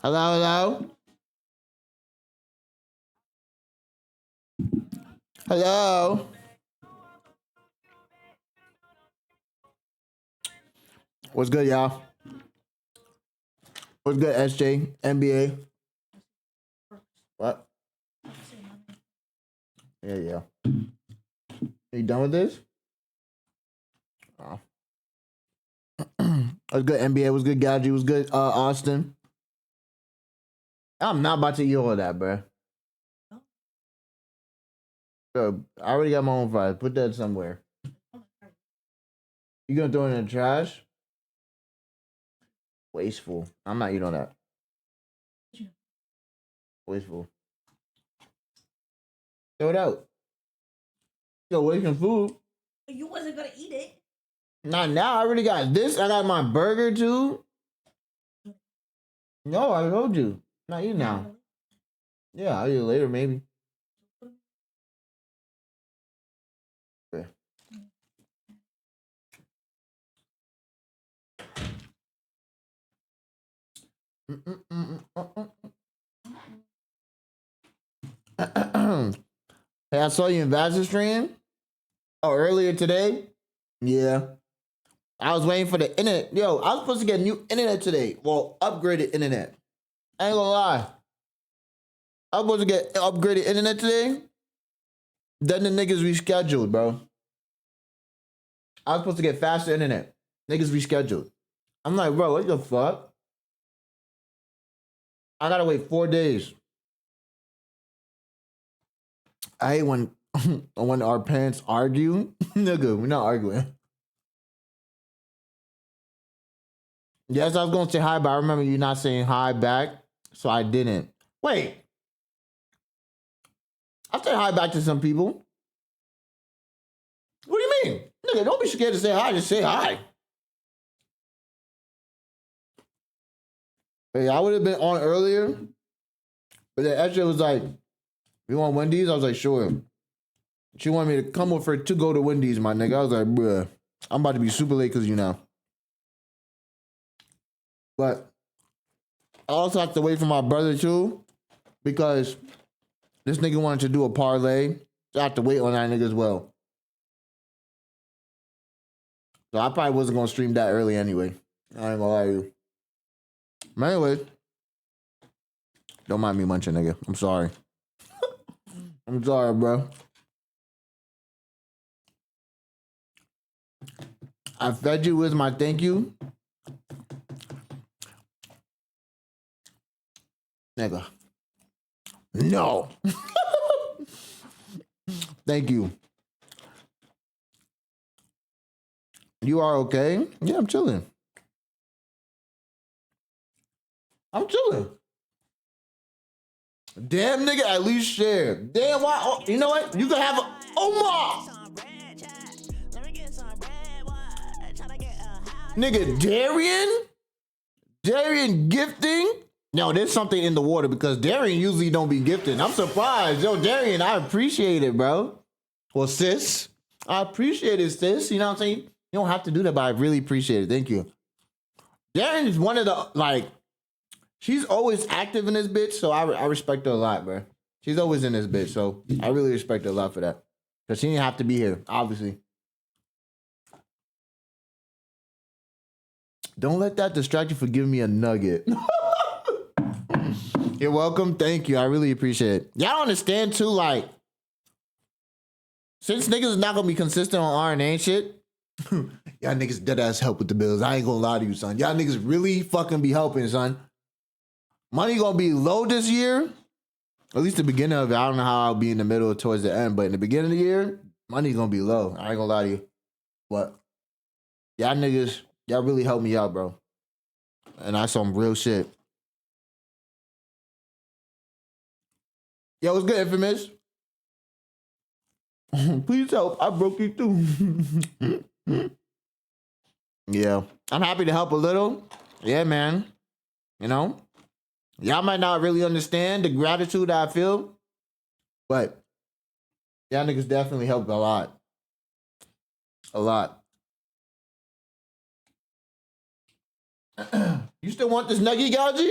Hello, hello? Hello? What's good, y'all? What's good, SJ? NBA? What? Yeah, yeah. You done with this? Oh. What's good, NBA? What's good, Gadget? What's good, Austin? I'm not about to eat all of that, bro. Bro, I already got my own fries. Put that somewhere. You gonna throw it in the trash? Wasteful. I'm not eating all that. Wasteful. Throw it out. Yo, wasting food. You wasn't gonna eat it. Not now. I already got this. I got my burger too. No, I told you. Not you now. Yeah, I'll eat it later, maybe. Okay. Hey, I saw you in Vass's stream. Oh, earlier today? Yeah. I was waiting for the internet. Yo, I was supposed to get new internet today. Well, upgraded internet. I ain't gonna lie. I was supposed to get upgraded internet today. Then the niggas rescheduled, bro. I was supposed to get faster internet. Niggas rescheduled. I'm like, bro, what the fuck? I gotta wait 4 days. I hate when when our parents argue. Nigga, we're not arguing. Yes, I was gonna say hi, but I remember you not saying hi back, so I didn't. Wait, I said hi back to some people. What do you mean? Nigga, don't be scared to say hi, just say hi. Hey, I would have been on earlier, but then Esther was like, "You want Wendy's?" I was like, "Sure." She wanted me to come with her to go to Wendy's, my nigga. I was like, "Bruh, I'm about to be super late because you know." But I also have to wait for my brother too, because this nigga wanted to do a parlay. So I have to wait on that nigga as well. So I probably wasn't gonna stream that early anyway. I ain't gonna lie to you. But anyway, don't mind me munching, nigga. I'm sorry. I'm sorry, bro. I fed you with my thank you. Nigga. No. Thank you. You are okay? Yeah, I'm chilling. I'm chilling. Damn, nigga, at least share. Damn, why? Oh, you know what? You can have a Omar. Nigga, Darian? Darian gifting? No, there's something in the water because Darian usually don't be gifting. I'm surprised. Yo, Darian, I appreciate it, bro. Well, sis, I appreciate it, sis. You know what I'm saying? You don't have to do that, but I really appreciate it. Thank you. Darian is one of the, like, she's always active in this bitch, so I respect her a lot, bro. She's always in this bitch, so I really respect her a lot for that. Because she didn't have to be here, obviously. Don't let that distract you for giving me a nugget. You're welcome. Thank you. I really appreciate it. Y'all understand, too, like, since niggas is not going to be consistent on RNA and shit, y'all niggas dead ass help with the bills. I ain't going to lie to you, son. Y'all niggas really fucking be helping, son. Money going to be low this year. At least the beginning of it. I don't know how I'll be in the middle or towards the end, but in the beginning of the year, money's gonna be low. I ain't gonna lie to you. But y'all niggas, y'all really helped me out, bro. And that's some real shit. Yo, what's good, Infamous? Please help. I broke you too. Yeah. I'm happy to help a little. Yeah, man. You know? Y'all might not really understand the gratitude that I feel, but y'all niggas definitely helped a lot. A lot. You still want this nugget, Gaji?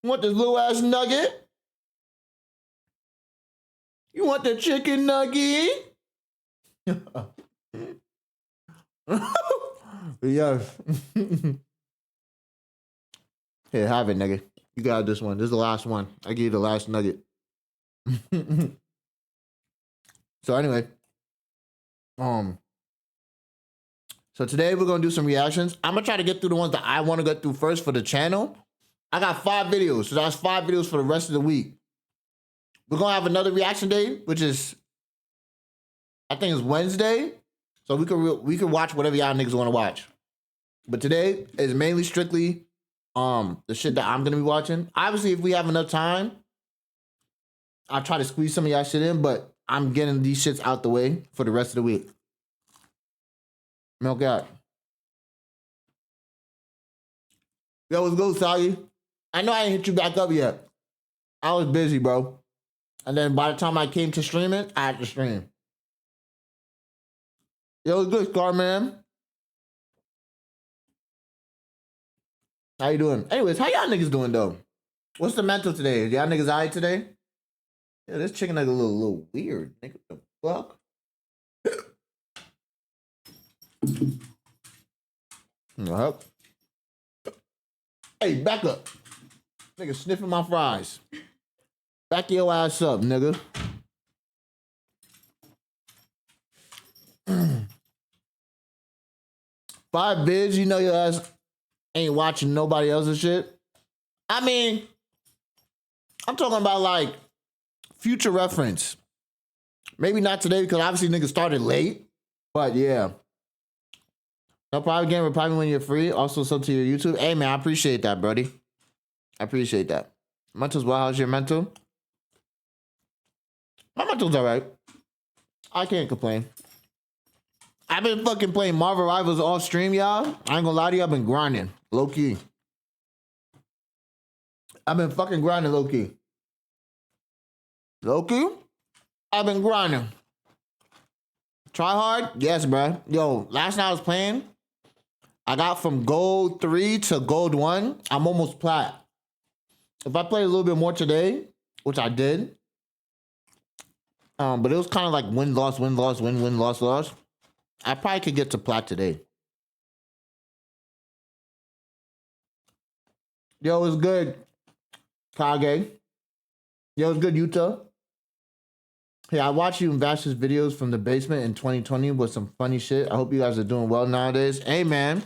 You want this little ass nugget? You want the chicken nugget? Yes. Here, have it, nigga. You got this one. This is the last one. I gave you the last nugget. So anyway, so today we're gonna do some reactions. I'm gonna try to get through the ones that I want to get through first for the channel. I got 5 videos, so that's 5 videos for the rest of the week. We're gonna have another reaction day, which is, I think it's Wednesday. So we can watch whatever y'all niggas want to watch. But today is mainly strictly the shit that I'm gonna be watching. Obviously, if we have enough time, I'll try to squeeze some of y'all shit in, but I'm getting these shits out the way for the rest of the week. Milk out. Yo, what's good, Sally? I know I ain't hit you back up yet. I was busy, bro. And then by the time I came to stream it, I had to stream. Yo, what's good, Scar Man? How you doing? Anyways, how y'all niggas doing, though? What's the mental today? Y'all niggas alright today? Yeah, this chicken nugget a little weird. Nigga, what the fuck? Yep. Hey, back up. Nigga sniffing my fries. Back your ass up, nigga. 5 vids, you know your ass ain't watching nobody else's shit. I mean, I'm talking about like future reference. Maybe not today because obviously niggas started late. But yeah. No problem again. Reply me when you're free. Also sub to your YouTube. Hey man, I appreciate that, buddy. I appreciate that. Mental's well. How's your mental? My mental's alright. I can't complain. I've been fucking playing Marvel Rivals off stream, y'all. I ain't gonna lie to you, I've been grinding. Low key. I've been fucking grinding low key. Low key? I've been grinding. Try hard? Yes, bro. Yo, last night I was playing. I got from gold 3 to gold 1. I'm almost plat. If I play a little bit more today, which I did, but it was kind of like win, loss, win, loss, win, win, loss, loss. I probably could get to plat today. Yo, it's good, Kage. Yo, it's good, Utah. Hey, I watched you and Vash's videos from the basement in 2020 with some funny shit. I hope you guys are doing well nowadays. Hey, man,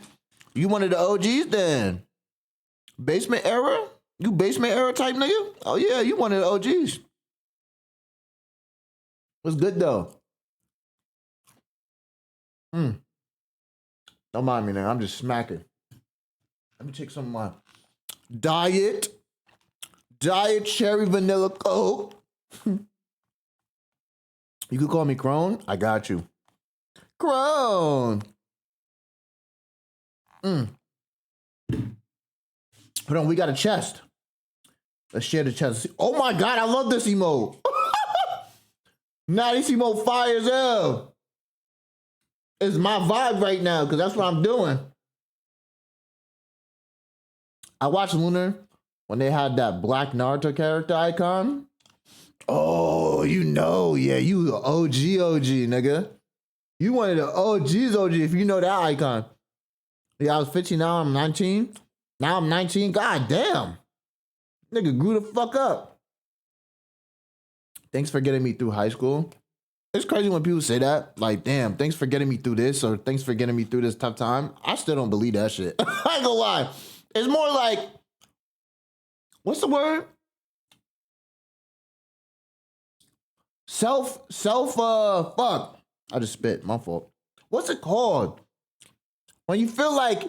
you one of the OGs then? Basement era? You basement era type nigga? Oh, yeah, you one of the OGs. What's good, though? Don't mind me, now. I'm just smacking. Let me take some of my diet cherry vanilla Coke. You could call me Crone. I got you. Crone. Hold on, we got a chest. Let's share the chest. Oh my God, I love this emote. Nah, this emote fire as hell. It's my vibe right now, because that's what I'm doing. I watched Lunar when they had that black Naruto character icon. Oh, you know, yeah, you OG, nigga. You one of the OGs, OG, if you know that icon. Yeah, I was 15, now I'm 19. Now I'm 19, god damn. Nigga grew the fuck up. Thanks for getting me through high school. It's crazy when people say that. Like, damn, thanks for getting me through this, or thanks for getting me through this tough time. I still don't believe that shit. I ain't gonna lie. It's more like, what's the word? Fuck. I just spit, my fault. What's it called? When you feel like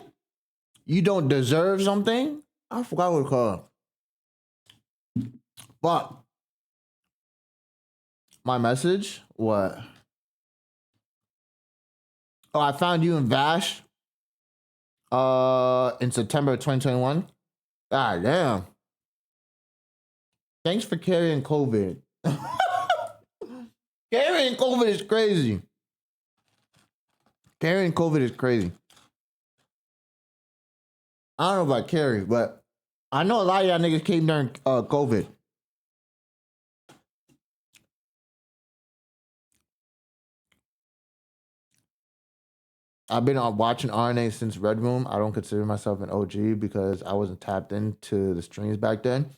you don't deserve something? I forgot what it's called. But my message? What? Oh, I found you in Vash in September of 2021. God damn. Thanks for carrying COVID. Carrying COVID is crazy. Carrying COVID is crazy. I don't know if I carry, but I know a lot of y'all niggas came during COVID. I've been watching RNA since Red Room. I don't consider myself an OG because I wasn't tapped into the streams back then.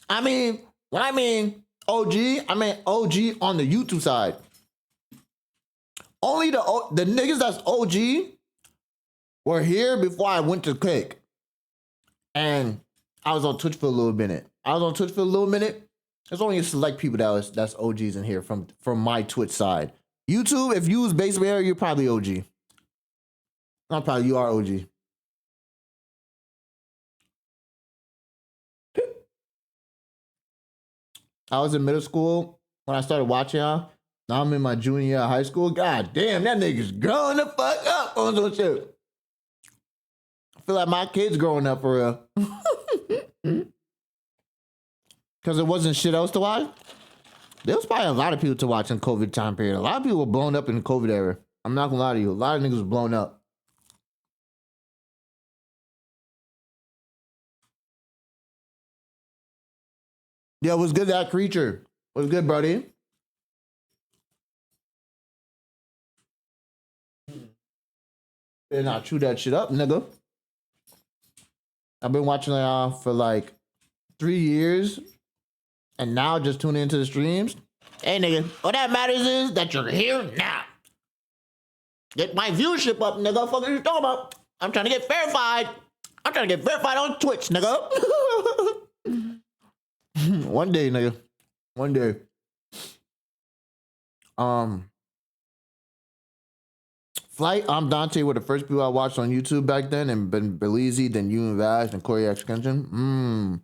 I mean, when I mean OG, I mean OG on the YouTube side. Only the niggas that's OG were here before I went to Kick. And I was on Twitch for a little minute. There's only a select people that's OGs in here from my Twitch side. YouTube, if you was base bearer, you're probably OG. Not probably, you are OG. I was in middle school when I started watching y'all. Now I'm in my junior year of high school. God damn, that nigga's growing the fuck up on some shit. I feel like my kid's growing up for real. Because it wasn't shit else to watch. There was probably a lot of people to watch in COVID time period. A lot of people were blown up in the COVID era. I'm not gonna lie to you. A lot of niggas was blown up. Yeah, what's good, that creature? What's good, buddy? And I chew that shit up, nigga. I've been watching y'all for like 3 years, and now just tuning into the streams. Hey, nigga, all that matters is that you're here now. Get my viewership up, nigga. Fuck are you talking about? I'm trying to get verified. I'm trying to get verified on Twitch, nigga. One day, nigga. One day. Flight, I'm Dante were the first people I watched on YouTube back then, and Ben Belize, then you and Vash, and Corey Extension.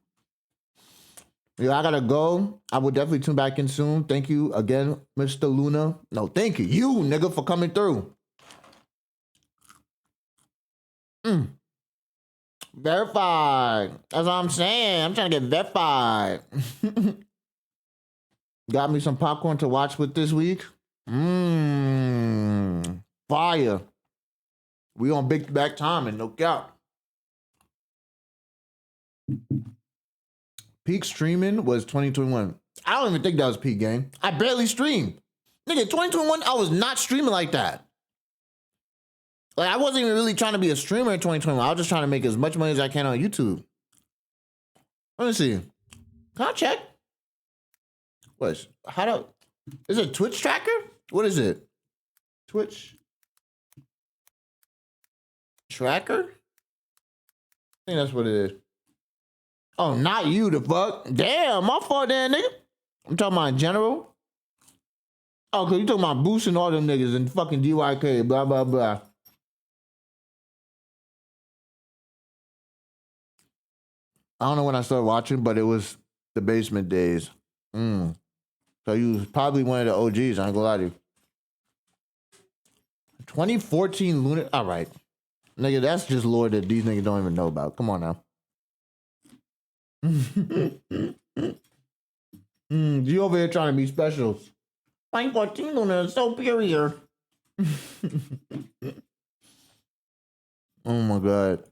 Yeah, I gotta go. I will definitely tune back in soon. Thank you again, Mr. Luna. No, thank you, nigga, for coming through. Verified. That's what I'm saying. I'm trying to get verified. Got me some popcorn to watch with this week. Fire. We on big back time and no doubt. Peak streaming was 2021. I don't even think that was peak, gang. I barely streamed. Nigga, 2021, I was not streaming like that. Like, I wasn't even really trying to be a streamer in 2021. I was just trying to make as much money as I can on YouTube. Let me see. Can I check? Is it Twitch tracker? What is it? Twitch tracker? I think that's what it is. Oh, not you, the fuck. Damn, my fault then, nigga. I'm talking about in general. Oh, cause you talking about boosting all them niggas and fucking DYK, blah, blah, blah. I don't know when I started watching, but it was the basement days. So you was probably one of the OGs, I ain't gonna lie to you. 2014 Lunar, all right. Nigga, that's just lore that these niggas don't even know about. Come on now. You over here trying to be special. 2014 Lunar is superior. Oh my god.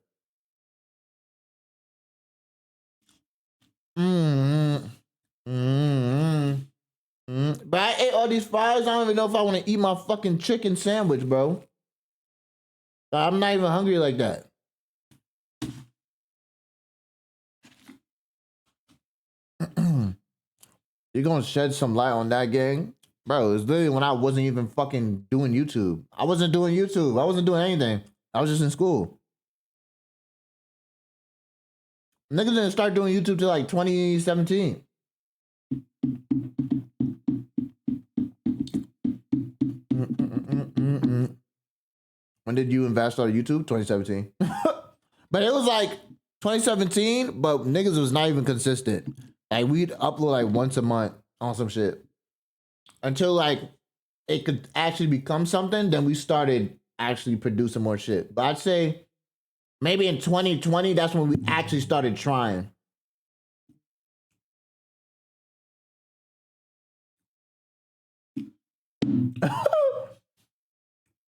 But I ate all these fries. I don't even know if I want to eat my fucking chicken sandwich, bro. I'm not even hungry like that. You're gonna shed some light on that, gang? Bro, it's literally when I wasn't even fucking doing YouTube. I wasn't doing YouTube. I wasn't doing anything. I was just in school. Niggas didn't start doing YouTube till like 2017. When did you invest on YouTube? 2017. But it was like 2017, but niggas was not even consistent. Like, we'd upload like once a month on some shit. Until like it could actually become something, then we started actually producing more shit. But I'd say maybe in 2020, that's when we actually started trying.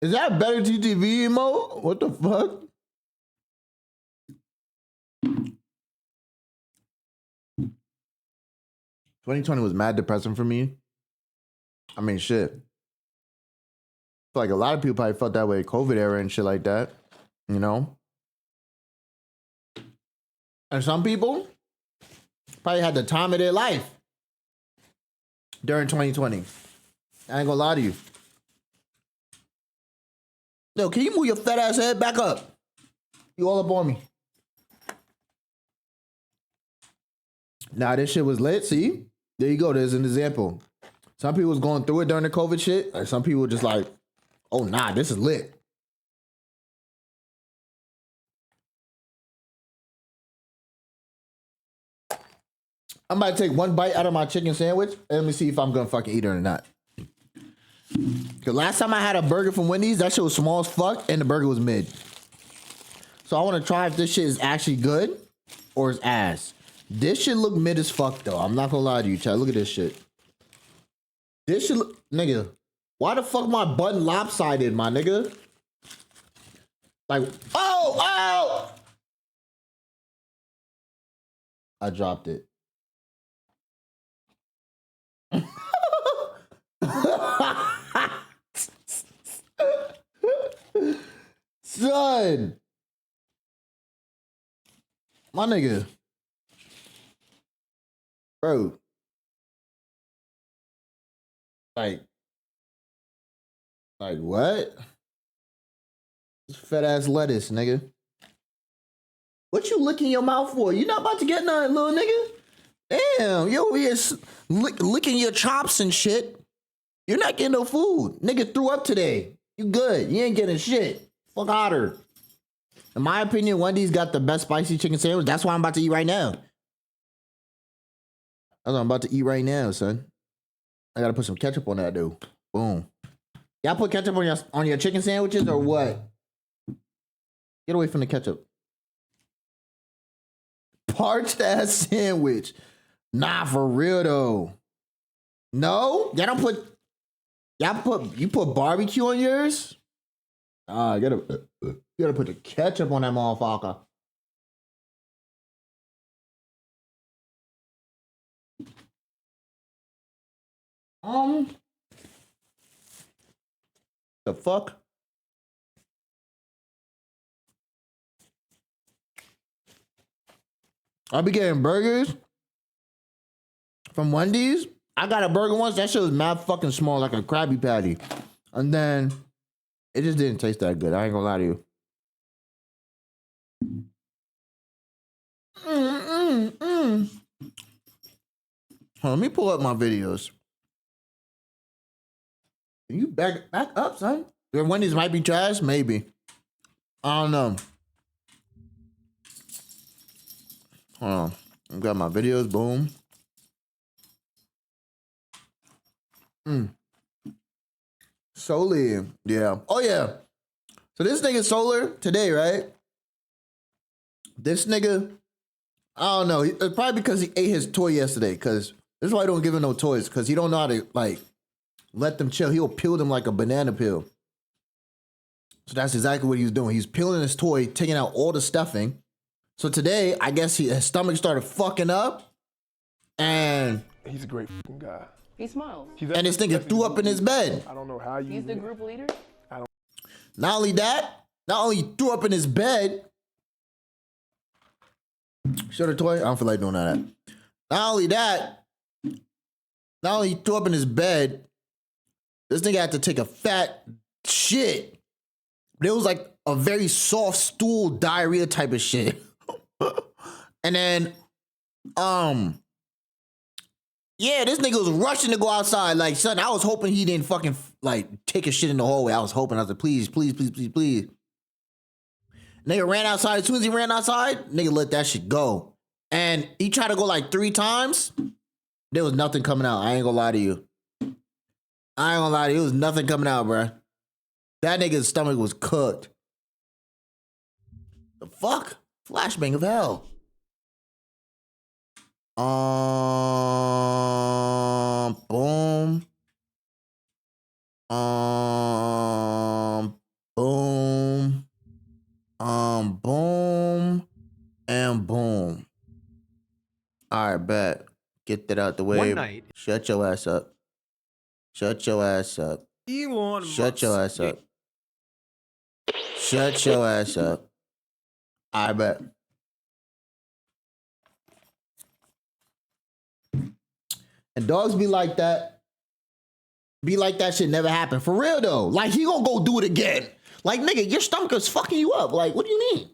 Is that better TTV emote? What the fuck? 2020 was mad depressing for me. I mean, shit. I feel like a lot of people probably felt that way, COVID era and shit like that, you know? And some people probably had the time of their life during 2020. I ain't gonna lie to you. Yo, can you move your fat ass head back up? You all up on me. Nah, this shit was lit, see? There you go, there's an example. Some people was going through it during the COVID shit, and some people were just like, oh nah, this is lit. I'm about to take one bite out of my chicken sandwich, and let me see if I'm gonna fucking eat it or not. Cause last time I had a burger from Wendy's, that shit was small as fuck, and the burger was mid. So I wanna try if this shit is actually good, or is ass. This shit look mid as fuck though, I'm not gonna lie to you, Chad. Look at this shit. This shit look, nigga, why the fuck my button lopsided, my nigga? Like, oh! I dropped it. Son, my nigga, bro, like what? This fat ass lettuce, nigga. What you licking your mouth for? You not about to get nothing, little nigga. Damn, you over here licking your chops and shit. You're not getting no food. Nigga threw up today. You good. You ain't getting shit. Fuck hotter. In my opinion, Wendy's got the best spicy chicken sandwich. That's what I'm about to eat right now. That's what I'm about to eat right now, son. I gotta put some ketchup on that, dude. Boom. Y'all put ketchup on your chicken sandwiches or what? Get away from the ketchup. Parched ass sandwich. Nah, for real though. No? You put barbecue on yours? You gotta put the ketchup on that motherfucker. The fuck? I be getting burgers from Wendy's. I got a burger once. That shit was mad fucking small, like a Krabby Patty. And then it just didn't taste that good. I ain't gonna lie to you. Let me pull up my videos. You back up, son. Your Wendy's might be trash, maybe. I don't know. Hold on. I got my videos, boom. Solely, yeah. Oh yeah. So this nigga Solar today, right? This nigga, I don't know. It's probably because he ate his toy yesterday. Cause this is why I don't give him no toys. Cause he don't know how to like let them chill. He'll peel them like a banana peel. So that's exactly what he was doing. He's peeling his toy, taking out all the stuffing. So today, I guess his stomach started fucking up, and he's a great fucking guy. He smiles. And this nigga threw up in his bed. I don't know how you. He's the group leader. Not only that, not only threw up in his bed. Show the toy. I don't feel like doing that. Not only that, not only threw up in his bed, this nigga had to take a fat shit. But it was like a very soft stool diarrhea type of shit. And then, yeah, this nigga was rushing to go outside. Like, son, I was hoping he didn't fucking like take a shit in the hallway. I was hoping. I was like, please, please, please, please, please. Nigga ran outside. As soon as he ran outside, nigga let that shit go. And he tried to go like 3 times. There was nothing coming out. I ain't gonna lie to you. I ain't gonna lie to you. There was nothing coming out, bruh. That nigga's stomach was cooked. The fuck? Flashbang of hell. Boom. Boom. Boom. And boom. All right, bet. Get that out the way. One night, Shut your ass up. Shut your ass up. Elon Shut your ass Musk. up. Shut your ass up. I bet. And dogs be like that. Be like that shit never happened. For real though. Like he gonna go do it again. Like nigga, your stomach is fucking you up. Like what do you mean?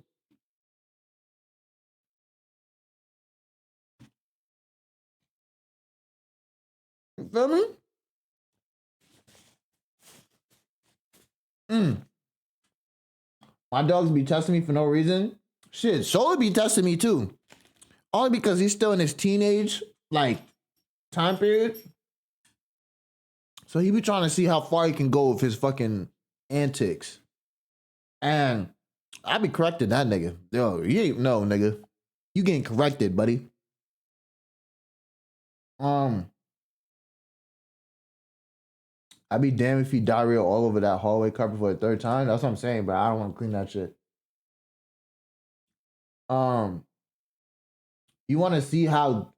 You feel me? My dogs be testing me for no reason. Shit, Solar be testing me too. Only because he's still in his teenage, like, time period. So he be trying to see how far he can go with his fucking antics. And I be correcting that nigga. Yo, you ain't no nigga. You getting corrected, buddy. I'd be damned if he diarrhea all over that hallway carpet for a third time. That's what I'm saying, but I don't want to clean that shit. You want to see how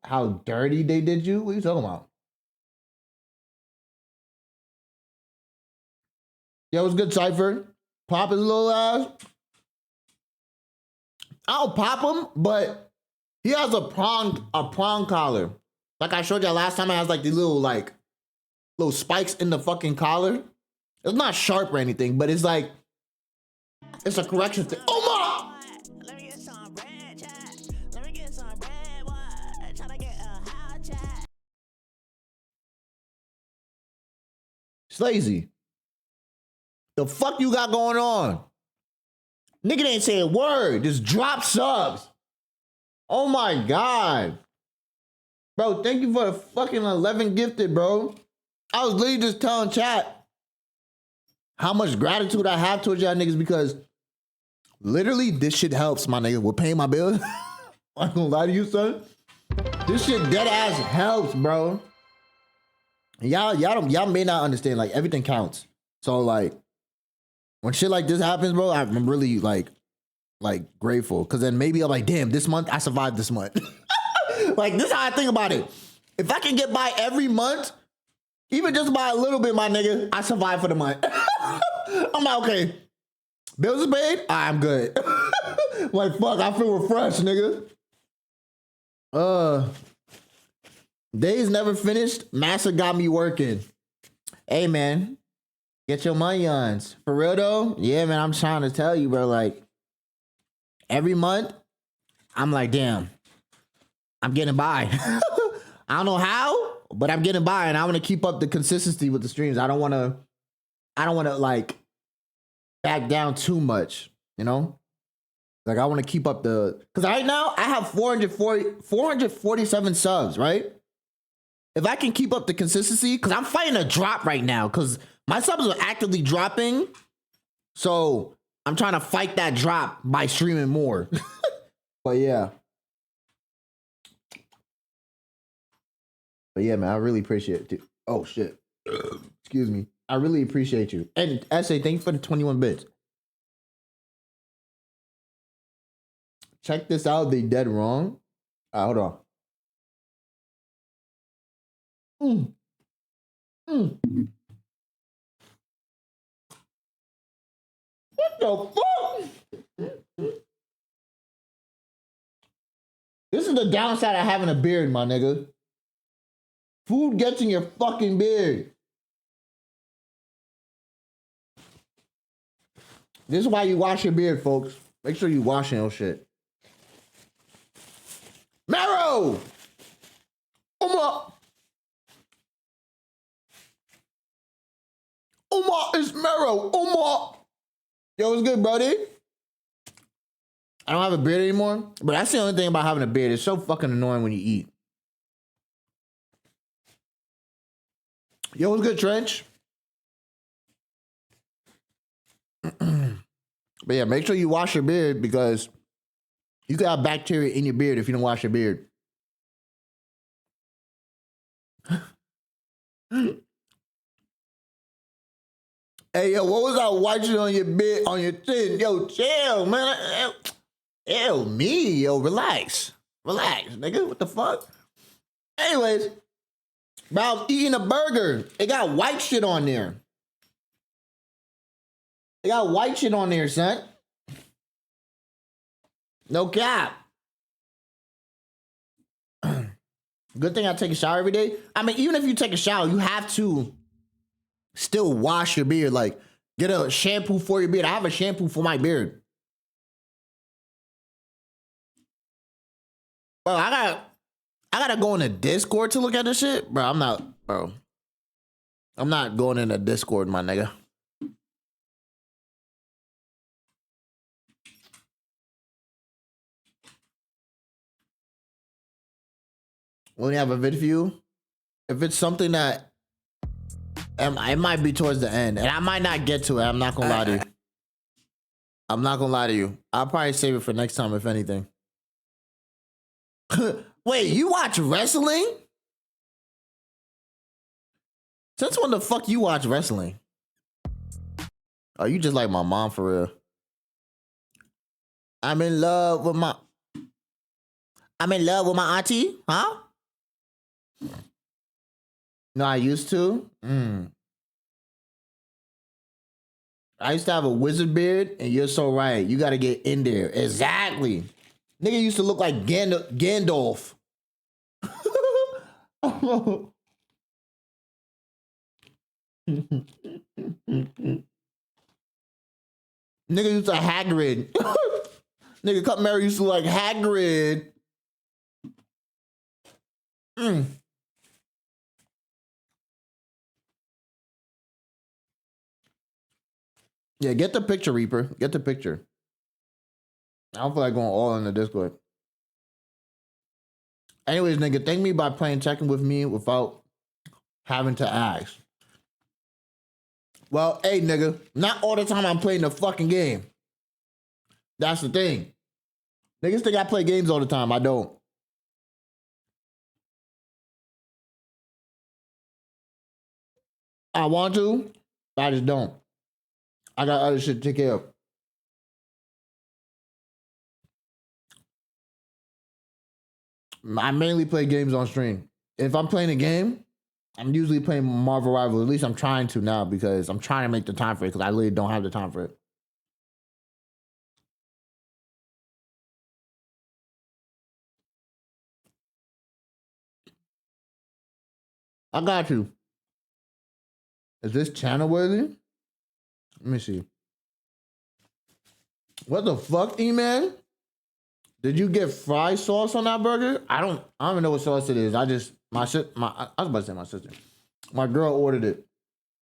dirty they did you? What are you talking about? Yo, what's good, Cypher? Pop his little ass. I'll pop him, but he has a prong collar. Like I showed you last time, it has like these little spikes in the fucking collar. It's not sharp or anything, but it's like it's a correction thing. Oh my! Slazy. The fuck you got going on? Nigga didn't say a word. Just drop subs. Oh my God. Bro, thank you for the fucking 11 gifted, bro. I was literally just telling chat how much gratitude I have towards y'all niggas because literally this shit helps, my nigga, with paying my bills. I'm gonna lie to you, son. This shit dead ass helps, bro. Y'all may not understand, like everything counts. So like when shit like this happens, bro, I'm really like grateful. Cause then maybe I'm like, damn, this month I survived this month. Like this is how I think about it. If I can get by every month, even just by a little bit, my nigga, I survive for the month. I'm like, okay, bills is paid, I'm good. Like fuck, I feel refreshed, nigga. Days never finished. Massa got me working. Hey man, get your money on. For real though, yeah man, I'm trying to tell you, bro. Like every month, I'm like, damn, I'm getting by. I don't know how, but I'm getting by, and I want to keep up the consistency with the streams. I don't want to like back down too much, you know. Like I want to keep up because right now I have 447 subs, right? If I can keep up the consistency, because I'm fighting a drop right now, because my subs are actively dropping. So I'm trying to fight that drop by streaming more. But yeah. But yeah, man, I really appreciate it. Oh shit. Excuse me. I really appreciate you. And SA, thank you for the 21 bits. Check this out. They dead wrong. Hold on. What the fuck? This is the downside of having a beard, my nigga. Food gets in your fucking beard. This is why you wash your beard, folks. Make sure you washing your shit. Marrow! Oma! Oma is Marrow! Oma! Yo, what's good, buddy? I don't have a beard anymore, but that's the only thing about having a beard. It's so fucking annoying when you eat. Yo, what's good, Trench? But yeah, make sure you wash your beard because you can have bacteria in your beard if you don't wash your beard. Hey, yo, what was that white shit on your beard, on your chin? Yo, chill, man. Ew, me, yo, relax. Relax, nigga. What the fuck? Anyways, but I was eating a burger. It got white shit on there. It got white shit on there, son. No cap. Good thing I take a shower every day. I mean, even if you take a shower, you have to still wash your beard. Like, get a shampoo for your beard. I have a shampoo for my beard. Bro, I gotta go in the Discord to look at this shit. Bro, I'm not going in the Discord, my nigga. When you have a vid view, if it's something that it might be towards the end, and I might not get to it. I'm not gonna lie to you. I'm not gonna lie to you. I'll probably save it for next time, if anything. Wait, you watch wrestling? Since when the fuck you watch wrestling? Oh, you just like my mom for real. I'm in love with my auntie, huh? No, I used to. I used to have a wizard beard, and you're so right. You got to get in there. Exactly. Nigga used to look like Gandalf. Nigga used to Hagrid. Nigga Cut Mary used to look like Hagrid. Yeah, get the picture, Reaper. Get the picture. I don't feel like going all in the Discord. Anyways, nigga, thank me by playing Tekken with me without having to ask. Well, hey, nigga, not all the time I'm playing the fucking game. That's the thing. Niggas think I play games all the time. I don't. I want to, but I just don't. I got other shit to take care of. I mainly play games on stream. If I'm playing a game, I'm usually playing Marvel Rivals. At least I'm trying to now because I'm trying to make the time for it because I really don't have the time for it. I got you. Is this channel worthy? Let me see. What the fuck, E-Man? Did you get fried sauce on that burger? I don't even know what sauce it is. I was about to say my sister. My girl ordered it.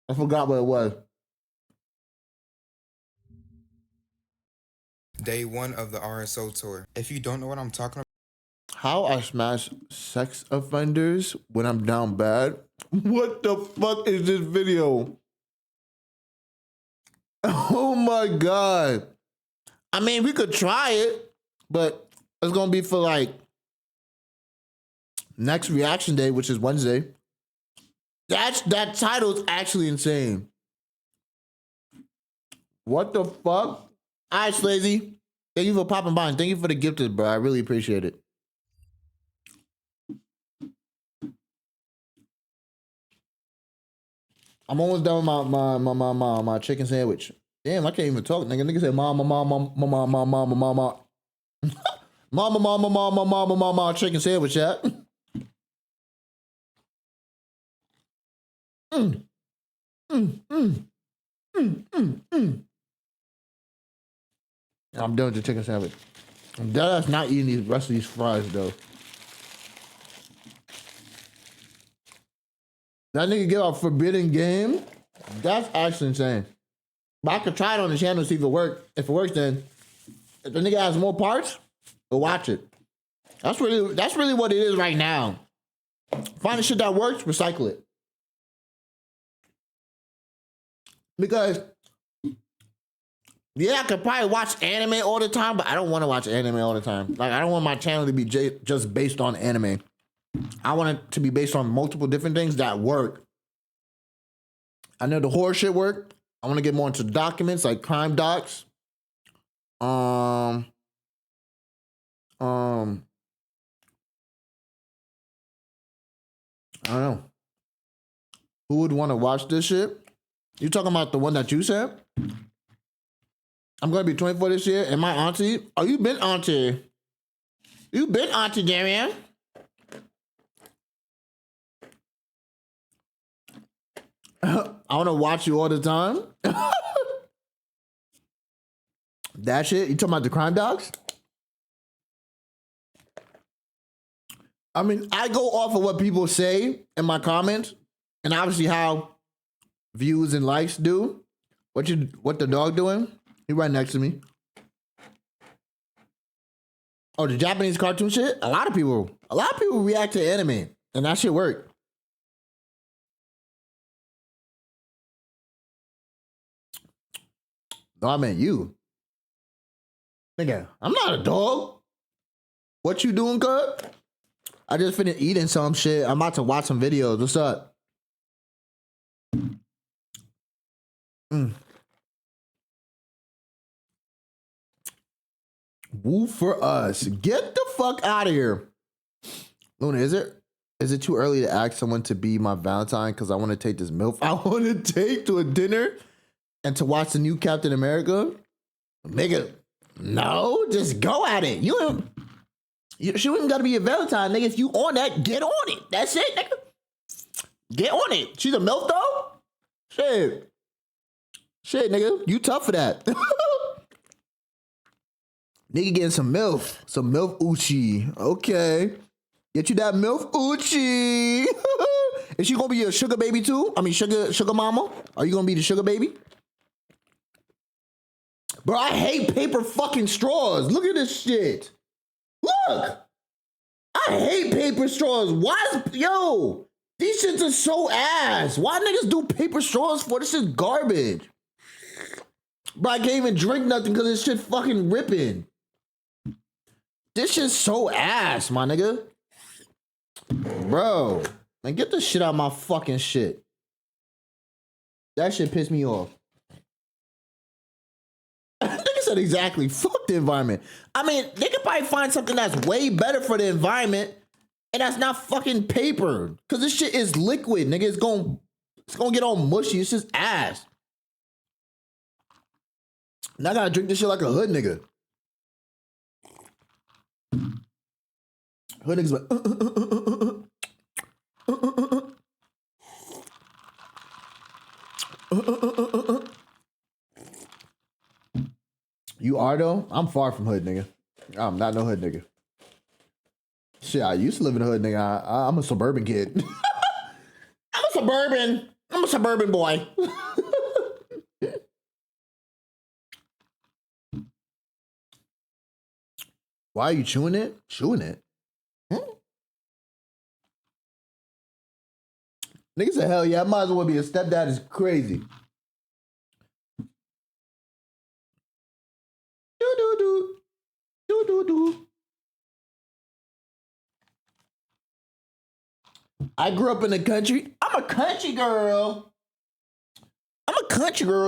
I forgot what it was. Day 1 of the RSO tour. If you don't know what I'm talking about. How I smash sex offenders when I'm down bad? What the fuck is this video? Oh my God. I mean, we could try it, but it's gonna be for like next reaction day, which is Wednesday. That title's actually insane. What the fuck? All right, Slazy. Thank you for popping by and thank you for the gifted, bro. I really appreciate it. I'm almost done with my chicken sandwich. Damn, I can't even talk, nigga. Nigga said mama, mama, chicken sandwich, chat. I'm done with the chicken sandwich. I'm dead ass not eating these rest of these fries though. That nigga get a forbidden game. That's actually insane. But I could try it on the channel to see if it works. If it works, then if the nigga has more parts, we'll watch it. That's really what it is right now. Find the shit that works, recycle it. Because yeah, I could probably watch anime all the time, but I don't want to watch anime all the time. Like, I don't want my channel to be just based on anime. I want it to be based on multiple different things that work. I know the horror shit work. I want to get more into documents like crime docs. I don't know. Who would want to watch this shit? You talking about the one that you said? I'm gonna be 24 this year, and my auntie. Oh, you been auntie? You been auntie, Darian? I want to watch you all the time. That shit. You talking about the crime docs? I mean, I go off of what people say in my comments, and obviously how views and likes do. What the dog doing? He right next to me. Oh, the Japanese cartoon shit? A lot of people react to anime, and that shit work. No, I meant you. Nigga, I'm not a dog. What you doing, cuz? I just finished eating some shit. I'm about to watch some videos. What's up? Woo for us. Get the fuck out of here. Luna, is it too early to ask someone to be my Valentine? Because I want to take this MILF I want to take to a dinner and to watch the new Captain America? Nigga, no, just go at it. She wouldn't gotta be a Valentine, nigga. If you on that, get on it. That's it, nigga. Get on it. She's a MILF though? Shit, nigga. You tough for that. Nigga getting some MILF Uchi. Okay. Get you that MILF Uchi. Is she gonna be a sugar baby too? I mean, sugar mama? Are you gonna be the sugar baby? Bro, I hate paper fucking straws. Look at this shit. Look. I hate paper straws. Yo, these shits are so ass. Why niggas do paper straws for? This is garbage. Bro, I can't even drink nothing because this shit fucking ripping. This shit's so ass, my nigga. Bro, man, get the shit out of my fucking shit. That shit pissed me off. Nigga said exactly. Fuck the environment. I mean, they could probably find something that's way better for the environment, and that's not fucking paper. Cause this shit is liquid, nigga. It's gonna get all mushy. It's just ass. Now I gotta drink this shit like a hood nigga. Hood niggas like. You are though? I'm far from hood nigga. I'm not no hood nigga. Shit, I used to live in the hood nigga. I'm a suburban kid. I'm a suburban boy. Why are you chewing it? Chewing it? Nigga said, hell yeah, I might as well be a stepdad. Is crazy. Do. I grew up in the country. I'm a country girl.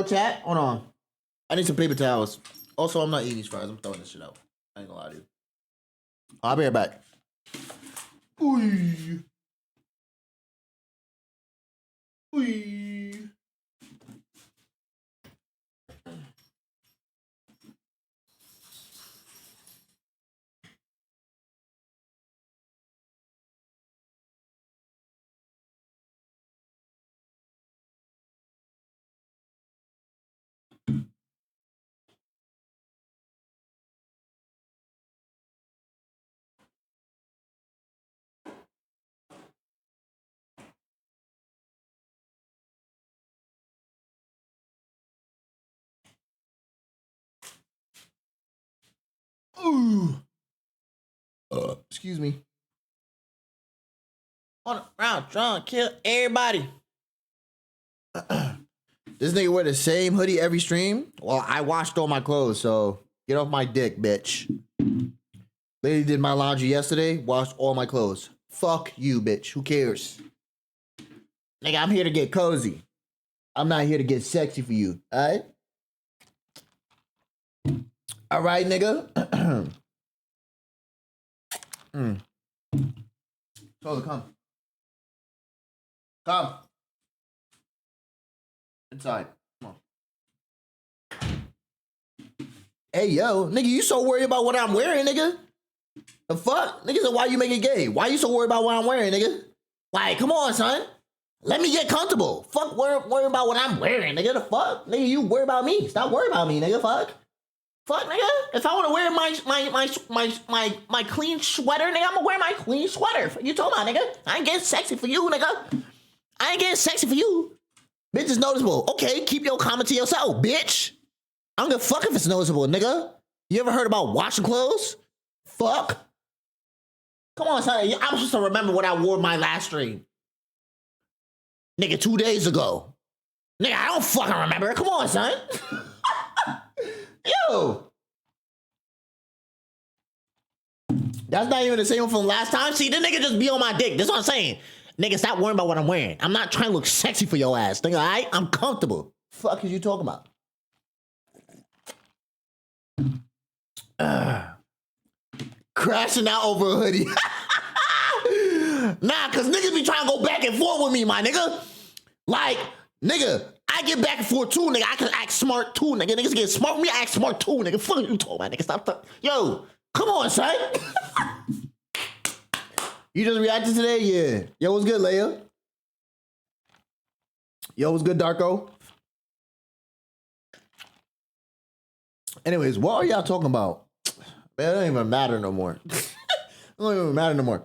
Chat. Hold on. I need some paper towels. Also, I'm not eating these fries. I'm throwing this shit out. I ain't gonna lie to you. I'll be right back. Ooh. Ooh. Excuse me. On around trying to kill everybody. This nigga wear the same hoodie every stream. Well, I washed all my clothes, so get off my dick, bitch. Lady did my laundry yesterday, washed all my clothes. Fuck you, bitch. Who cares? Nigga, I'm here to get cozy. I'm not here to get sexy for you, alright? Alright, nigga? So come. Come. Inside. Come on. Hey, yo, nigga, you so worried about what I'm wearing, nigga? The fuck? Nigga, so why you make it gay? Why you so worried about what I'm wearing, nigga? Like, come on, son. Let me get comfortable. Fuck, worry about what I'm wearing, nigga. The fuck? Nigga, you worry about me. Stop worrying about me, nigga. Fuck. Fuck, nigga. If I want to wear my clean sweater, nigga, I'm gonna wear my clean sweater. Fuck you talking about, nigga? I ain't getting sexy for you, nigga. I ain't getting sexy for you. Bitch is noticeable. Okay, keep your comment to yourself, bitch. I don't give a fuck if it's noticeable, nigga. You ever heard about washing clothes? Fuck. Come on, son. I'm supposed to remember what I wore my last stream. Nigga, 2 days ago. Nigga, I don't fucking remember. Come on, son. Yo. That's not even the same one from last time. See, the nigga just be on my dick. That's what I'm saying. Nigga, stop worrying about what I'm wearing. I'm not trying to look sexy for your ass. Nigga, all right? I'm comfortable. Fuck is you talking about? Crashing out over a hoodie. Nah, cause niggas be trying to go back and forth with me, my nigga. Like, nigga, I get back and forth too, nigga. I can act smart too, nigga. Niggas get smart with me, I act smart too, nigga. Fuck you talking about, nigga. Stop. Yo, come on, son. You just reacted today? Yeah. Yo, what's good, Leia? Yo, what's good, Darko? Anyways, what are y'all talking about? Man, it don't even matter no more. It don't even matter no more.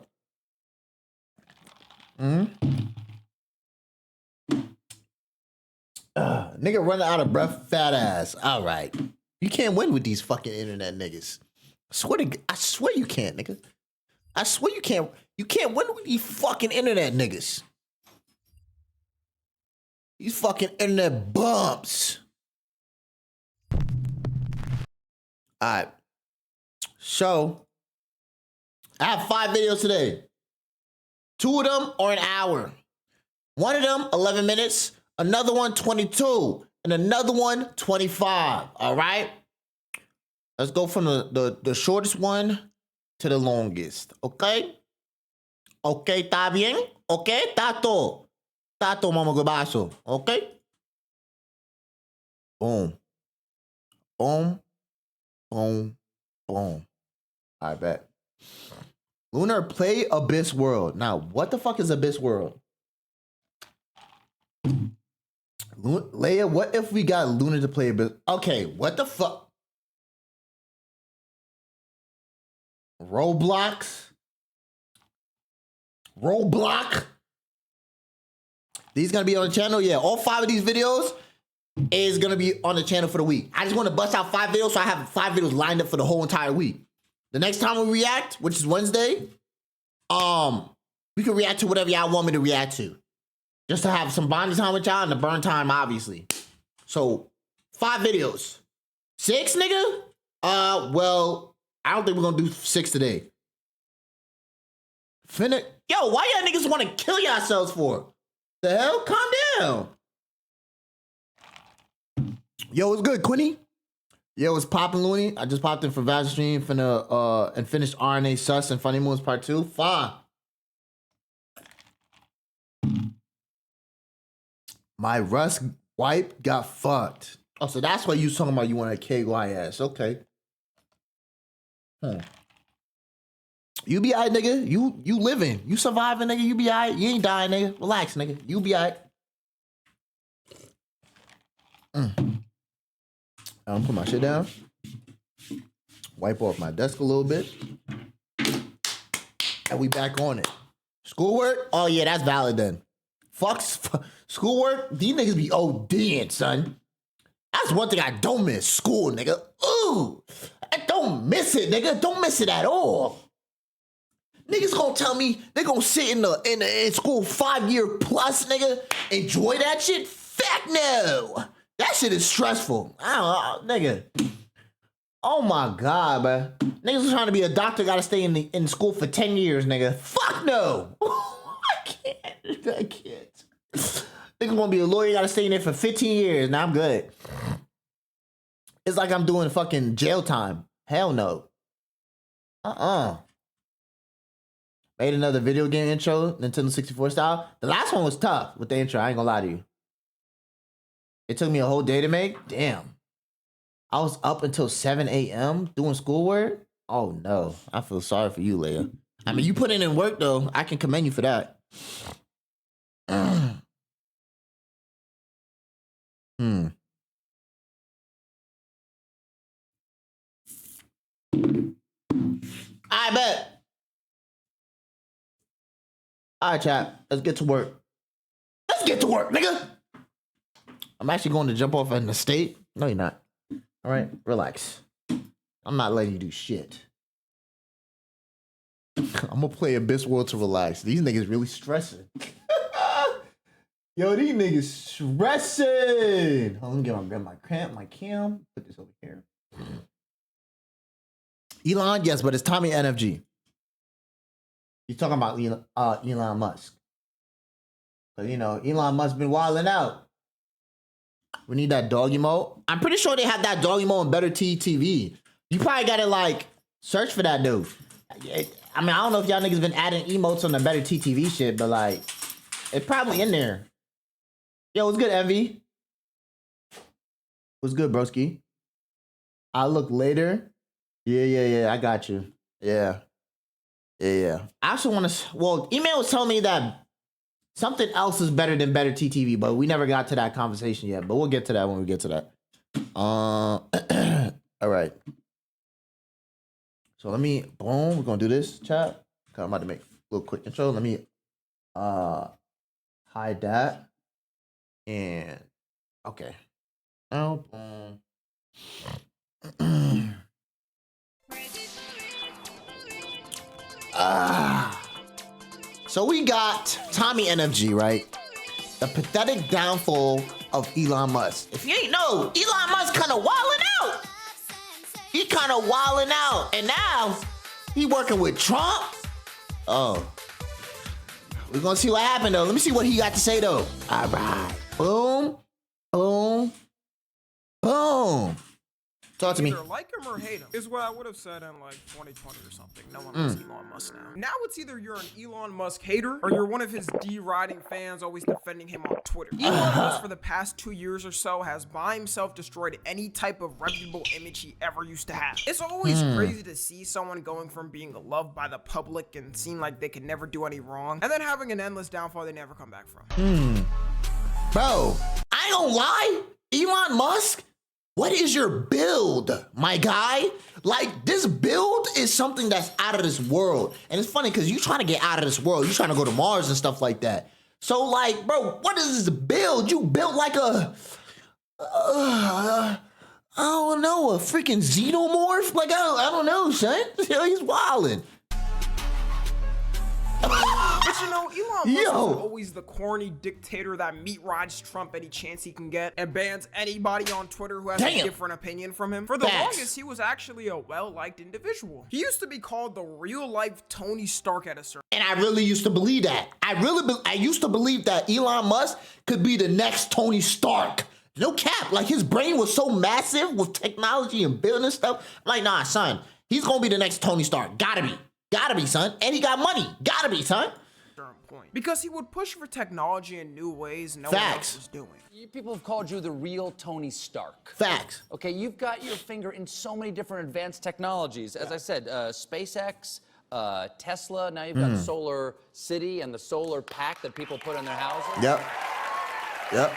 Nigga running out of breath, fat ass. All right. You can't win with these fucking internet niggas. I swear you can't, nigga. I swear you can't. You can't win with these fucking internet niggas. These fucking internet bumps. All right. So, I have 5 videos today. 2 of them are an hour. 1 of them, 11 minutes. Another one, 22. And another one, 25. All right? Let's go from the shortest one to the longest. Okay? Okay, está bien? Okay? Tato. Tato, mama gabaso. Okay? Boom. Boom. Boom. Boom. I bet. Lunar, play Abyss World. Now, what the fuck is Abyss World? Leia, what if we got Lunar to play Abyss? Okay, what the fuck? Roblox? Roblox? These gonna be on the channel? Yeah, all 5 of these videos is gonna be on the channel for the week. I just want to bust out 5 videos so I have 5 videos lined up for the whole entire week. The next time we react, which is Wednesday, we can react to whatever y'all want me to react to. Just to have some bonding time with y'all and the burn time, obviously. So, 5 videos. 6, nigga? Well, I don't think we're gonna do 6 today. Yo, why y'all niggas want to kill yourselves for? The hell? Calm down. Yo, what's good, Quinny? Yo, what's poppin', Looney? I just popped in for Vaz stream and finished RNA Sus and Funny Moons Part 2. Fine. My Rust wipe got fucked. Oh, so that's why you talking about you want a KYS. Okay. You be alright, nigga. You living. You surviving, nigga. You be alright. You ain't dying, nigga. Relax, nigga. You be alright. I'm gonna put my shit down. Wipe off my desk a little bit. And we back on it. Schoolwork? Oh yeah, that's valid then. Fuck schoolwork? These niggas be ODing, son. That's one thing I don't miss. School, nigga. Ooh. I don't miss it, nigga. Don't miss it at all. Niggas gonna tell me they gonna sit in school 5-year plus, nigga. Enjoy that shit? Fuck no. That shit is stressful. I don't know, nigga. Oh my God, man. Niggas trying to be a doctor gotta stay in school for 10 years, nigga. Fuck no. I can't. Niggas wanna be a lawyer, gotta stay in there for 15 years. Now I'm good. It's like I'm doing fucking jail time. Hell no. Made another video game intro, Nintendo 64 style. The last one was tough with the intro. I ain't gonna lie to you. It took me a whole day to make. Damn. I was up until 7 a.m. doing schoolwork. Oh no. I feel sorry for you, Leia. I mean, you put in work though. I can commend you for that. I bet. All right, chat. Let's get to work. Let's get to work, nigga. I'm actually going to jump off an estate. No, you're not. All right, relax. I'm not letting you do shit. I'm gonna play Abyss World to relax. These niggas really stressing. Yo, these niggas stressing. Hold on, let me get my cam. Put this over here. Elon, yes, but it's Tommy NFG. He's talking about Elon Musk. But you know, Elon Musk been wilding out. We need that dog emote. I'm pretty sure they have that dog emote in Better TV. You probably gotta like search for that dude. I mean, I don't know if y'all niggas been adding emotes on the Better TV shit, but like, it's probably in there. Yo, what's good, Envy? What's good, broski? I'll look later. Yeah, I got you. Yeah. I also want to, well, email was telling me that something else is better than Better TV, but we never got to that conversation yet, but we'll get to that when we get to that. All right. So let me, boom, we're going to do this, chat. Okay, I'm about to make a little quick intro. Let me hide that. And, okay. Now, boom. So we got Tommy NFG, right? The pathetic downfall of Elon Musk. If you ain't know, Elon Musk kind of wilding out. He kind of wilding out. And now, he working with Trump. Oh. We're going to see what happened, though. Let me see what he got to say, though. All right. Boom. Boom. Boom. Talk to me. Either like him or hate him is what I would have said in like 2020 or something. No one likes Elon Musk now. Now it's either you're an Elon Musk hater or you're one of his deriding fans always defending him on Twitter. Elon Musk for the past 2 years or so has by himself destroyed any type of reputable image he ever used to have. It's always crazy to see someone going from being loved by the public and seem like they could never do any wrong and then having an endless downfall they never come back from. Bro, I ain't gonna lie. Elon Musk, what is your build, my guy? Like, this build is something that's out of this world. And it's funny because you trying to get out of this world. You trying to go to Mars and stuff like that. So, like, bro, what is this build? You built like a, I don't know, a freaking xenomorph? Like, I don't know, son. He's wilding. But you know, Elon Musk is Yo. always the corny dictator that meat rides Trump any chance he can get and bans anybody on Twitter who has a different opinion from him. For the longest, he was actually a well-liked individual. He used to be called the real-life Tony Stark at a certain. And I really used to believe that. I used to believe that Elon Musk could be the next Tony Stark. No cap. Like, his brain was so massive with technology and building stuff. I'm like, nah, son, he's gonna be the next Tony Stark. Gotta be, son. And he got money. Gotta be, son. Point. Because he would push for technology in new ways no one else was doing. People have called you the real Tony Stark. Facts. Okay, you've got your finger in so many different advanced technologies. As I said, SpaceX, Tesla, now you've got Solar City and the solar pack that people put in their houses. Yep.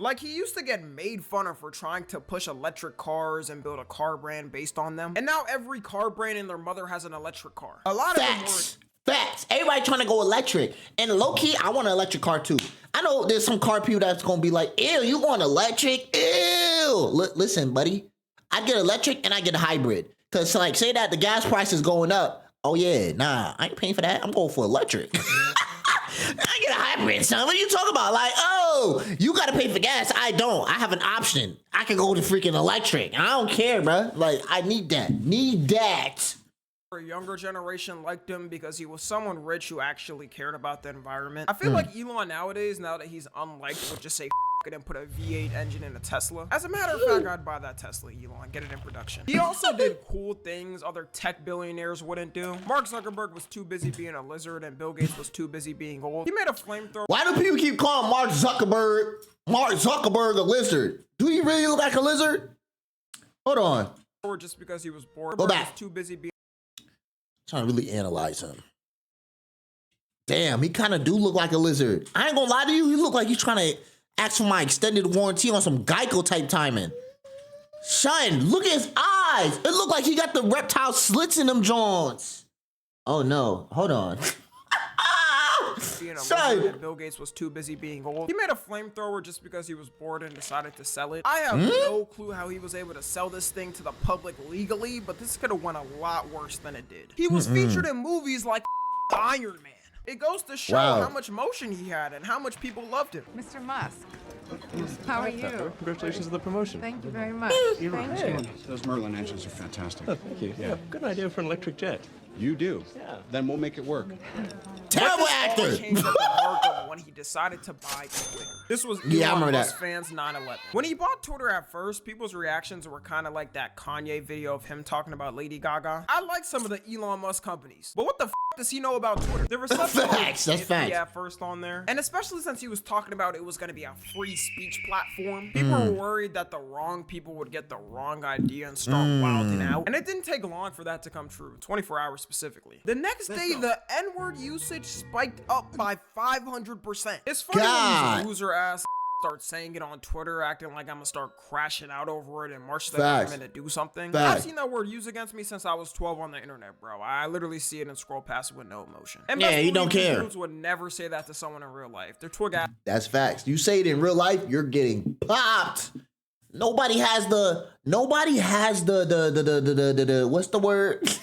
Like, he used to get made fun of for trying to push electric cars and build a car brand based on them. And now every car brand and their mother has an electric car. A lot of them were... Facts. Everybody trying to go electric. And low-key, I want an electric car too. I know there's some car people that's going to be like, ew, you want electric? Ew. Listen, buddy. I get electric and I get a hybrid. Because, like, say that the gas price is going up. Oh, yeah. Nah, I ain't paying for that. I'm going for electric. I get a hybrid, son. What are you talking about? Like, oh, you got to pay for gas. I don't. I have an option. I can go to freaking electric. I don't care, bro. Like, I need that. A younger generation liked him because he was someone rich who actually cared about the environment. I feel like Elon nowadays, now that he's unliked, would just say F rocket and put a V8 engine in a Tesla. As a matter of fact, I'd buy that Tesla, Elon, get it in production. He also did cool things other tech billionaires wouldn't do. Mark Zuckerberg was too busy being a lizard and Bill Gates was too busy being old. He made a flamethrower. Why do people keep calling Mark Zuckerberg a lizard? Do he really look like a lizard? Hold on. Or just because he was bored. Go back. He was too busy being Trying to really analyze him. Damn, he kind of do look like a lizard. I ain't gonna lie to you. He look like he's trying to ask for my extended warranty on some Geico type timing. Son, look at his eyes. It look like he got the reptile slits in them joints. Oh no, hold on. being a Son. lizard and Bill Gates was too busy being old. He made a flamethrower just because he was bored and decided to sell it. I have no clue how he was able to sell this thing to the public legally, but this could have went a lot worse than it did. He was featured in movies like Iron Man. It goes to show how much motion he had and how much people loved him. Mr. Musk, how are you? Congratulations on the promotion. Thank you very much. Thank you. Those Merlin engines are fantastic. Thank you. Yeah, good idea for an electric jet. You do? Yeah. Then we'll make it work. Terrible All actor. changed with the mark of when he decided to buy Twitter. This was Yeah, I Elon remember Musk that. fans 9/11. When he bought Twitter at first, people's reactions were kind of like that Kanye video of him talking about Lady Gaga. I like some of the Elon Musk companies, but what the f does he know about Twitter? There was something Facts, that's facts. at first on there, and especially since he was talking about it was going to be a free speech platform, people were worried that the wrong people would get the wrong idea and start wilding out. And it didn't take long for that to come true, 24 hours specifically. The next day, the N-word usage spiked up by 500%. It's funny God. when these loser ass start saying it on Twitter, acting like I'm gonna start crashing out over it and march the Facts. government to do something. Facts. I've seen that word used against me since I was 12 on the internet, bro. I literally see it and scroll past it with no emotion. And Yeah, best you don't believe these care. dudes would never say that to someone in real life. They're twig ass. That's facts. You say it in real life, you're getting popped. Nobody has the what's the word?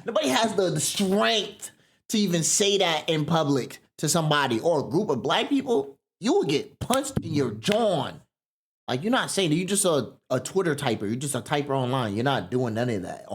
Nobody has the strength to even say that in public to somebody or a group of black people. You will get punched in your jaw. Like, you're not saying that. You're just a Twitter typer. You're just a typer online. You're not doing none of that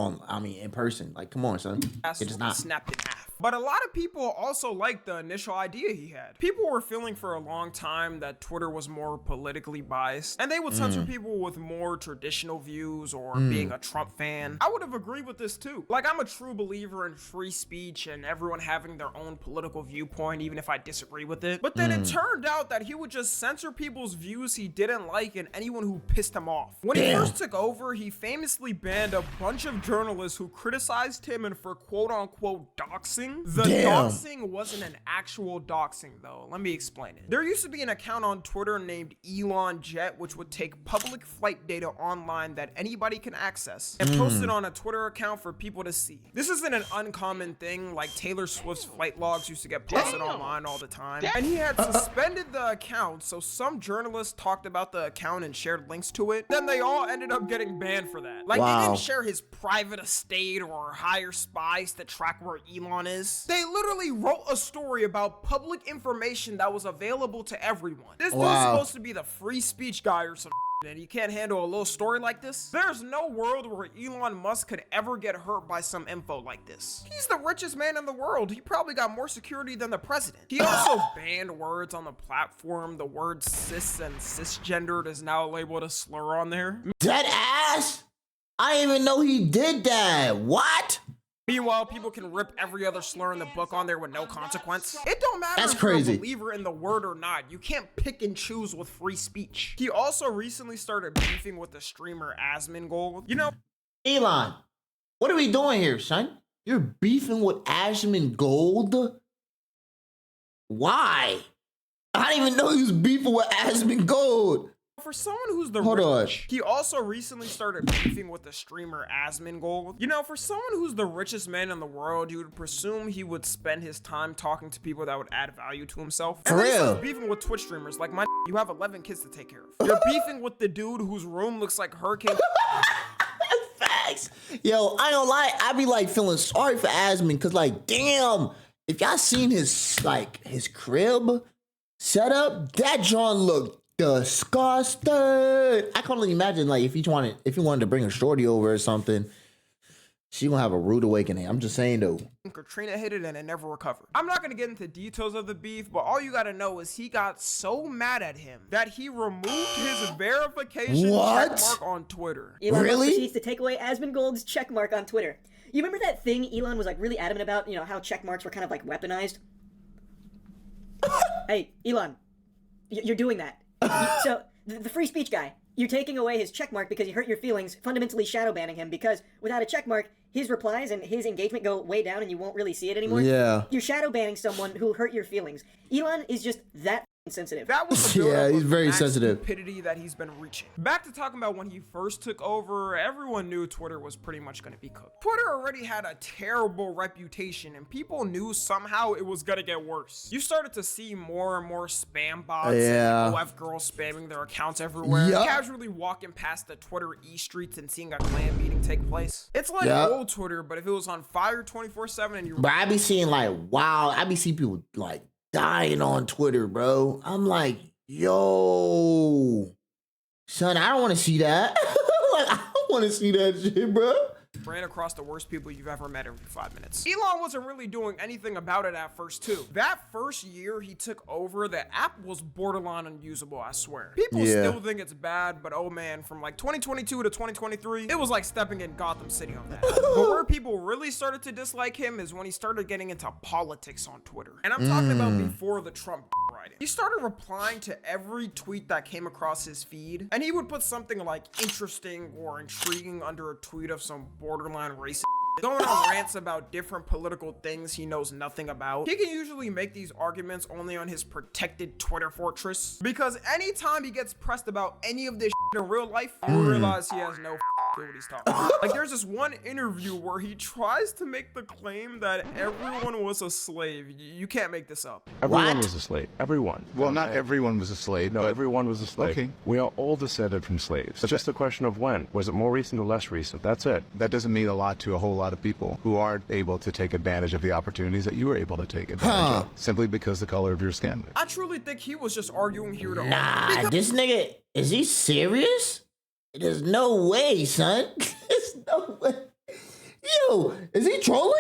in person. Like, come on, son. It's just not. Snapped in half. But a lot of people also liked the initial idea he had. People were feeling for a long time that Twitter was more politically biased, and they would censor people with more traditional views or being a Trump fan. I would have agreed with this too. Like, I'm a true believer in free speech and everyone having their own political viewpoint, even if I disagree with it. But then it turned out that he would just censor people's views he didn't like and anyone who pissed him off. When he first took over, he famously banned a bunch of journalists who criticized him and for quote-unquote doxing. The doxing wasn't an actual doxing, though. Let me explain it. There used to be an account on Twitter named Elon Jet, which would take public flight data online that anybody can access and post it on a Twitter account for people to see. This isn't an uncommon thing, like Taylor Swift's flight logs used to get posted online all the time. And he had suspended the account, so some journalists talked about the account and shared links to it. Then they all ended up getting banned for that. Like, they didn't share his private estate or hire spies to track where Elon is. They literally wrote a story about public information that was available to everyone. This dude's supposed to be the free speech guy or some and you can't handle a little story like this? There's no world where Elon Musk could ever get hurt by some info like this. He's the richest man in the world. He probably got more security than the president. He also banned words on the platform. The word cis and cisgendered is now labeled a slur on there. Dead ass? I didn't even know he did that. What? Meanwhile, people can rip every other slur in the book on there with no consequence. It don't matter That's if you're crazy. a believer in the word or not. You can't pick and choose with free speech. He also recently started beefing with the streamer Asmongold. You know, Elon, what are we doing here, son? You're beefing with Asmongold? Why? I didn't even know he was beefing with Asmongold. for someone who's the Hold on. rich, he also recently started beefing with the streamer Asmongold. You know, for someone who's the richest man in the world, you would presume he would spend his time talking to people that would add value to himself. For And then he real. starts beefing with Twitch streamers. Like, you have 11 kids to take care of. You're beefing with the dude whose room looks like Hurricane. Facts. Yo, I don't lie. I be like feeling sorry for Asmon, cause like, damn, if y'all seen his crib setup, that John looked disgusting. I can only imagine like if he wanted to bring a shorty over or something. She gonna have a rude awakening. I'm just saying though. Katrina hit it and it never recovered. I'm not gonna get into details of the beef, but all you gotta know is he got so mad at him that he removed his verification checkmark on Twitter. Elon Musk Really? proceeds to take away Asmongold's checkmark on Twitter. You remember that thing Elon was like really adamant about? You know, how checkmarks were kind of like weaponized? Hey, Elon, you're doing that. So, the free speech guy, you're taking away his checkmark because he hurt your feelings, fundamentally shadow banning him because without a checkmark, his replies and his engagement go way down and you won't really see it anymore. Yeah. You're shadow banning someone who hurt your feelings. Elon is just that sensitive. That was the Yeah, buildup he's of very max sensitive. stupidity that he's been reaching. Back to talking about when he first took over, everyone knew Twitter was pretty much going to be cooked. Twitter already had a terrible reputation, and people knew somehow it was going to get worse. You started to see more and more spam bots and OF girls spamming their accounts everywhere, casually walking past the Twitter e-streets and seeing a clan meeting take place. It's like old Twitter, but if it was on fire 24/7 and you... But I be seeing like, wow, I be seeing people like dying on Twitter, bro. I'm like, yo, son, I don't want to see that. Like, I don't want to see that shit, bro. ran across the worst people you've ever met every 5 minutes. Elon wasn't really doing anything about it at first too. That first year he took over, the app was borderline unusable, I swear. People still think it's bad, but oh man, from like 2022 to 2023, it was like stepping in Gotham City on that. But where people really started to dislike him is when he started getting into politics on Twitter. And I'm talking about before the Trump writing. He started replying to every tweet that came across his feed, and he would put something like interesting or intriguing under a tweet of some borderline racist going on rants about different political things he knows nothing about. He can usually make these arguments only on his protected Twitter fortress, because anytime he gets pressed about any of this in real life, you realize he has no clue what he's talking about. Like, there's this one interview where he tries to make the claim that everyone was a slave. You can't make this up. Everyone was a slave. Everyone. Well, not everyone was a slave. No, but everyone was a slave. Okay. We are all descended from slaves. It's just a question of when. Was it more recent or less recent? That's it. that doesn't mean a lot to a whole lot of people who aren't able to take advantage of the opportunities that you were able to take advantage of, simply because the color of your skin. I truly think he was just arguing here to argue. Nah, this nigga, is he serious? There's no way, son. There's no way. Yo, is he trolling?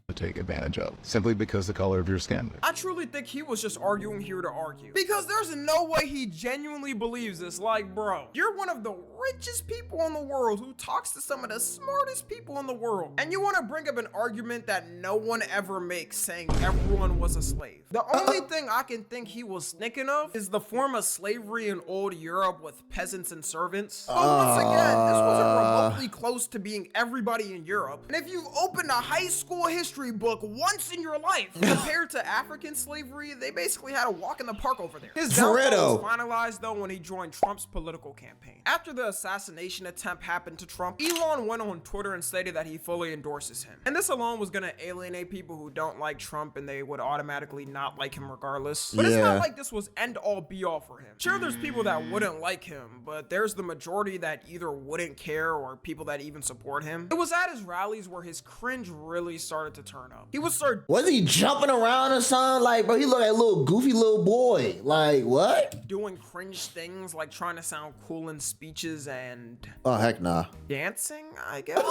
To take advantage of, simply because the color of your skin. I truly think he was just arguing here to argue. Because there's no way he genuinely believes this. Like, bro, you're one of the richest people in the world who talks to some of the smartest people in the world. And you want to bring up an argument that no one ever makes, saying everyone was a slave. The only thing I can think he was thinking of is the form of slavery in old Europe with peasants and servants. But once again, this wasn't remotely close to being everybody in Europe. And if you've opened a high school history book once in your life, compared to African slavery, they basically had a walk in the park over there. His downfall was finalized though when he joined Trump's political campaign. After the assassination attempt happened to Trump, Elon went on Twitter and stated that he fully endorses him. And this alone was gonna alienate people who don't like Trump, and they would automatically not like him regardless. But it's not like this was end all be all for him. Sure, there's people that wouldn't like him, but there's the majority that either wouldn't care or people that even support him. It was at his rallies where his cringe really started to turn up. He would start Was he jumping around or something? Like, bro, he looked like a little goofy little boy. Like, what? doing cringe things like trying to sound cool in speeches and Oh, heck nah. dancing, I guess.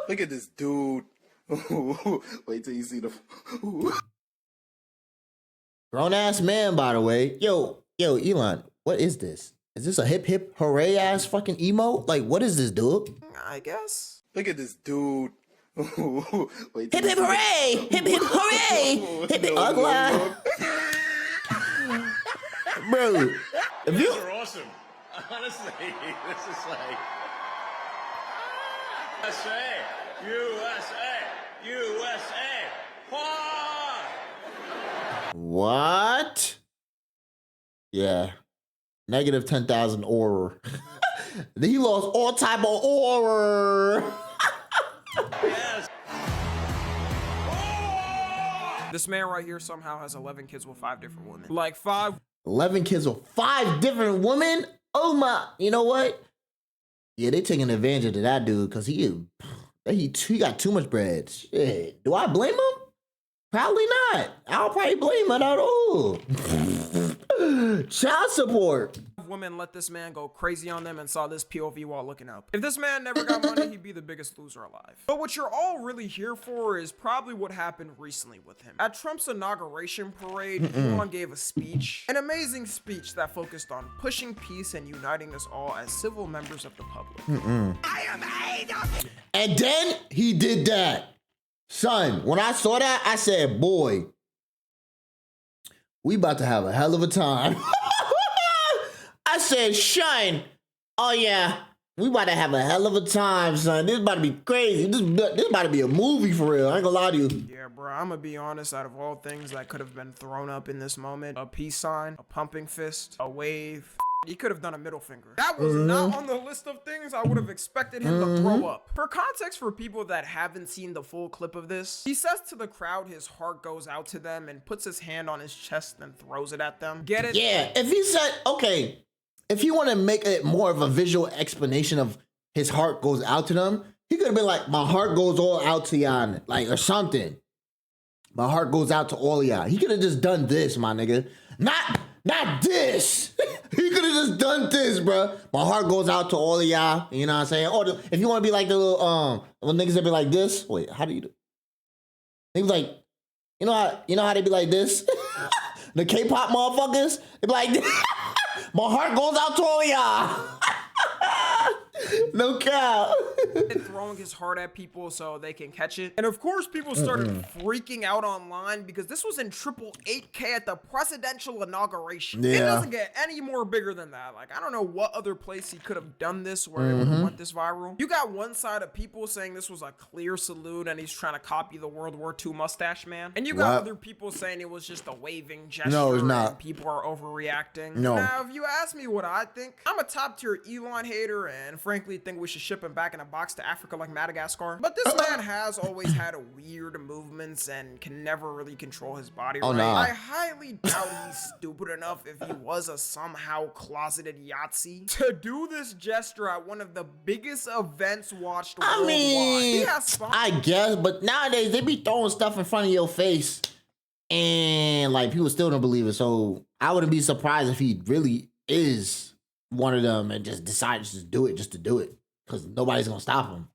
Look at this dude. Wait till you see the. Grown ass man, by the way. Yo, Elon, what is this? Is this a hip hip hooray ass fucking emote? Like, what is this, dude? I guess. Look at this dude. Wait Hip hip hooray! Hip hip hooray! Hip hip ugly. Bro, if you are awesome. Honestly, this is like USA. what? Yeah, negative 10,000 aura. He lost all type of aura. This man right here somehow has 11 kids with 5 different women. 11 kids with 5 different women. Oh my! You know what? Yeah, they taking advantage of that dude because he got too much bread. Shit, do I blame him? Probably not. I'll probably blame him at all. Child support. women let this man go crazy on them and saw this POV while looking up. If this man never got money, he'd be the biggest loser alive. But what you're all really here for is probably what happened recently with him. At Trump's inauguration parade, Elon gave a speech, an amazing speech that focused on pushing peace and uniting us all as civil members of the public. And then he did that. Son, when I saw that, I said, boy, we about to have a hell of a time. I said, Shine, oh yeah, we about to have a hell of a time, son. This about to be crazy. This about to be a movie for real. I ain't gonna lie to you. Yeah, bro, I'm gonna be honest, out of all things that could have been thrown up in this moment, a peace sign, a pumping fist, a wave, he could have done a middle finger. That was not on the list of things I would have expected him to throw up. For context, for people that haven't seen the full clip of this, he says to the crowd his heart goes out to them and puts his hand on his chest and throws it at them. Get it? Yeah, if he said, okay, if you want to make it more of a visual explanation of his heart goes out to them, he could have been like, my heart goes all out to y'all, like, or something. My heart goes out to all of y'all. He could have just done this, my nigga. Not this. He could have just done this, bro. My heart goes out to all of y'all. You know what I'm saying? Or if you want to be like the little niggas that be like this. Wait, how do you do? They be like, you know how they be like this? The K-pop motherfuckers. They be like, my heart goes out to all of y'all. No cap. Throwing his heart at people so they can catch it. And of course, people started freaking out online because this was in triple 8K at the presidential inauguration. Yeah. It doesn't get any more bigger than that. Like, I don't know what other place he could have done this where it would have went this viral. You got one side of people saying this was a clear salute and he's trying to copy the World War II mustache man. And you got other people saying it was just a waving gesture. No, it's not. And people are overreacting. No. Now, if you ask me what I think, I'm a top tier Elon hater and frankly think we should ship him back in a box to Africa like Madagascar. But this man has always had weird movements and can never really control his body right. Nah. I highly doubt he's stupid enough if he was a somehow closeted Yahtzee to do this gesture at one of the biggest events watched worldwide. I mean, He has fun. I guess, but nowadays they be throwing stuff in front of your face and like people still don't believe it. So I wouldn't be surprised if he really is one of them and just decides to do it just to do it because nobody's gonna stop him.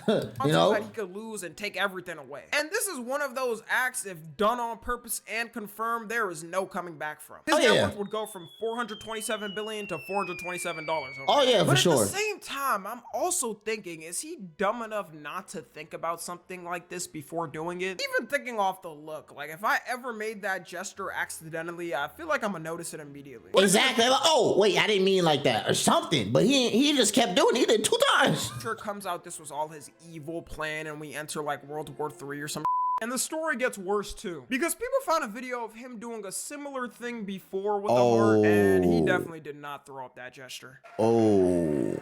You know, that he could lose and take everything away. And this is one of those acts, if done on purpose and confirmed, there is no coming back from. His net worth would go from $427 billion to $427. For sure. At the same time, I'm also thinking, is he dumb enough not to think about something like this before doing it? Even thinking off the look, like if I ever made that gesture accidentally, I feel like I'm gonna notice it immediately. Exactly. Like, oh wait, I didn't mean like that or something. But he just kept doing it. He did 2 times. Sure, comes out this was all his evil plan and we enter like World War III or some. And the story gets worse too, because people found a video of him doing a similar thing before with the heart, and he definitely did not throw up that gesture. Oh.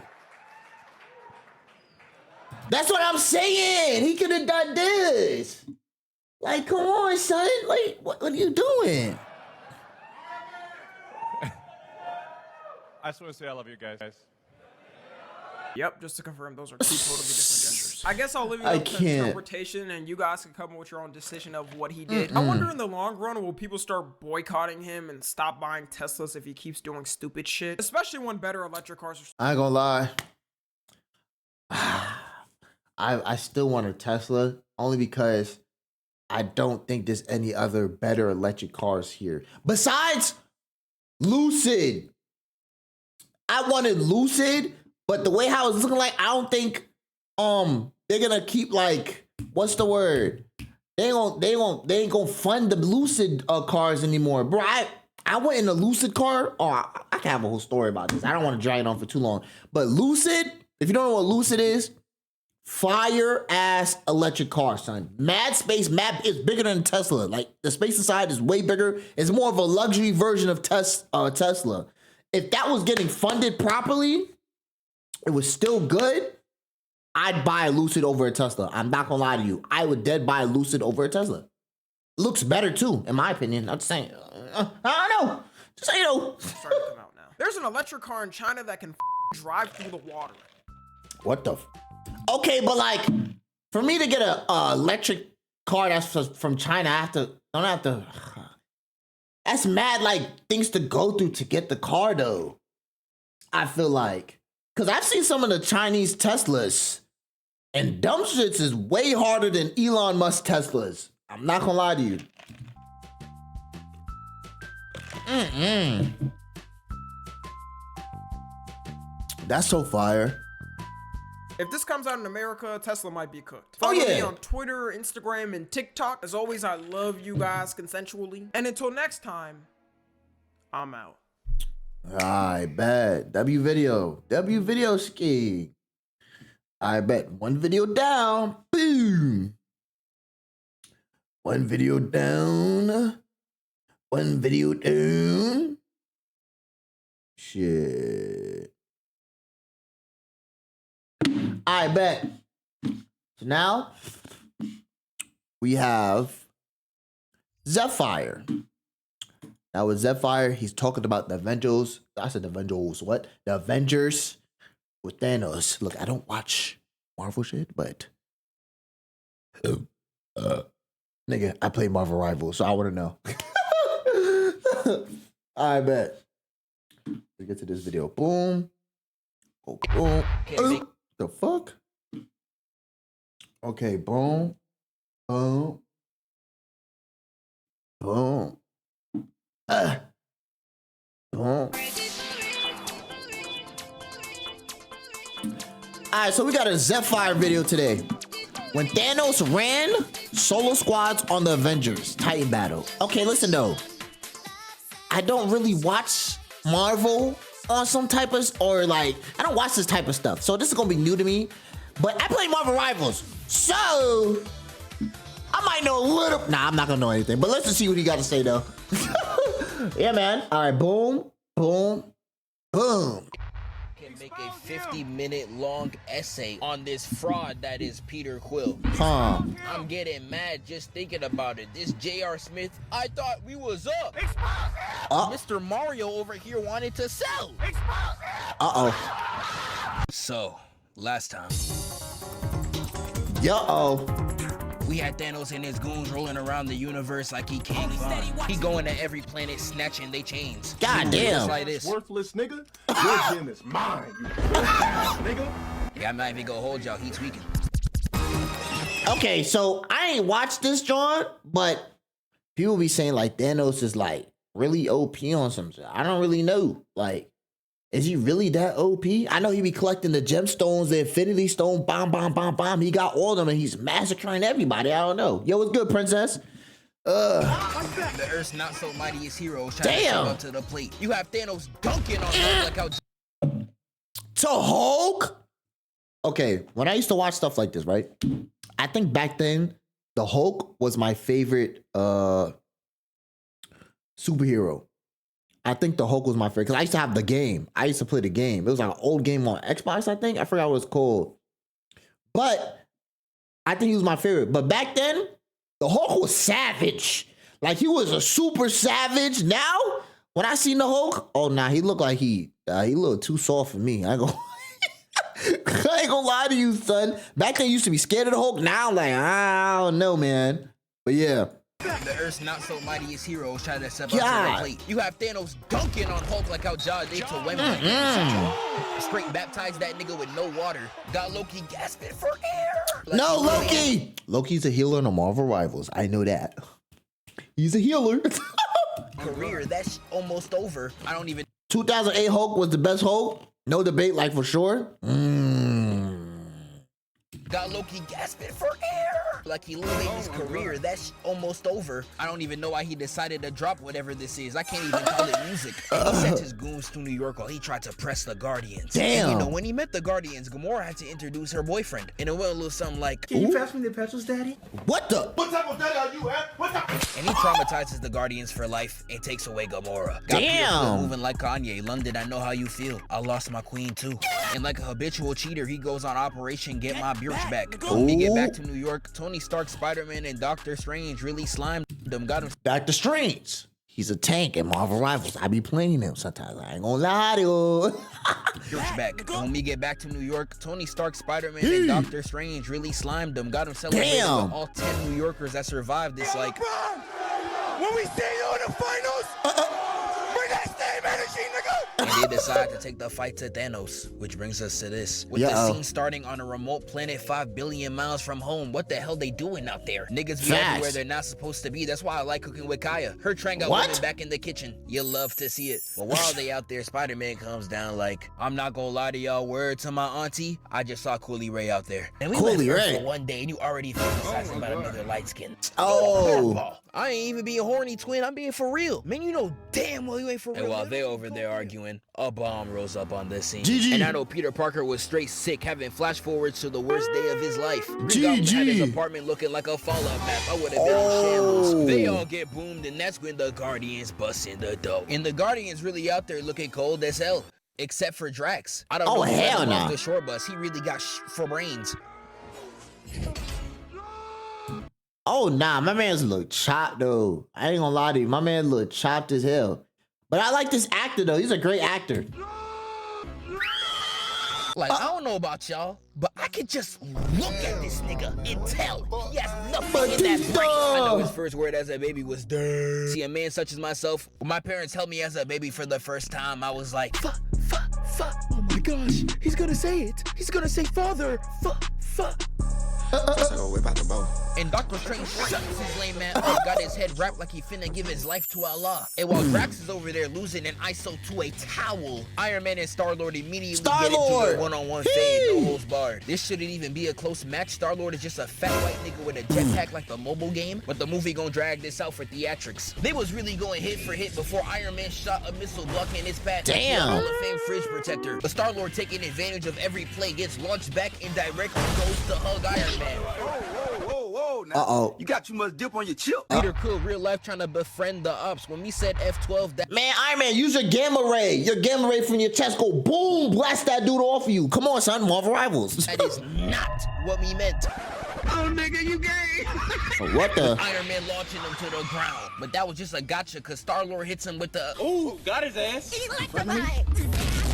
That's what I'm saying. He could have done this. Like, come on, son. Like, what are you doing? I just want to say I love you guys. Yep, just to confirm, those are 2 totally different gestures. I guess I'll leave it I up to can't. interpretation, and you guys can come up with your own decision of what he did. I wonder in the long run, will people start boycotting him and stop buying Teslas if he keeps doing stupid shit? Especially when better electric cars are... I ain't gonna lie. I still want a Tesla only because I don't think there's any other better electric cars here. Besides Lucid. I wanted Lucid, but the way how it's looking like, I don't think they're gonna keep like, what's the word? They ain't gonna fund the Lucid cars anymore. Bro, I went in a Lucid car. Oh, I can have a whole story about this. I don't want to drag it on for too long. But Lucid, if you don't know what Lucid is, fire ass electric car, son. Mad space, is bigger than Tesla. Like the space inside is way bigger. It's more of a luxury version of Tesla. If that was getting funded properly, it was still good. I'd buy a Lucid over a Tesla. I'm not gonna lie to you. I would dead buy a Lucid over a Tesla. Looks better too, in my opinion. I'm just saying. I don't know. Just saying, starting to come out now. There's an electric car in China that can drive through the water. What the? Okay, but like, for me to get a electric car that's from China, don't have to. That's mad like things to go through to get the car though. I feel like. Because I've seen some of the Chinese Teslas, and dumb shits is way harder than Elon Musk Teslas. I'm not gonna lie to you. That's so fire. If this comes out in America, Tesla might be cooked. Oh, Follow yeah. me on Twitter, Instagram, and TikTok. As always, I love you guys consensually. And until next time, I'm out. I bet. W video ski. I bet. One video down. Boom. One video down. One video down. Shit. I bet. So now we have Zephyr. Now with Zephyr, he's talking about the Avengers. I said the Avengers. What? The Avengers with Thanos. Look, I don't watch Marvel shit, but nigga, I play Marvel Rivals, so I want to know. I bet. Let's get to this video. Boom. Oh, boom. The fuck? Okay, boom. Boom. Boom. Boom. Alright, so we got a Zephyr video today. When Thanos ran solo squads on the Avengers Titan battle. Okay, listen though. I don't really watch Marvel on some type of, or like, I don't watch this type of stuff. So this is gonna be new to me. But I play Marvel Rivals. So I might know a little. Nah, I'm not gonna know anything. But let's just see what he got to say though. Yeah, man. All right, boom, boom, boom. Can make a 50-minute long essay on this fraud that is Peter Quill. Huh. I'm getting mad just thinking about it. This J.R. Smith, I thought we was up. Mr. Mario over here wanted to sell. Uh-oh. So, last time, Yo-oh. we had Thanos and his goons rolling around the universe like he King Von. He going to every planet snatching they chains. God damn. Just like this. Worthless nigga. Your gym is mine, you nigga. Yeah, I'm not even gonna hold y'all. He tweaking. Okay, so I ain't watched this, John, but people be saying like Thanos is like really OP on some shit. I don't really know. Like, is he really that OP? I know he be collecting the gemstones, the Infinity Stone, bomb, bomb, bomb, bomb. He got all of them and he's massacring everybody. I don't know. Yo, what's good, princess? The Earth's not so mightiest heroes trying to step up to the plate. You have Thanos dunking on them like how. To Hulk? Okay, when I used to watch stuff like this, right? I think back then, the Hulk was my favorite superhero. I think the Hulk was my favorite because I used to have the game. I used to play the game. It was like an old game on Xbox, I think. I forgot what it's called. But I think he was my favorite. But back then, the Hulk was savage. Like, he was a super savage. Now, when I seen the Hulk, oh, nah, he looked like he a little too soft for me. I ain't gonna lie to you, son. Back then, you used to be scared of the Hulk. Now, I'm like, I don't know, man. But yeah. The Earth's not so mightiest heroes trying to step up to the plate. You have Thanos dunking on Hulk like how Ja did to Wembley. Straight baptized that nigga with no water. Got Loki gasping for air. Like no, Loki! Loki's a healer in the Marvel Rivals. I know that. He's a healer. Career, that's almost over. I don't even. 2008 Hulk was the best Hulk. No debate, like for sure. Got Loki gasping for air. Like he literally his career, that's almost over. I don't even know why he decided to drop whatever this is. I can't even call it music. And he sent his goons to New York while he tried to press the Guardians. Damn. And you know, when he met the Guardians, Gamora had to introduce her boyfriend. And it went a little something like, Can you pass me the petrol, daddy? What the? What type of daddy are you, man? What the? and he traumatizes the Guardians for life and takes away Gamora. Got Damn. Peter Quill moving like Kanye. London, I know how you feel. I lost my queen too. And like a habitual cheater, he goes on Operation Get My Bitch Back. When he get back to New York, Tony Stark, Spider-Man, and Doctor Strange really slimed them. Got him. Doctor Strange. He's a tank in Marvel Rivals. I be playing him sometimes. I ain't gonna lie to you. Bitch back. When we get back to New York, Tony Stark, Spider-Man, and Doctor Strange really slimed them. Got him celebrating with all 10 New Yorkers that survived this. Like, when we see you in the finals, bring that same energy, nigga. and they decide to take the fight to Thanos, which brings us to this. With the scene starting on a remote planet 5 billion miles from home, what the hell they doing out there? Niggas be everywhere they're not supposed to be. That's why I like cooking with Kaya. Her train got women back in the kitchen. You'll love to see it. But while they out there, Spider-Man comes down like, I'm not gonna lie to y'all, word to my auntie, I just saw Cooley Ray out there. And we went for one day and you already fantasizing about another light skin. Oh, I ain't even being horny, twin. I'm being for real. Man, you know damn well you ain't for real. And while they're over there arguing, a bomb rolls up on the scene. And I know Peter Parker was straight sick, having flash forwards to the worst day of his life. Green Goblin had his apartment looking like a Fallout map. I would have been in shambles. They all get boomed, and that's when the Guardians bust in the dough. And the Guardians really out there looking cold as hell. Except for Drax. I don't know hell no. The short bus, he really got for brains. Oh nah, my man's look chopped though. I ain't gonna lie to you, my man look chopped as hell. But I like this actor though. He's a great actor. Like, I don't know about y'all, but I could just look at this nigga and tell he has nothing in that brain. I know his first word as a baby was "duh." See, a man such as myself, when my parents held me as a baby for the first time, I was like, fuck. Oh my gosh, he's gonna say it. He's gonna say father. Fuck. And Dr. Strange shuts his lame man up, got his head wrapped like he finna give his life to Allah. And while Drax is over there losing an ISO to a towel, Iron Man and Star-Lord immediately get into a one-on-one fade, no holds barred. This shouldn't even be a close match. Star-Lord is just a fat white nigga with a jetpack like the mobile game, but the movie gonna drag this out for theatrics. They was really going hit for hit before Iron Man shot a missile blocking his path. Damn. Hall of Fame fridge protector. But Star-Lord taking advantage of every play gets launched back and directly goes to hug Iron Man. Whoa, now, you got too much dip on your chip. Peter Quill, real life, trying to befriend the ups. When we said F12, that man, Iron Man, use your gamma ray. Your gamma ray from your chest go boom, blast that dude off you. Come on, son, Marvel Rivals. That is not what we meant. Oh, nigga, you gay. What the? Iron Man launching him to the ground. But that was just a gotcha, because Star-Lord hits him with the... Ooh, got his ass.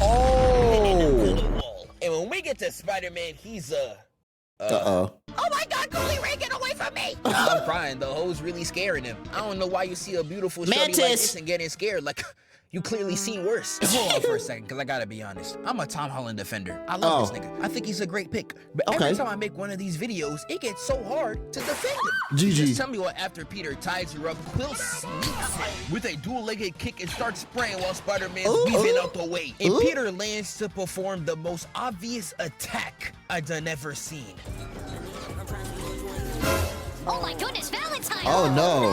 Oh. And when we get to Spider-Man, he's Uh-oh. Oh my God, Cooley Ray, get away from me! I'm crying. The hoe's really scaring him. I don't know why you see a beautiful shorty like this and getting scared. Like, you clearly seen worse. Hold on for a second, because I gotta be honest. I'm a Tom Holland defender. I love this nigga. I think he's a great pick. But every time I make one of these videos, it gets so hard to defend him. Just tell me what after Peter ties her up, Quill sneaks in with a dual-legged kick and starts spraying while Spider-Man's weaving out the way. And Peter lands to perform the most obvious attack I done ever seen. Oh my goodness, Valentine! Oh no.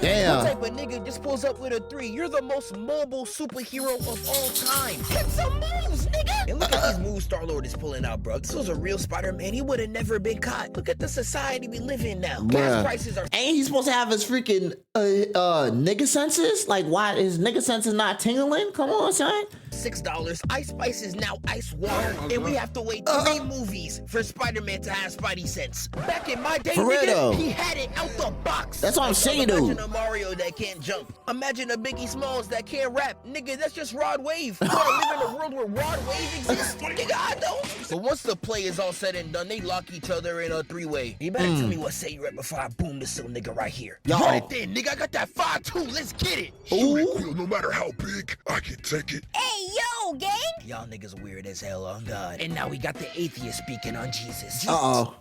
Damn. What type of nigga just pulls up with a 3? You're the most mobile superhero of all time. Get some moves, nigga! And look at these moves Star-Lord is pulling out, bro. This was a real Spider-Man. He would have never been caught. Look at the society we live in now. Gas prices are... Ain't he supposed to have his freaking nigga senses? Like, why is nigga senses not tingling? Come on, son. $6. Ice Spice is now ice water, and we have to wait 3 movies for Spider-Man to have Spidey sense. Back in my day, nigga, he had it out the box. That's what I'm saying, dude. Imagine a Mario that can't jump. Imagine a Biggie Smalls that can't rap. Nigga, that's just Rod Wave. You wanna live in a world where Rod Wave exists? Nigga, I don't. So once the play is all said and done, they lock each other in a 3-way. You better tell me what say you right before I boom this little nigga right here. Run it then, nigga. I got that 5-2. Let's get it. Shoot it, Quill. No matter how big, I can take it. Hey, yo, gang! Y'all niggas weird as hell, on God. And now we got the atheist speaking on Jesus. Uh-oh.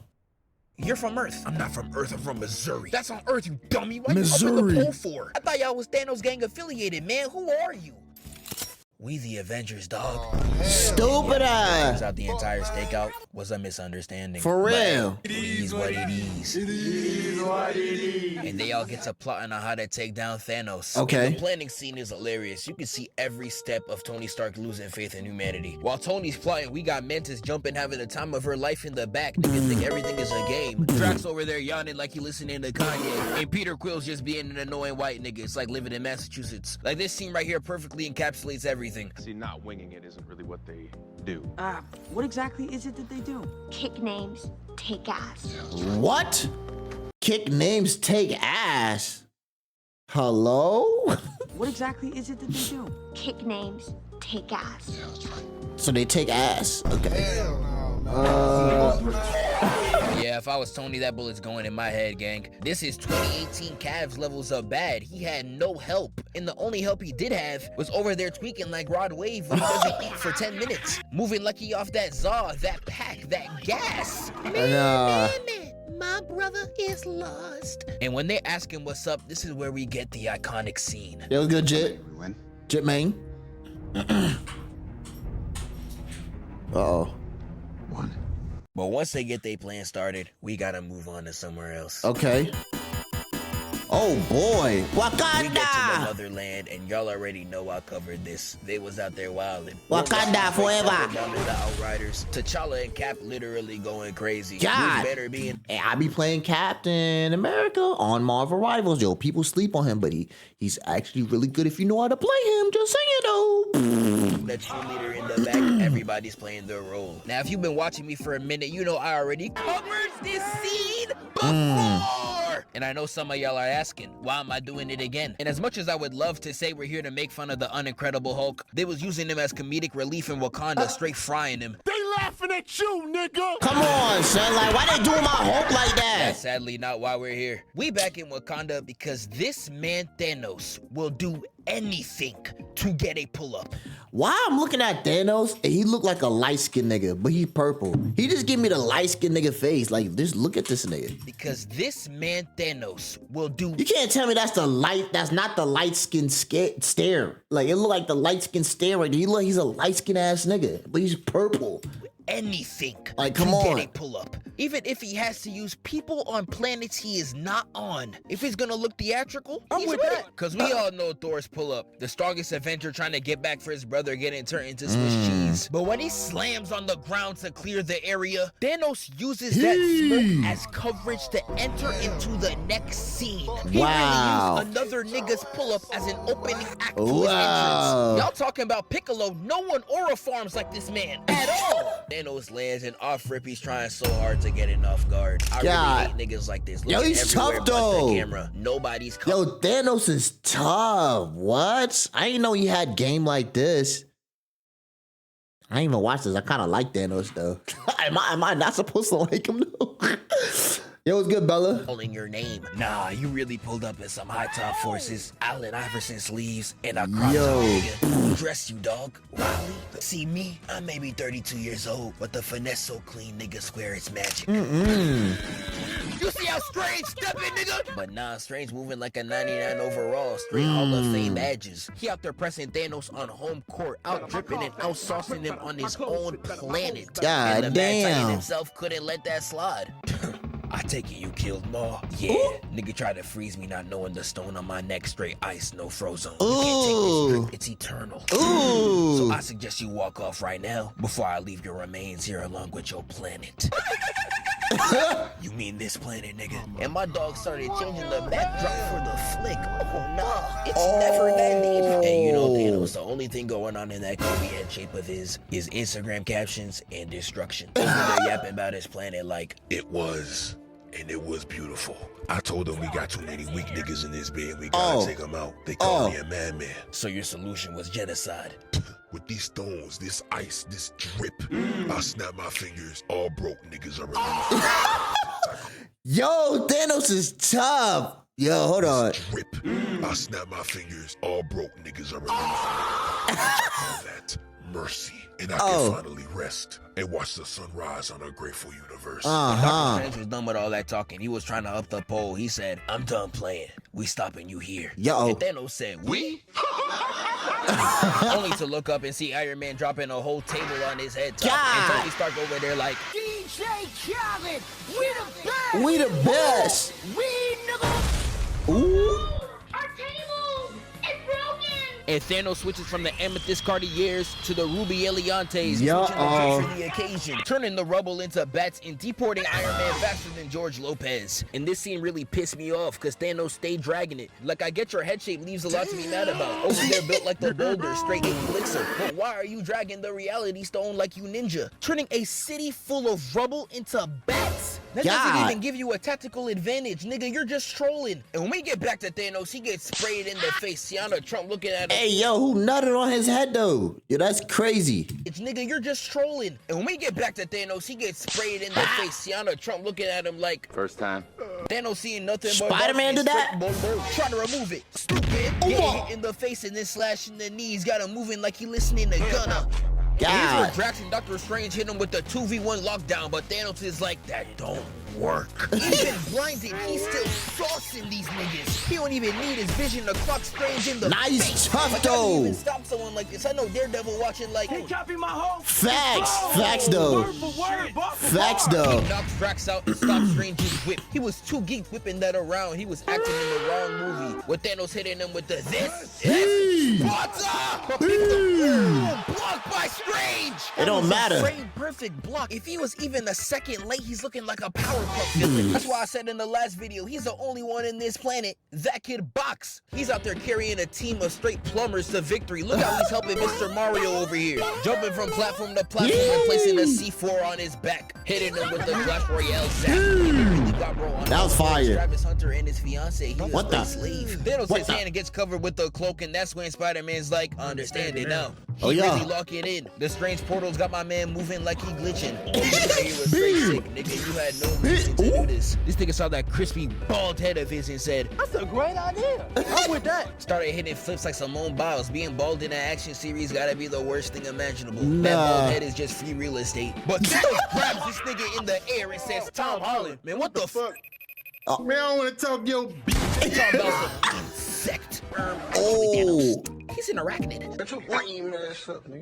You're from Earth. I'm not from Earth, I'm from Missouri. That's on Earth, you dummy. What you up in the pool for? I thought y'all was Thanos gang affiliated, man. Who are you? We the Avengers, dog. Stupid ass. Out the entire stakeout was a misunderstanding. For real. It is what it is. It is what it is. And they all get to plotting on how to take down Thanos. Okay. And the planning scene is hilarious. You can see every step of Tony Stark losing faith in humanity. While Tony's plotting, we got Mantis jumping, having the time of her life in the back. Niggas think everything is a game. Drax over there yawning like he listening to Kanye. And Peter Quill's just being an annoying white nigga. It's like living in Massachusetts. Like this scene right here perfectly encapsulates everything. See, not winging it isn't really what they do. What exactly is it that they do? Kick names, take ass. What? Kick names, take ass. Hello? What exactly is it that they do? Kick names, take ass. So they take ass. Okay. Yeah, if I was Tony, that bullet's going in my head, gang. This is 2018 Cavs levels of bad. He had no help. And the only help he did have was over there tweaking like Rod Wave when he doesn't eat for 10 minutes. Moving like he off that Zaw, that pack, that gas. Man, my brother is lost. And when they ask him what's up, this is where we get the iconic scene. It was good, Jit. Jit main. Uh-oh. But once they get their plan started, we gotta move on to somewhere else. Okay. Oh boy, Wakanda! We get to the motherland, and y'all already know I covered this. They was out there wilding. Wakanda forever! Down to the Outriders. T'Challa and Cap literally going crazy. God! Who's better being? Hey, I be playing Captain America on Marvel Rivals. Yo, people sleep on him, but he's actually really good if you know how to play him. Just saying though. The cheerleader in the back, everybody's playing their role. Now, if you've been watching me for a minute, you know I already covered this scene before. And I know some of y'all are asking, why am I doing it again? And as much as I would love to say we're here to make fun of the Unincredible Hulk, they was using him as comedic relief in Wakanda, straight frying him. They laughing at you, nigga. Come on, son. Like, why they doing my Hulk like that? That's sadly not why we're here. We back in Wakanda because this man Thanos will do anything to get a pull-up. Why I'm looking at Thanos and he look like a light-skinned nigga, but he purple. He just give me the light-skinned nigga face. Like, just look at this nigga. Because this man Thanos will do. You can't tell me that's not the light-skinned stare. Like, it look like the light-skinned stare right there. He's a light-skinned ass nigga, but he's purple. Anything like, come to on. Get a pull-up. Even if he has to use people on planets he is not on. If it's gonna look theatrical, he's with it. Because we all know Thor's pull-up. The strongest Avenger trying to get back for his brother getting turned into Swiss cheese. But when he slams on the ground to clear the area, Thanos uses that smoke as coverage to enter into the next scene. He really used another nigga's pull-up as an opening act to his entrance. Y'all talking about Piccolo, no one aura farms like this man at all. Thanos lands and off-rip, he's trying so hard to get it off guard. I really hate niggas like this. Yo, he's tough though. The camera. Nobody's Yo, Thanos is tough. What? I didn't know he had game like this. I ain't even watched this. I kind of like Thanos though. am I not supposed to like him though? Yo, what's good, Bella? Calling your name. Nah, you really pulled up in some high top forces, Allen Iverson sleeves, and a crop top nigga. Dress you, dog. Riley. See me? I'm maybe 32 years old, but the finesse so clean, nigga swear it's magic. You see how Strange stepping, nigga? But nah, Strange moving like a 99 overall, straight Hall of Fame badges. He out there pressing Thanos on home court, out dripping and out saucing him on his own planet. God and the man damn. Titan himself couldn't let that slide. I take it you killed Maw? Yeah. Nigga tried to freeze me not knowing the stone on my neck straight ice, no frozen. You can't take this drip, it's eternal. So I suggest you walk off right now before I leave your remains here along with your planet. You mean this planet, nigga? And my dog started changing the backdrop for the flick. Oh nah, it's never that deep. And you know Thanos, the only thing going on in that Kobe head shape of his is Instagram captions and destruction. Over there yapping about his planet like it was. And it was beautiful. I told them we got too many weak niggas in this bed. We gotta take them out. They call me a madman. So your solution was genocide. With these stones, this ice, this drip, I snap my fingers. All broke niggas are removed. Yo, Thanos is tough. Yo, hold on. Drip. I snap my fingers. All broke niggas are removed. All that mercy. And I can finally rest and watch the sunrise on a grateful universe. Dr. Strange was done with all that talking. He was trying to up the pole. He said, I'm done playing. We stopping you here. Yo. And Thanos said, we? Only to look up and see Iron Man dropping a whole table on his head top. And Tony Stark over there like, DJ Khaled, we the best! We the best! We nigga! Ooh! Our table is broken! And Thanos switches from the Amethyst Cartiers to the Ruby Eliantes, switching Yo, the drapes for the occasion, turning the rubble into bats and deporting Iron Man faster than George Lopez. And this scene really pissed me off because Thanos stayed dragging it. Like, I get your head shape leaves a lot to be mad about. Over there built like the boulder, straight elixir. But why are you dragging the reality stone like you ninja? Turning a city full of rubble into bats? That doesn't even give you a tactical advantage, nigga. You're just trolling. And when we get back to Thanos, he gets sprayed in the face. Tiana Trump looking at him. Hey, yo, who nutted on his head, though? Yo, that's crazy. It's nigga, you're just trolling. And when we get back to Thanos, he gets sprayed in the face. Tiana Trump looking at him like... First time. Thanos seeing nothing but... Spider-Man did that? Trying to remove it. Stupid. Getting hit in the face and then slashing the knees. Got him moving like he listening to Gunna. Here's where Drax and Doctor Strange hit him with the 2v1 lockdown, but Thanos is like, that don't work. Even blinded, he's still saucing these niggas. He don't even need his vision to clock Strange in the face. Nice tough, like, though. how do you even stop someone like this? I know Daredevil watching like... He copy my whole Facts, though. Facts, though. He knocks Drax out and stops Strange's whip. He was too geeked whipping that around. He was acting in the wrong movie. With Thanos hitting him with the what's up? But people blocked by Strange. It don't matter. Frame perfect block. If he was even a second late, he's looking like a Powerpuff villain. That's why I said in the last video, he's the only one in this planet that could box. He's out there carrying a team of straight plumbers to victory. Look how he's helping Mr. Mario over here. Jumping from platform to platform and placing a C4 on his back. Hitting him with the Clash Royale zap. That was fire. Travis Hunter and his fiance, he What the? slave. Thanos his hand and gets covered with the cloak, and that's when Spider-Man's like, understand it now. He really lock it in. The strange portals got my man moving like he glitching. He was straight sick, nigga. You had no reason to do this. This nigga saw that crispy bald head of his and said, that's a great idea. I'm with that. Started hitting flips like Simone Biles. Being bald in an action series gotta be the worst thing imaginable. That bald head is just free real estate. But Thanos grabs this nigga in the air and says, Tom Holland, man, what the fuck? Man, I don't want to talk your They talking about some insect. He's an arachnid.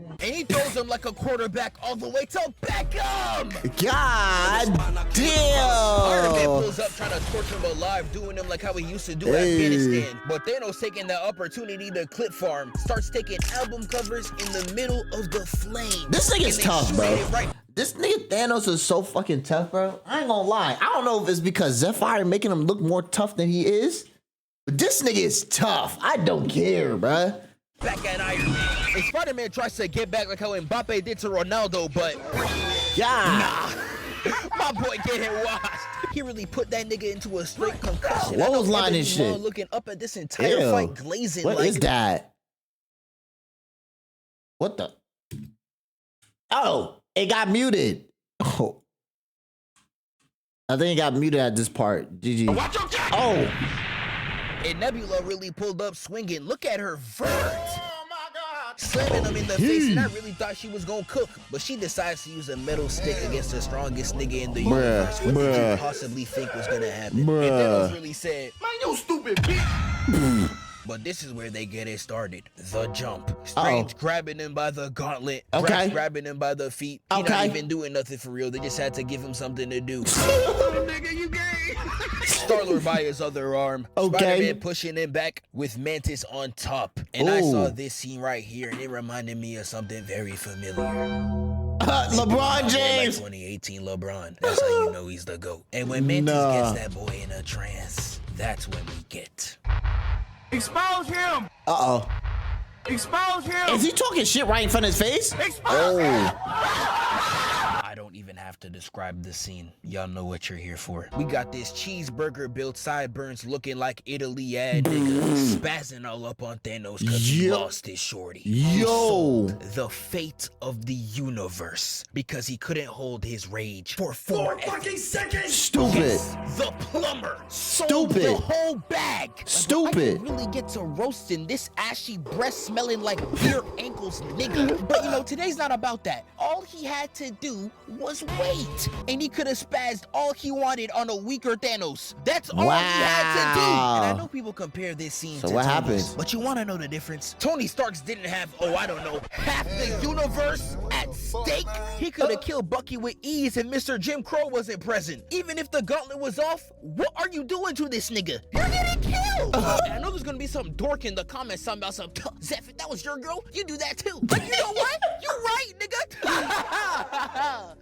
And he throws him like a quarterback all the way to Beckham. God Iron Man damn. pulls up trying to torture him alive, doing him like how he used to do Afghanistan. But Thanos taking the opportunity to clip farm, starts taking album covers in the middle of the flame. This nigga's tough, bro. Right. This nigga Thanos is so fucking tough, bro. I ain't gonna lie. I don't know if it's because Zephyr making him look more tough than he is, but this nigga is tough. I don't care, bro. Back at Iron Man. And Spider-Man tries to get back like how Mbappe did to Ronaldo, but nah. My boy getting washed. He really put that nigga into a straight concussion. What was line and shit? Looking up at this entire fight, glazing. What like, is that? What the? Oh, it got muted. Oh, I think it got muted at this part. GG. Oh. And Nebula really pulled up swinging. Look at her vert. Oh my God. Slamming him in the face, and I really thought she was gonna cook, but she decides to use a metal stick against the strongest nigga in the universe. What did you possibly think was gonna happen? And Thanos really said, man, you stupid bitch. But this is where they get it started. The jump. Strange grabbing him by the gauntlet. Drax grabbing him by the feet. He not even doing nothing for real. They just had to give him something to do. Nigga, you gay. Star-Lord by his other arm. Spider-Man pushing him back with Mantis on top. And I saw this scene right here, and it reminded me of something very familiar. LeBron James. Like 2018 LeBron. That's how you know he's the GOAT. And when Mantis gets that boy in a trance, that's when we get... Expose him! Uh-oh. Expose him! Is he talking shit right in front of his face? Expose him! I don't even have to describe the scene. Y'all know what you're here for. We got this cheeseburger built sideburns looking like Italy ad nigga spazzing all up on Thanos because he lost his shorty. The fate of the universe because he couldn't hold his rage for 4 fucking seconds. Stupid. Yes, the plumber sold the whole bag. Stupid. I can really get to roasting this ashy breast smelling like beer ankles nigga. But you know, today's not about that. All he had to do was wait, and he could have spazzed all he wanted on a weaker Thanos. That's all he had to do. And I know people compare this scene to what Tony's, happened? but you want to know the difference? Tony Stark's didn't have, I don't know, half the universe at stake. He could have killed Bucky with ease if Mr. Jim Crow wasn't present. Even if the gauntlet was off, what are you doing to this nigga? You're getting killed. And I know there's gonna be some dork in the comments talking about some, Zeph, if that was your girl, you do that too. But you know what? You right, nigga.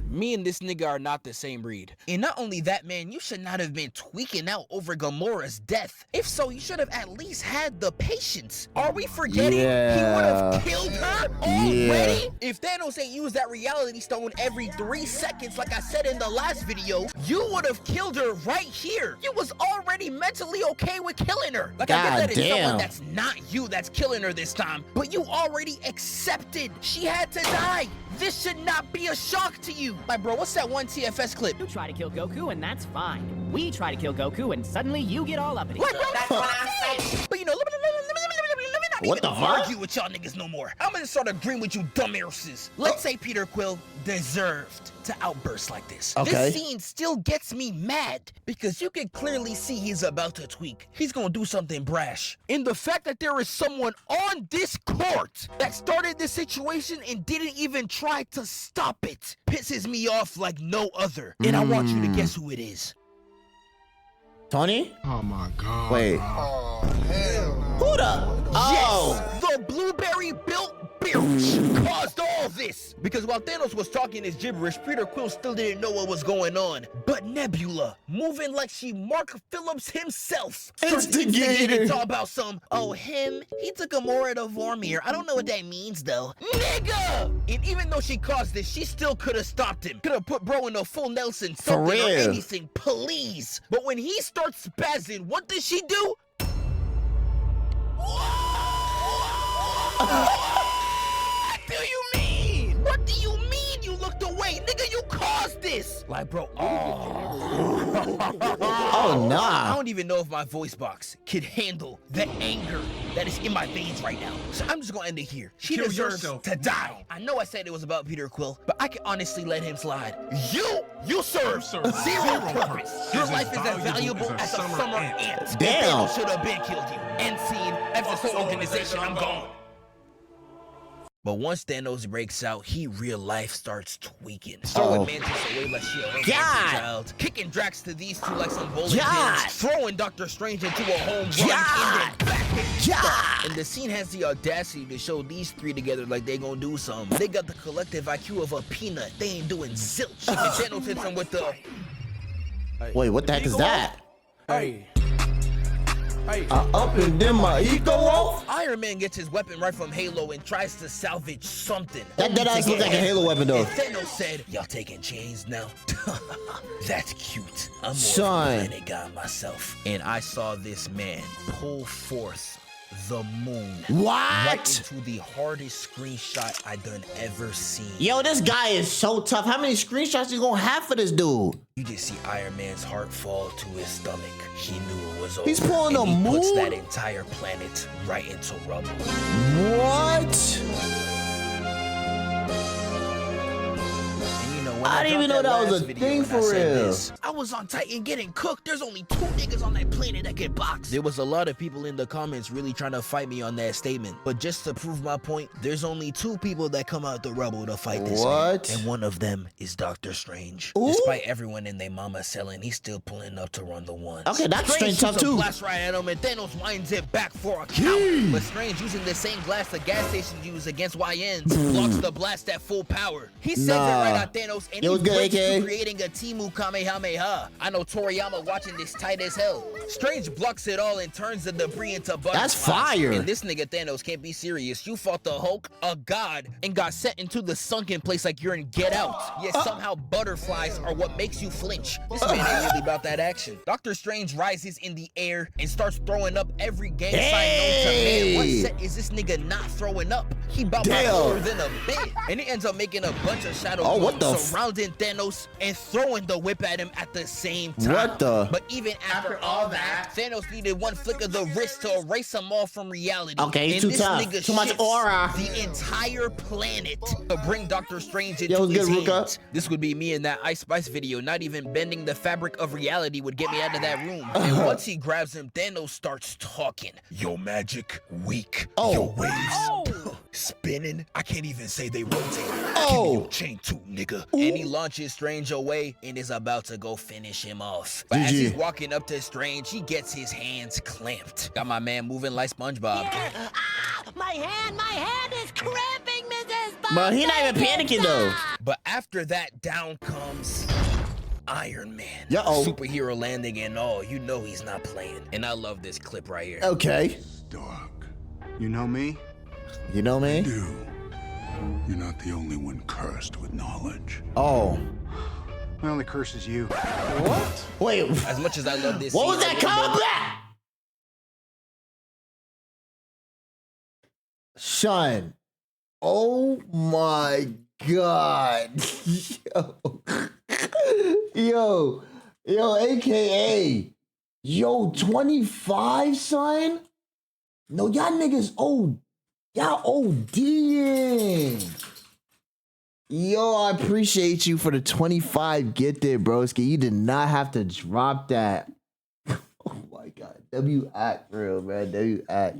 Me and this nigga are not the same breed. And not only that, man, you should not have been tweaking out over Gamora's death. If so, you should have at least had the patience. Are we forgetting he would have killed her already? If Thanos ain't used that reality stone every 3 seconds, like I said in the last video, you would have killed her right here. You was already mentally okay with killing her. Like, I get that it's someone that's not you that's killing her this time, but you already accepted she had to die. This should not be a shock to you. Like, bro, what's that one TFS clip? You try to kill Goku and that's fine. We try to kill Goku and suddenly you get all uppity. Like, bro, that's what I'm saying. But you know, let me What the not fuck? argue with y'all niggas no more. I'm gonna start agreeing with you dumbasses. Let's say Peter Quill deserved to outburst like this. Okay. This scene still gets me mad because you can clearly see he's about to tweak. He's gonna do something brash. And the fact that there is someone on this court that started this situation and didn't even try to stop it pisses me off like no other. And I want you to guess who it is. Tony? Oh my god. Wait. Oh hell. Who the? Oh. Yes, the blueberry built bitch caused all this. Because while Thanos was talking his gibberish, Peter Quill still didn't know what was going on. But Nebula, moving like she Mark Phillips himself, Instigator. Talk about some, oh, him, he took Gamora to Vormir. I don't know what that means though. Nigga! And even though she caused this, she still could have stopped him. Could have put bro in a full Nelson, something or anything, please. But when he starts spazzing, what does she do? What do you mean? What do you mean you looked away? Nigga, you caused this. Like, bro, Oh, nah. I don't even know if my voice box could handle the anger that is in my veins right now. So I'm just gonna end it here. She deserves to die. I know I said it was about Peter Quill, but I can honestly let him slide. You serve zero purpose. Your life is as valuable as a summer ant. Damn. Should have been killed you. End scene. After this whole organization, I'm gone. But once Thanos breaks out, he real life starts tweaking. Throwing Mantis away like she a child. Kicking Drax to these two like some bowling pins. Throwing Doctor Strange into a home run. And the scene has the audacity to show these three together like they gonna do something. They got the collective IQ of a peanut. They ain't doing zilch. And Thanos hits him with the... Wait, what the heck is that? Hey. Up and then my ego off? Iron Man gets his weapon right from Halo and tries to salvage something. That deadass looks like a Halo weapon though. And Thanos said, y'all taking chains now? That's cute. I'm more Son. of a planet guy myself. And I saw this man pull forth the moon. What? Right into the hardest screenshot I done ever seen. Yo, this guy is so tough. How many screenshots you gonna have for this dude? You just see Iron Man's heart fall to his stomach. He knew it was over. He's pulling and the he puts moon? that entire planet right into rubble. What? I didn't even know that was a thing for real. I was on Titan getting cooked. There's only 2 niggas on that planet that can box. There was a lot of people in the comments really trying to fight me on that statement. But just to prove my point, there's only 2 people that come out the rubble to fight this man. And one of them is Doctor Strange. Ooh. Despite everyone in their mama selling, he's still pulling up to run the ones. Okay, that's Strange tough too. Blast right at him and Thanos winds it back for a count. But Strange, using the same glass the gas stations use against YNs, blocks the blast at full power. He sends it right at Thanos and he breaks through, creating a Timu Kamehameha. I know Toriyama watching this tight as hell. Strange blocks it all and turns the debris into butterflies. That's fire. And this nigga Thanos can't be serious. You fought the Hulk, a god, and got sent into the sunken place like you're in Get Out. Yet somehow butterflies are what makes you flinch. This man ain't really about that action. Doctor Strange rises in the air and starts throwing up every gang sign known to man. What set is this nigga not throwing up? He about more than a bit. And he ends up making a bunch of shadow clones surrounding Thanos and throwing the whip at him at the same time. What the? But even after all that, Thanos needed one flick of the wrist to erase them all from reality. Okay, he's and too this tough. nigga Too much shifts aura. the entire planet to bring Doctor Strange into his hands. This would be me in that Ice Spice video. Not even bending the fabric of reality would get me out of that room. And once he grabs him, Thanos starts talking. Your magic weak. Your waves spinning. I can't even say they rotate. Give me your chain too, nigga. And he launches Strange away and is about to go finish him off. But as he's walking up to Strange, he gets his hands clamped. Got my man moving like SpongeBob. My hand is cramping, Mrs. Bob. But he not even panicking though. But after that, down comes Iron Man. Uh-oh. Superhero landing and all. You know he's not playing. And I love this clip right here. Okay. Stark. You know me? You know me? You're not the only one cursed with knowledge. Oh. My only curse is you. What? Wait. As much as I love this What scene, was that combat? Son. Oh my God. Yo. Yo, AKA. Yo, 25, son? No, y'all niggas old. Y'all ODing. Yo, I appreciate you for the 25 get there, broski. You did not have to drop that. Oh my God. W act, real, man. W act.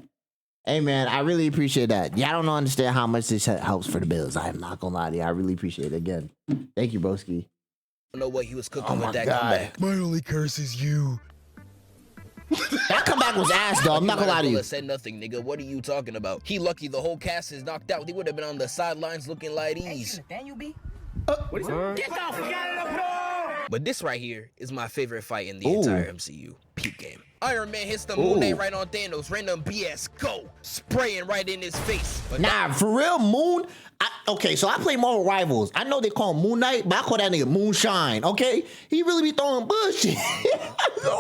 Hey, man, I really appreciate that. Y'all don't understand how much this helps for the bills. I am not gonna lie to you. I really appreciate it again. Thank you, broski. I don't know what he was cooking Oh my with that God. comeback. My only curse is you. That comeback was ass, though. I'm not gonna lie to you. Said nothing, nigga. What are you talking about? He lucky the whole cast is knocked out. They would have been on the sidelines looking like these. Nathaniel B? What is it? Get the fuck out of the floor! But this right here is my favorite fight in the entire MCU. Peep game. Iron Man hits the Moon Knight right on Thanos. Random BS. Go. Spraying right in his face. But nah, for real, Moon. Okay, so I play Marvel Rivals. I know they call him Moon Knight, but I call that nigga Moonshine, okay? He really be throwing bullshit.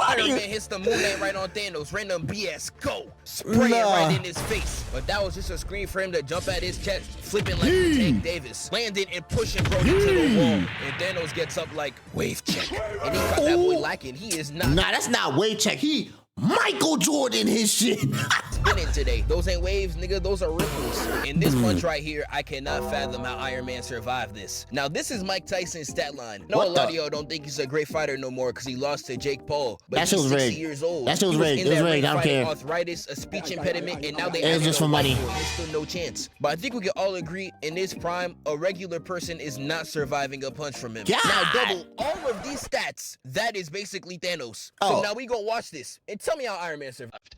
Iron Man hits the Moon Knight right on Thanos. Random BS. Go. Spraying right in his face. But that was just a screen for him to jump at his chest, flipping like Tank Davis. Landing and pushing Brody to the wall. And Thanos gets up like, wave check. And he got that boy lacking. He is not. Nah, that's not wave check. He Michael Jordan his shit. Spinning today. Those ain't waves, nigga. Those are ripples. In this punch right here, I cannot fathom how Iron Man survived this. Now, this is Mike Tyson's stat line. No, a lot of y'all don't think he's a great fider no more because he lost to Jake Paul. But That shit he's was 60 rigged. years old. That shit was He rigged. in It was that rigged. ring I don't fighting care. arthritis, a speech impediment, and now they It's just for money. There's still no chance. But I think we can all agree in his prime, a regular person is not surviving a punch from him. God. Now, double all of these stats, that is basically Thanos. So now we gonna watch this and tell me how Iron Man survived.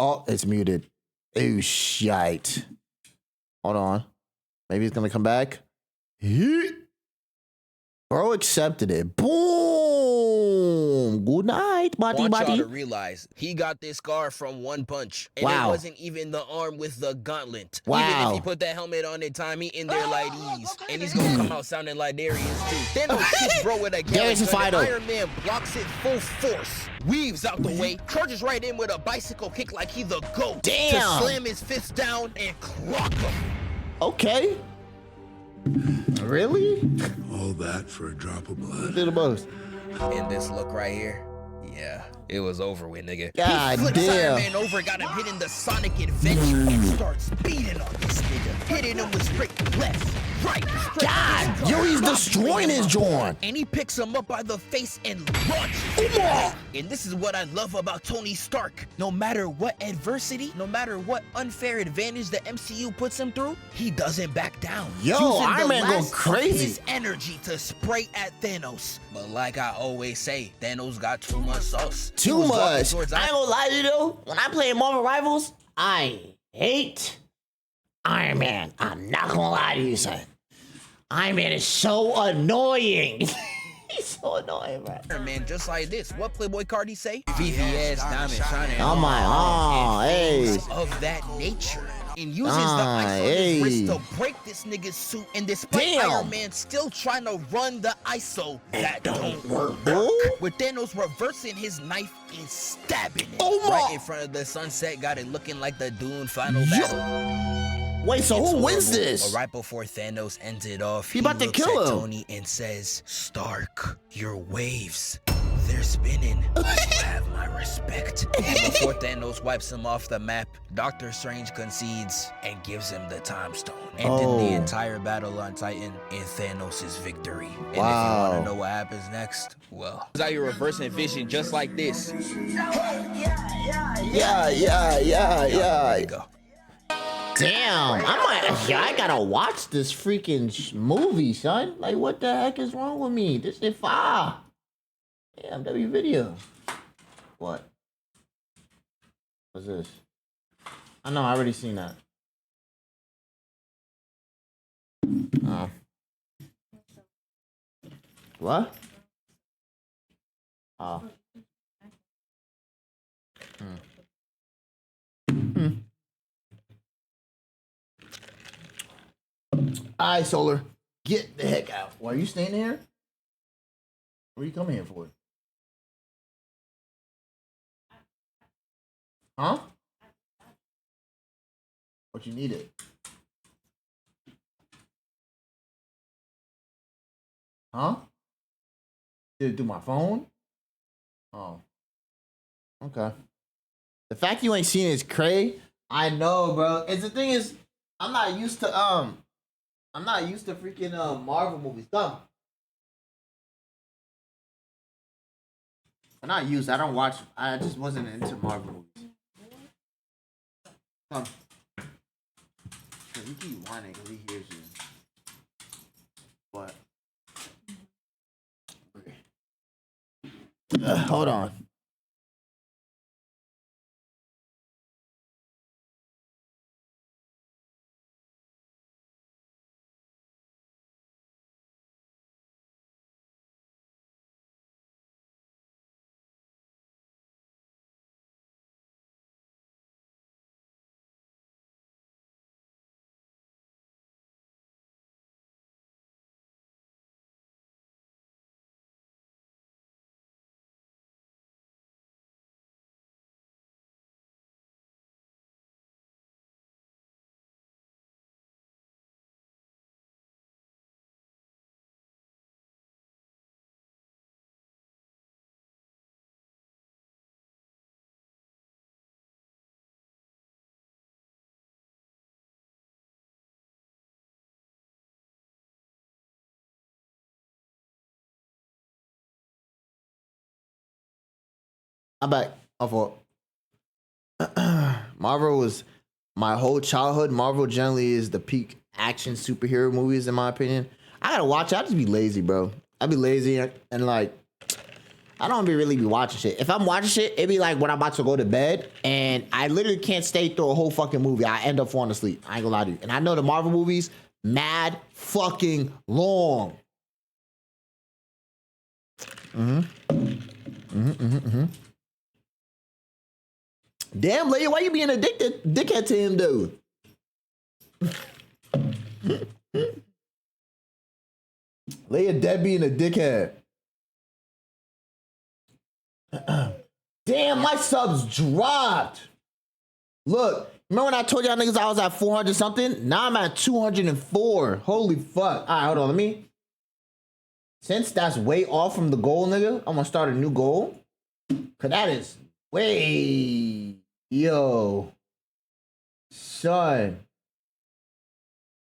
Oh, it's muted. Oh, shite. Hold on. Maybe it's gonna come back. Bro accepted it. Boom. Good night, I buddy, want y'all buddy. to realize he got this scar from one punch. And Wow. it wasn't even the arm with the gauntlet. Even Wow. if he put that helmet on in time, he in there like these. And he's gonna come out sounding like Darius too. Thanos hits bro with a Darius gun, is and Fido. Iron Man blocks it full force. Weaves out the way, charges right in with a bicycle kick like he the GOAT. Damn. To slam his fist down and clock him. Okay. Really? All that for a drop of blood. Did the most. And this look right here, yeah, it was over with, nigga. God He flips damn. Iron Man over, got him hitting the Sonic Adventure, and starts beating on this nigga. Hitting him with straight left, right, straight. God, yo, he's destroying his joint. And he picks him up by the face and launches him. And this is what I love about Tony Stark. No matter what adversity, no matter what unfair advantage the MCU puts him through, he doesn't back down. Yo, Using Iron the Man going last of crazy. his energy to spray at Thanos. But like I always say, Thanos got too much sauce. He Too was walking much. towards I ain't gonna lie to you though. When I play Marvel Rivals, I hate Iron Man. I'm not gonna lie to you, son. Iron Man is so annoying. He's so annoying, man. Iron Man, just like this. What Playboy card he say? VVS, diamond shining. Oh my, oh, hey. Of that nature. And uses the ice on his wrist to break this nigga's suit. And despite Damn. Iron Man still trying to run the ISO, that don't work. With Thanos reversing his knife and stabbing it. Oh my. Right in front of the sunset, got it looking like the Dune final battle. Wait, so It's who wins horrible, this? But right before Thanos ends it off, He about to looks kill at him. Tony and says, Stark, your waves, they're spinning. You have my respect. And before Thanos wipes him off the map, Doctor Strange concedes and gives him the time stone. Ending the entire battle on Titan in Thanos' victory. And if you Wow. want to know what happens next, well, it's how you're reversing vision just like this. Yeah. There you go. Damn, I gotta watch this freaking movie, son. Like, what the heck is wrong with me? This is fire. Damn, W video. What? What's this? I know, I already seen that. Oh. What? Oh. Alright, Solar. Get the heck out. Why are you staying here? What are you coming here for? Huh? What you needed? Huh? Did it through my phone? Oh. Okay. The fact you ain't seen it is cray. I know, bro. And the thing is, I'm not used to freaking Marvel movies. Come. I'm not used. I don't watch. I just wasn't into Marvel movies. Come. Cause he keep whining because he hears you. What? Hold on. I'm back. I thought Marvel was my whole childhood. Marvel generally is the peak action superhero movies, in my opinion. I gotta watch it. I just be lazy, bro. I be lazy and like I don't really be watching shit. If I'm watching shit, it be like when I'm about to go to bed, and I literally can't stay through a whole fucking movie. I end up falling asleep. I ain't gonna lie to you. And I know the Marvel movies mad fucking long. Damn, Leia, why you being dickhead to him, dude? Leia dead being a dickhead. Damn, my subs dropped. Look, remember when I told y'all niggas I was at 400 something? Now I'm at 204. Holy fuck. All right, hold on. Let me. Since that's way off from the goal, nigga, I'm gonna start a new goal. Cause that is way. Yo. Son.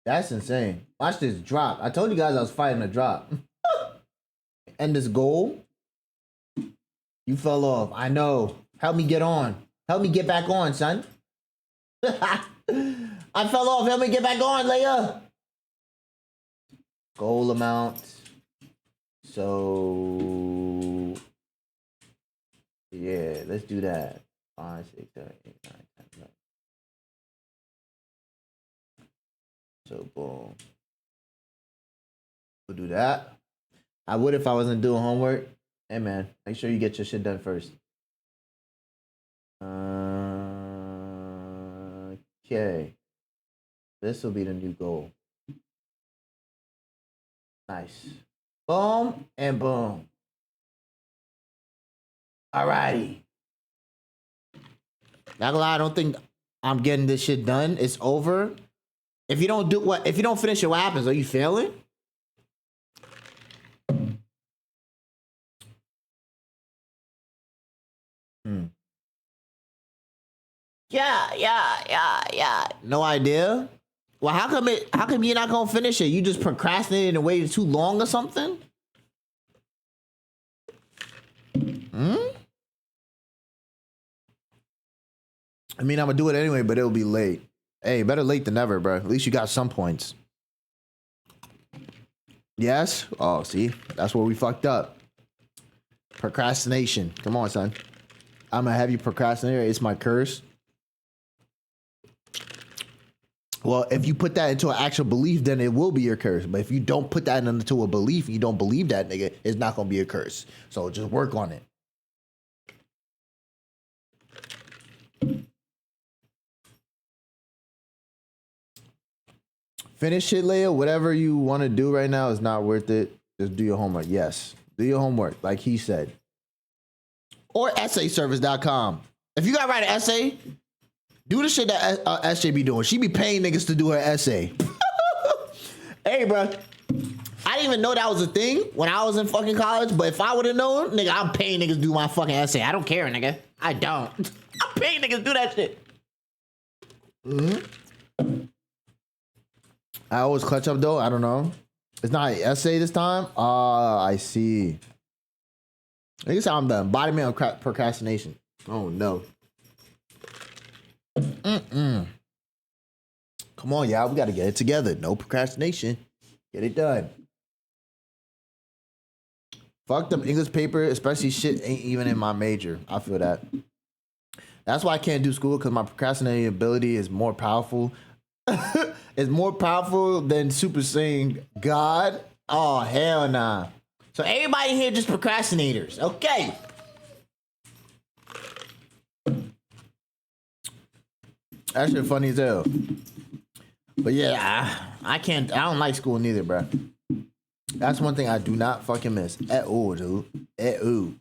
That's insane. Watch this drop. I told you guys I was fighting a drop. And this goal. You fell off. I know. Help me get on. Help me get back on, son. I fell off. Help me get back on, Leia. Goal amount. So yeah, let's do that. 5, 6, 7, 8, 9, 10, 11. So boom. We'll do that. I would if I wasn't doing homework. Hey man, make sure you get your shit done first. Okay. This will be the new goal. Nice. Boom and boom. Alrighty. Not gonna lie, I don't think I'm getting this shit done. It's over. If you don't finish it, what happens? Are you failing? Yeah. No idea. Well, how come you're not gonna finish it? You just procrastinated and waited too long or something? I mean, I'm gonna do it anyway, but it'll be late. Hey, better late than never, bro. At least you got some points. Yes? Oh, see? That's where we fucked up. Procrastination. Come on, son. I'm a heavy procrastinator. It's my curse. Well, if you put that into an actual belief, then it will be your curse. But if you don't put that into a belief, you don't believe that, nigga, it's not gonna be a curse. So just work on it. Finish it, Leia. Whatever you want to do right now is not worth it. Just do your homework. Yes, do your homework, like he said. Or essayservice.com. If you gotta write an essay, do the shit that SJ be doing. She be paying niggas to do her essay. Hey, bro. I didn't even know that was a thing when I was in fucking college, but if I would have known, nigga, I'm paying niggas to do my fucking essay. I don't care, nigga. I don't. I'm paying niggas to do that shit. I always clutch up, though. I don't know. It's not an essay this time? I see. I guess I'm the embodiment of procrastination. Oh, no. Come on, y'all. We got to get it together. No procrastination. Get it done. Fucked up English paper, especially shit ain't even in my major. I feel that. That's why I can't do school, because my procrastinating ability is more powerful. It's more powerful than Super Saiyan God. Oh, hell nah. So everybody here just procrastinators. Okay. That shit funny as hell. But yeah, I don't like school neither, bro. That's one thing I do not fucking miss. At all, dude. At all.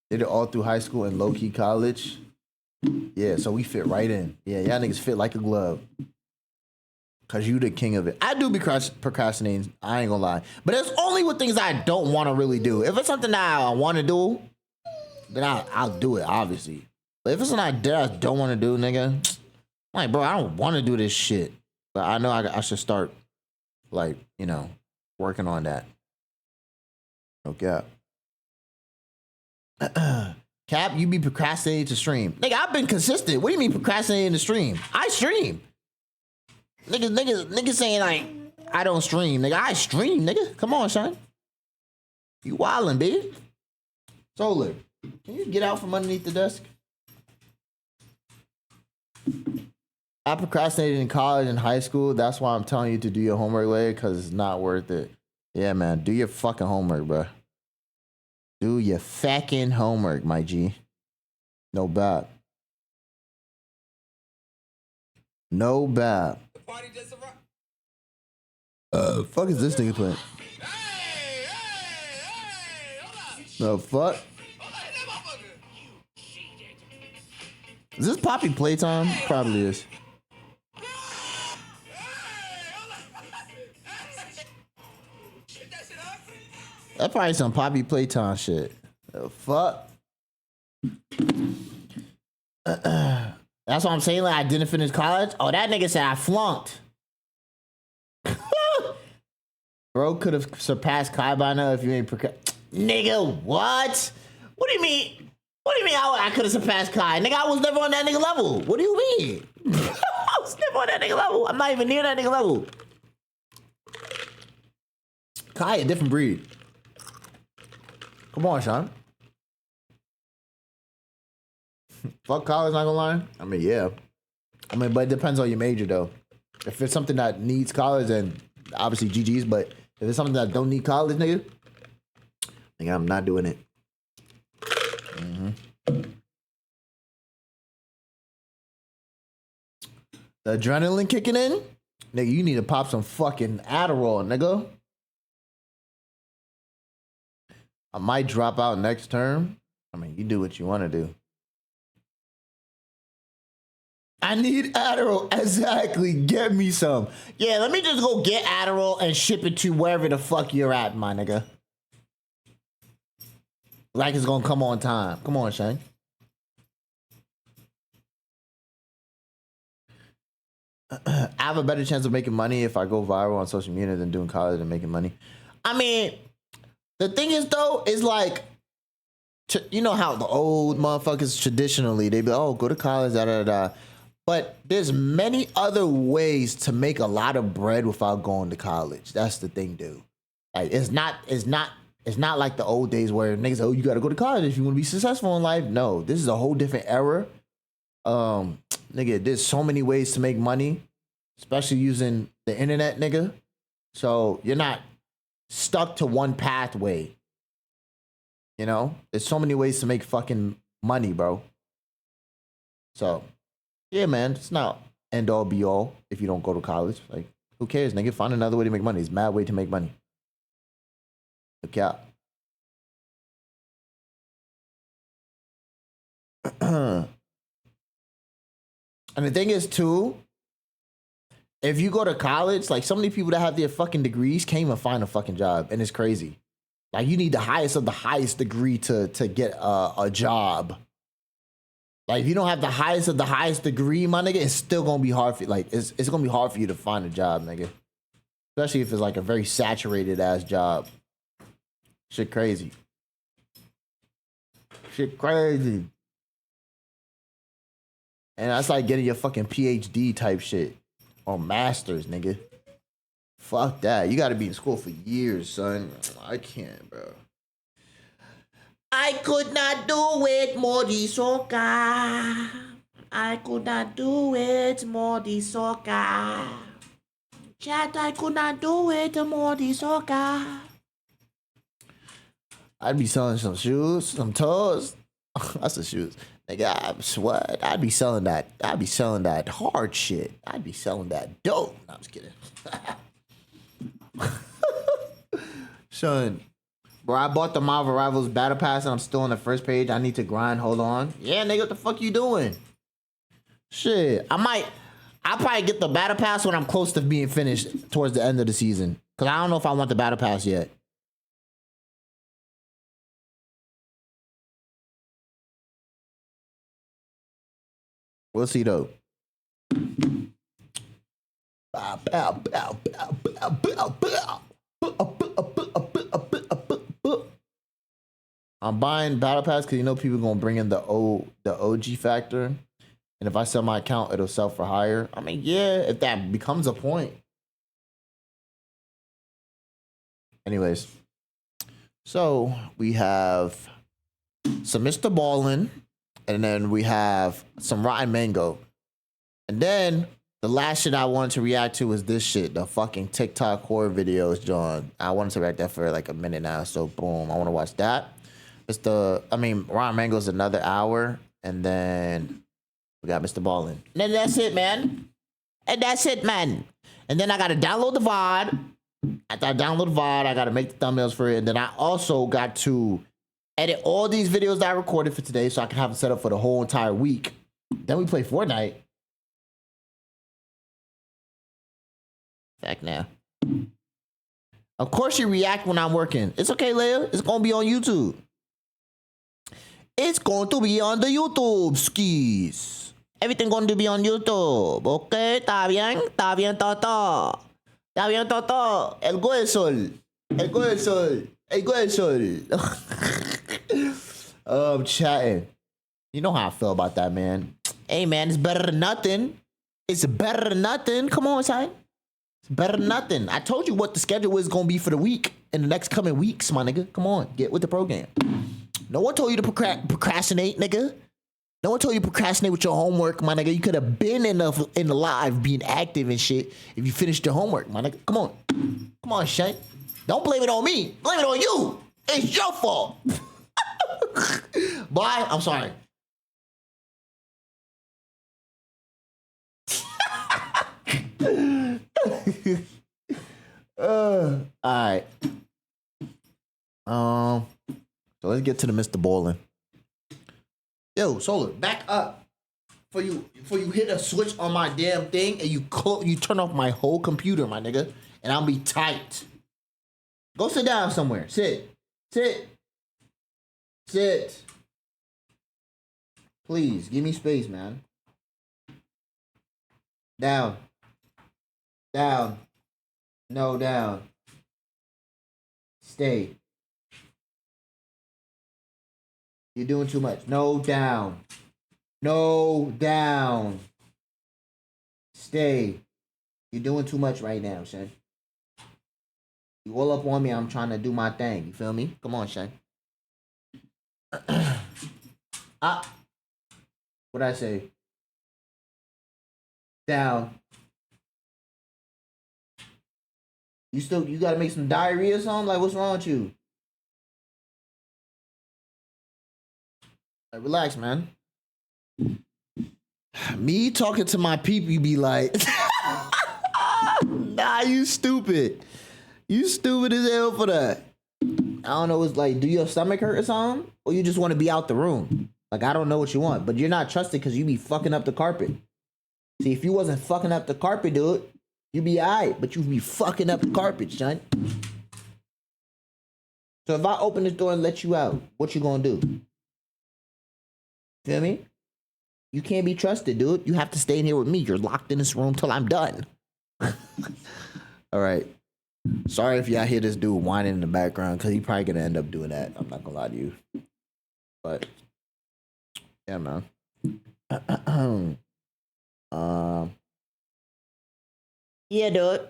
Did it all through high school and low-key college. Yeah, so we fit right in. Yeah, y'all niggas fit like a glove. Cause you the king of it. I do be procrastinating, I ain't gonna lie. But it's only with things I don't want to really do. If it's something that I want to do, then I'll do it, obviously. But if it's something I don't want to do, nigga, I'm like, bro, I don't want to do this shit. But I know I should start, like, you know, working on that. Okay. Cap, you be procrastinating to stream. Nigga, I've been consistent. What do you mean procrastinating to stream? I stream. Niggas saying like, I don't stream. Nigga, I stream, nigga. Come on, son. You wildin', baby. Solar, can you get out from underneath the desk? I procrastinated in college and high school. That's why I'm telling you to do your homework later, because it's not worth it. Yeah, man. Do your fucking homework, bro. Do your fucking homework, my G. No bad. No bad. Fuck is this nigga playing? The fuck? Is this Poppy playtime? Probably is. That's probably some Poppy playtime shit. The fuck? That's what I'm saying. Like, I didn't finish college. Oh, that nigga said I flunked. Bro could have surpassed Kai by now if you ain't nigga, what? What do you mean? What do you mean I could have surpassed Kai? Nigga, I was never on that nigga level. What do you mean? I was never on that nigga level. I'm not even near that nigga level. Kai, a different breed. Come on, Sean. Fuck college, not gonna lie. I mean, yeah. I mean, but it depends on your major, though. If it's something that needs college, then obviously GG's. But if it's something that don't need college, nigga, I'm not doing it. The adrenaline kicking in? Nigga, you need to pop some fucking Adderall, nigga. I might drop out next term. I mean, you do what you want to do. I need Adderall. Exactly. Get me some. Yeah, let me just go get Adderall and ship it to wherever the fuck you're at, my nigga. Like it's gonna come on time. Come on, Shane. I have a better chance of making money if I go viral on social media than doing college and making money. I mean, the thing is, though, is like, you know how the old motherfuckers traditionally, they be like, oh, go to college, da da da. But there's many other ways to make a lot of bread without going to college. That's the thing, dude. Like, it's not like the old days where niggas, oh, you gotta go to college if you want to be successful in life. No, this is a whole different era. Nigga, there's so many ways to make money. especially using the internet, nigga. So you're not stuck to one pathway. You know, there's so many ways to make fucking money, bro. So, yeah, man, it's not end all be all if you don't go to college. Like, who cares, nigga? Find another way to make money. It's a mad way to make money. Look out. And the thing is, too, if you go to college, like, so many people that have their fucking degrees can't even find a fucking job, and it's crazy. Like, you need the highest of the highest degree to get a job. Like, if you don't have the highest of the highest degree, my nigga, it's still gonna be hard for you. Like, it's gonna be hard for you to find a job, nigga. Especially if it's like a very saturated ass job. Shit crazy. Shit crazy. And that's like getting your fucking PhD type shit. Or masters, nigga. Fuck that. You gotta be in school for years, son. I can't, bro. I could not do it, Modi Soka. I could not do it, Modi Soka. Chat, I could not do it, Modi Soka. I'd be selling some shoes, some toes. That's the shoes. Nigga, I'm sweat. I'd be selling that. I'd be selling that hard shit. I'd be selling that dope. No, I'm just kidding. Son, bro, I bought the Marvel Rivals Battle Pass and I'm still on the first page. I need to grind. Hold on. Yeah, nigga, what the fuck you doing? Shit, I'll probably get the Battle Pass when I'm close to being finished towards the end of the season. Cause I don't know if I want the Battle Pass yet. We'll see though. I'm buying Battle Pass because you know people gonna bring in the OG factor, and if I sell my account, it'll sell for higher. I mean, yeah, if that becomes a point. Anyways, so we have some Mr. Ballen, and then we have some Rotten Mango, and then the last shit I wanted to react to was this shit, the fucking TikTok horror videos, John. I wanted to react that for like a minute now, so boom, I want to watch that. Rotten Mango's another hour, and then we got Mr. Ballen. And then that's it, man. And that's it, man. And then I gotta download the VOD. After I download the VOD, I gotta make the thumbnails for it, and then I also got to edit all these videos that I recorded for today so I can have it set up for the whole entire week. Then we play Fortnite. Fact now. Of course you react when I'm working. It's okay, Leia. It's gonna be on YouTube. It's going to be on the YouTube, skis. Everything going to be on YouTube. Okay, está bien? Está bien, Toto. Está bien, Toto. El hueso. El hueso. El hueso. I'm chatting. You know how I feel about that, man. Hey, man, it's better than nothing. It's better than nothing. Come on, son. It's better than nothing. I told you what the schedule is going to be for the week in the next coming weeks, my nigga. Come on, get with the program. No one told you to procrastinate, nigga. No one told you to procrastinate with your homework, my nigga. You could have been in the live being active and shit if you finished your homework, my nigga. Come on. Come on, Shane. Don't blame it on me. Blame it on you. It's your fault. Bye. I'm sorry. All right. So let's get to the Mr. Ballen. Yo, Solar, back up. For you hit a switch on my damn thing and you turn off my whole computer, my nigga, and I'll be tight. Go sit down somewhere. Sit. Please, give me space, man. Down. No, down. Stay. You're doing too much. No, down. Stay. You're doing too much right now, Shen. You all up on me. I'm trying to do my thing. You feel me? Come on, Shen. What'd I say? Down. You gotta make some diarrhea or something? Like, what's wrong with you? Like, relax, man. Me talking to my people, you be like, nah, you stupid. You stupid as hell for that. I don't know, it's like, do your stomach hurt or something? Or you just want to be out the room? Like, I don't know what you want, but you're not trusted because you be fucking up the carpet. See, if you wasn't fucking up the carpet, dude, you'd be alright, but you be fucking up the carpet, son. So if I open this door and let you out, what you gonna do? Feel me? You can't be trusted, dude. You have to stay in here with me. You're locked in this room till I'm done. All right. Sorry if y'all hear this dude whining in the background, because he probably gonna end up doing that. I'm not gonna lie to you. But yeah, man. Yeah, dude.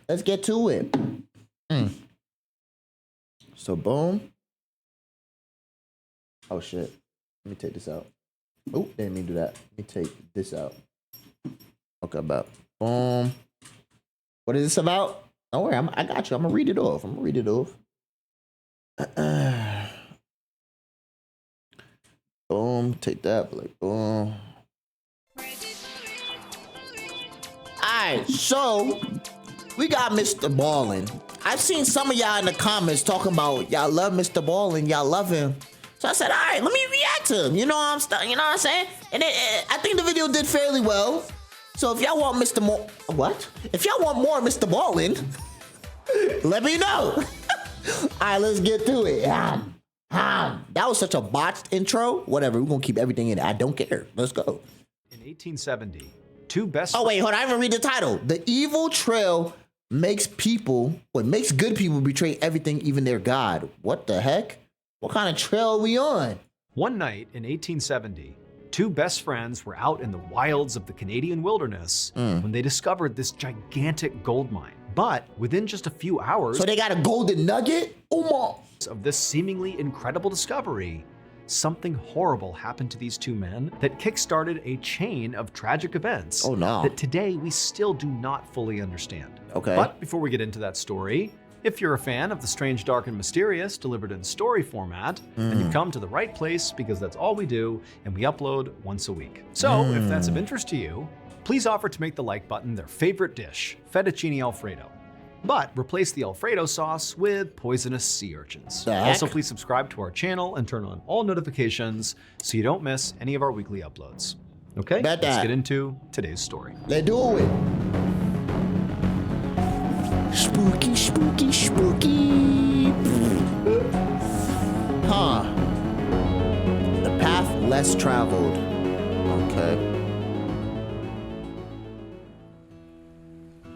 Let's get to it. So boom. Oh shit. Let me take this out. Oh, didn't mean to do that. Let me take this out. Okay, about boom. What is this about? Don't worry, I got you. I'm gonna read it off. Boom, take that, like boom. Alright, so we got Mr. Ballen. I've seen some of y'all in the comments talking about y'all love Mr. Ballen, y'all love him. So I said, all right, let me react to him. You know what I'm saying? And I think the video did fairly well. So if y'all want If y'all want more Mr. Ballen, let me know. All right, let's get to it. That was such a botched intro. Whatever, we're gonna keep everything in. I don't care. Let's go. In 1870, two best. Oh wait, hold on. I didn't read the title. The evil trail makes good people betray everything, even their God. What the heck? What kind of trail are we on? One night in 1870, two best friends were out in the wilds of the Canadian wilderness when they discovered this gigantic gold mine. But within just a few hours... So they got a golden nugget? ...of this seemingly incredible discovery, something horrible happened to these two men that kickstarted a chain of tragic events that today we still do not fully understand. Okay. But before we get into that story, if you're a fan of the strange, dark, and mysterious delivered in story format, then you've come to the right place, because that's all we do, and we upload once a week. So if that's of interest to you, please offer to make the like button their favorite dish, fettuccine Alfredo. But replace the Alfredo sauce with poisonous sea urchins. Also, please subscribe to our channel and turn on all notifications so you don't miss any of our weekly uploads. Okay, let's get into today's story. Let's do it. Spooky, spooky, spooky. The path less traveled. Okay.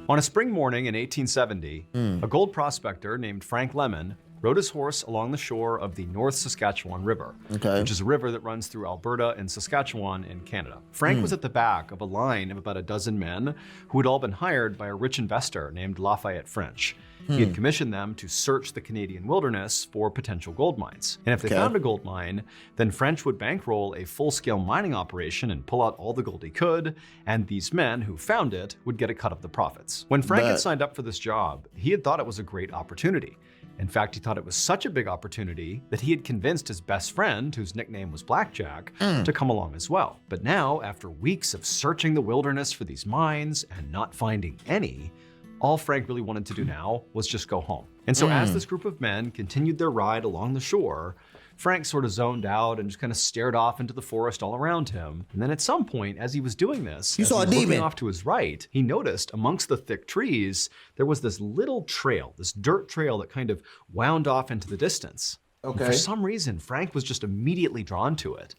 On a spring morning in 1870, a gold prospector named Frank Lemon rode his horse along the shore of the North Saskatchewan River, which is a river that runs through Alberta and Saskatchewan in Canada. Frank was at the back of a line of about a dozen men who had all been hired by a rich investor named Lafayette French. He had commissioned them to search the Canadian wilderness for potential gold mines. And if they found a gold mine, then French would bankroll a full-scale mining operation and pull out all the gold he could, and these men who found it would get a cut of the profits. When Frank had signed up for this job, he had thought it was a great opportunity. In fact, he thought it was such a big opportunity that he had convinced his best friend, whose nickname was Blackjack, to come along as well. But now, after weeks of searching the wilderness for these mines and not finding any, all Frank really wanted to do now was just go home. And so as this group of men continued their ride along the shore, Frank sort of zoned out and just kind of stared off into the forest all around him. And then at some point, as he was doing this, looking off to his right, he noticed amongst the thick trees, there was this little trail, this dirt trail that kind of wound off into the distance. And for some reason, Frank was just immediately drawn to it.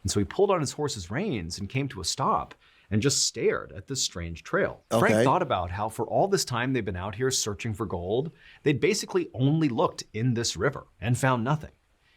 And so he pulled on his horse's reins and came to a stop and just stared at this strange trail. Frank thought about how for all this time they've been out here searching for gold, they'd basically only looked in this river and found nothing.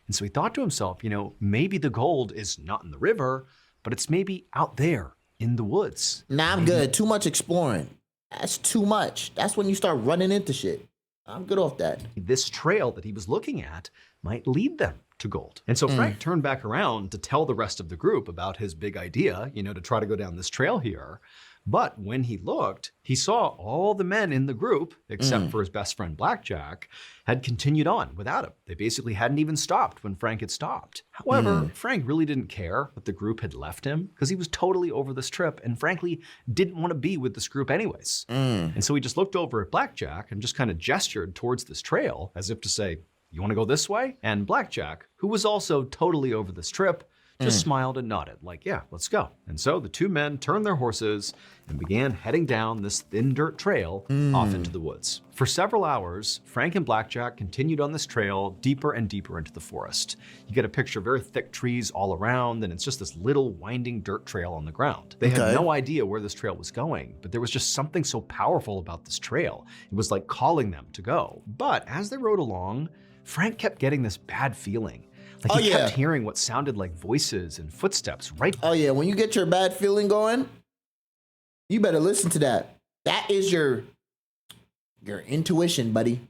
And so he thought to himself, you know, maybe the gold is not in the river, but it's maybe out there in the woods. Nah, I'm good. Too much exploring. That's too much. That's when you start running into shit. I'm good off that. This trail that he was looking at might lead them to gold. And so Frank turned back around to tell the rest of the group about his big idea, you know, to try to go down this trail here. But when he looked, he saw all the men in the group, except for his best friend Blackjack, had continued on without him. They basically hadn't even stopped when Frank had stopped. However, Frank really didn't care that the group had left him because he was totally over this trip and frankly didn't want to be with this group anyways. And so he just looked over at Blackjack and just kind of gestured towards this trail as if to say, "You want to go this way?" And Blackjack, who was also totally over this trip, just smiled and nodded, like, "Yeah, let's go." And so the two men turned their horses and began heading down this thin dirt trail off into the woods. For several hours, Frank and Blackjack continued on this trail deeper and deeper into the forest. You get a picture of very thick trees all around, and it's just this little winding dirt trail on the ground. They had no idea where this trail was going, but there was just something so powerful about this trail. It was like calling them to go. But as they rode along, Frank kept getting this bad feeling. Like he kept hearing what sounded like voices and footsteps right. Oh yeah, when you get your bad feeling going, you better listen to that. That is your intuition, buddy.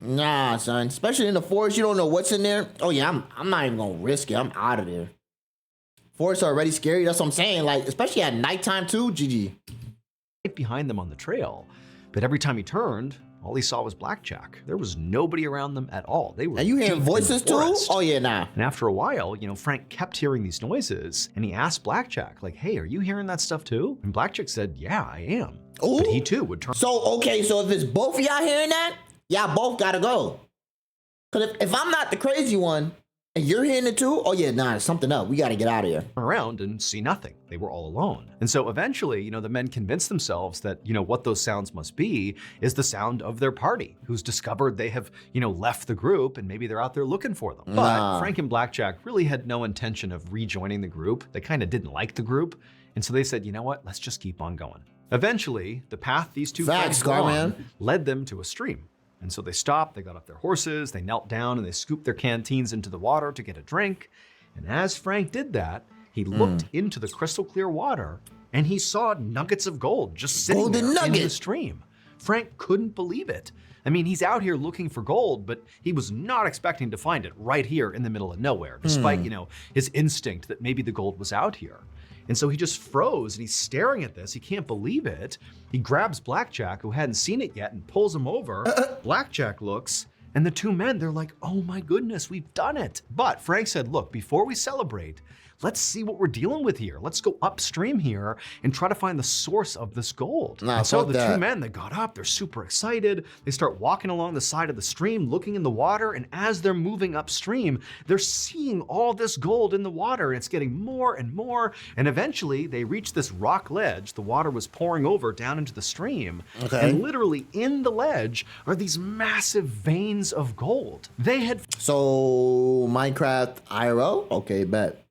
Nah, son. Especially in the forest, you don't know what's in there. Oh yeah, I'm not even gonna risk it. I'm out of there. Forests are already scary. That's what I'm saying. Like, especially at nighttime too, GG. Right behind them on the trail. But every time he turned, all he saw was Blackjack. There was nobody around them at all. They were. Are you hearing voices too? Oh yeah, nah. And after a while, Frank kept hearing these noises, and he asked Blackjack, like, "Hey, are you hearing that stuff too?" And Blackjack said, "Yeah, I am." Ooh. But he too would turn. So if it's both of y'all hearing that, y'all both gotta go. Cause if I'm not the crazy one and you're hearing it too, oh yeah, nah, there's something up. We gotta get out of here. Around and see nothing. They were all alone. And so eventually, the men convinced themselves that, what those sounds must be is the sound of their party, who's discovered they have, left the group and maybe they're out there looking for them. But Frank and Blackjack really had no intention of rejoining the group. They kind of didn't like the group. And so they said, you know what, let's just keep on going. Eventually, the path these two friends were on led them to a stream. And so they stopped, they got off their horses, they knelt down and they scooped their canteens into the water to get a drink. And as Frank did that, he looked into the crystal clear water and he saw nuggets of gold just sitting there in the stream. Frank couldn't believe it. I mean, he's out here looking for gold, but he was not expecting to find it right here in the middle of nowhere, despite, his instinct that maybe the gold was out here. And so he just froze and he's staring at this. He can't believe it. He grabs Blackjack, who hadn't seen it yet, and pulls him over. Blackjack looks, and the two men, they're like, "Oh my goodness, we've done it." But Frank said, "Look, before we celebrate, let's see what we're dealing with here. Let's go upstream here and try to find the source of this gold." And so the two men, they got up, they're super excited. They start walking along the side of the stream, looking in the water. And as they're moving upstream, they're seeing all this gold in the water. And it's getting more and more. And eventually they reach this rock ledge. The water was pouring over down into the stream. And literally in the ledge are these massive veins of gold. They had... So Minecraft IRL? Okay, bet.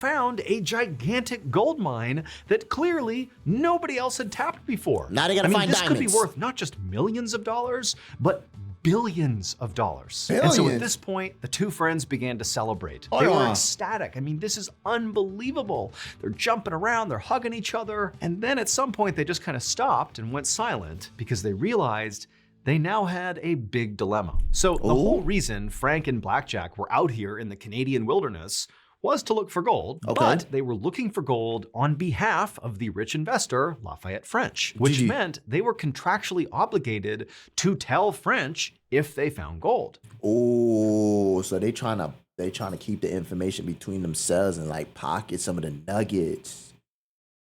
Found a gigantic gold mine that clearly nobody else had tapped before. Now they gotta find this diamonds. Could be worth not just millions of dollars, but billions of dollars. Billions. And so at this point, the two friends began to celebrate. They were ecstatic. I mean, this is unbelievable. They're jumping around, they're hugging each other. And then at some point, they just kind of stopped and went silent because they realized they now had a big dilemma. So the whole reason Frank and Blackjack were out here in the Canadian wilderness was to look for gold, but they were looking for gold on behalf of the rich investor, Lafayette French, which meant they were contractually obligated to tell French if they found gold. Oh, so they trying to keep the information between themselves and like pocket some of the nuggets.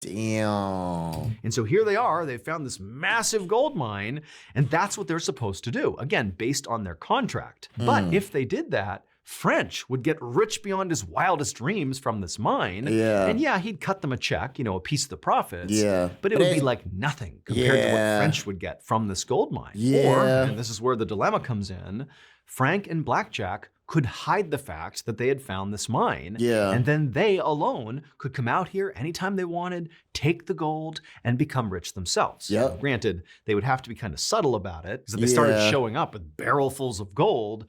Damn. And so here they are, they found this massive gold mine, and that's what they're supposed to do, again, based on their contract. But if they did that, French would get rich beyond his wildest dreams from this mine. And yeah, he'd cut them a check, a piece of the profits. But it would be like nothing compared to what French would get from this gold mine. Or, and this is where the dilemma comes in, Frank and Blackjack could hide the fact that they had found this mine. And then they alone could come out here anytime they wanted, take the gold, and become rich themselves. Granted, they would have to be kind of subtle about it, because if they started showing up with barrelfuls of gold,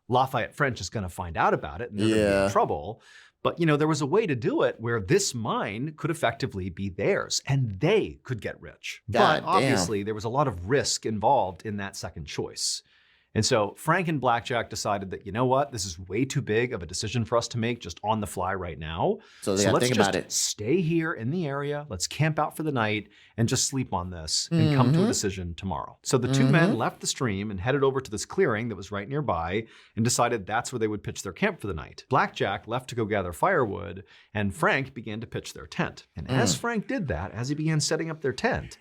Lafayette French is going to find out about it and they're going to be in trouble. But, there was a way to do it where this mine could effectively be theirs and they could get rich. But obviously there was a lot of risk involved in that second choice. And so Frank and Blackjack decided that, you know what, this is way too big of a decision for us to make just on the fly right now. So they gotta let's think just about it. stay here in the area, let's camp out for the night and just sleep on this and come to a decision tomorrow. So the two men left the stream and headed over to this clearing that was right nearby and decided that's where they would pitch their camp for the night. Blackjack left to go gather firewood and Frank began to pitch their tent. And as Frank did that, as he began setting up their tent,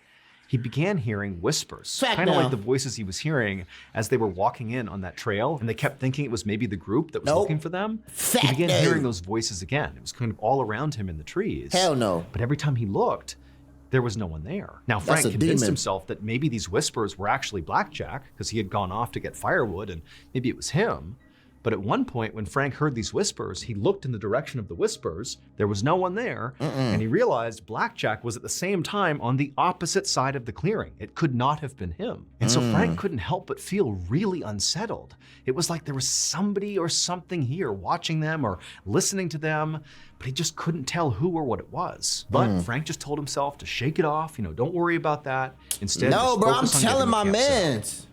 he began hearing whispers, kind of like the voices he was hearing as they were walking in on that trail, and they kept thinking it was maybe the group that was looking for them. He began hearing those voices again. It was kind of all around him in the trees. Hell no. But every time he looked, there was no one there. Now, Frank convinced himself that maybe these whispers were actually Blackjack, because he had gone off to get firewood, and maybe it was him. But at one point, when Frank heard these whispers, he looked in the direction of the whispers. There was no one there. And he realized Blackjack was at the same time on the opposite side of the clearing. It could not have been him. And so Frank couldn't help but feel really unsettled. It was like there was somebody or something here watching them or listening to them, but he just couldn't tell who or what it was. But Frank just told himself to shake it off. Don't worry about that. Instead, no, bro, I'm focus on telling my getting the camp set mans.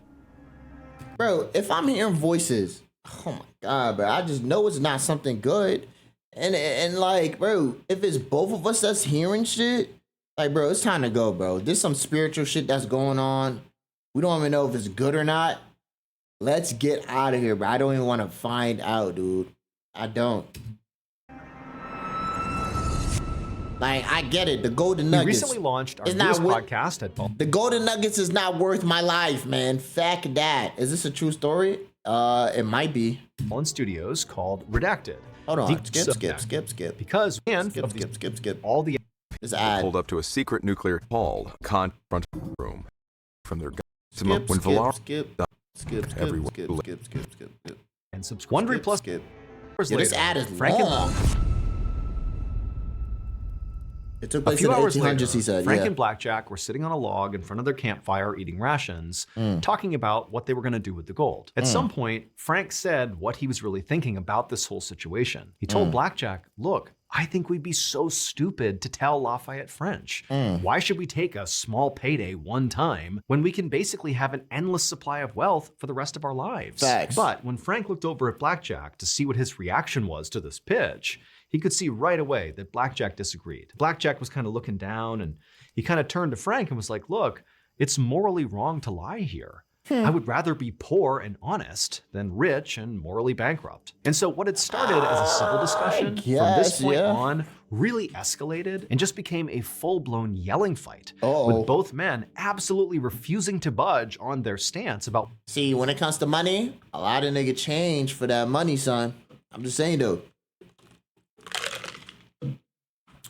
Bro, if I'm hearing voices, oh my God, bro, I just know it's not something good. And like, bro, if it's both of us that's hearing shit, like, bro, it's time to go, bro. There's some spiritual shit that's going on. We don't even know if it's good or not. Let's get out of here, bro. I don't even want to find out, dude. I don't. Like, I get it. The Golden Nuggets. We recently launched our It's newest not podcast at Ballen. The Golden Nuggets is not worth my life, man. Fact that. Is this a true story? It might be. Ballen Studios called Redacted. Hold on. Skip. Because skip. all the This ad. Pulled up to a secret nuclear hall confront room from their guns when Valar Skip. and subscribe. Wondery Plus. Skip. Hours Yeah, this later, ad is Frank and- long. It took A place few in the hours 1800s, later, he said. Frank Yeah. and Blackjack were sitting on a log in front of their campfire eating rations, talking about what they were going to do with the gold. At some point, Frank said what he was really thinking about this whole situation. He told Blackjack, look, I think we'd be so stupid to tell Lafayette French. Why should we take a small payday one time when we can basically have an endless supply of wealth for the rest of our lives? Facts. But when Frank looked over at Blackjack to see what his reaction was to this pitch, he could see right away that Blackjack disagreed. Blackjack was kind of looking down and he kind of turned to Frank and was like, look, it's morally wrong to lie here. I would rather be poor and honest than rich and morally bankrupt. And so what had started as a civil discussion from this point on really escalated and just became a full-blown yelling fight with both men absolutely refusing to budge on their stance about. See, when it comes to money, a lot of nigga change for that money, son. I'm just saying, though.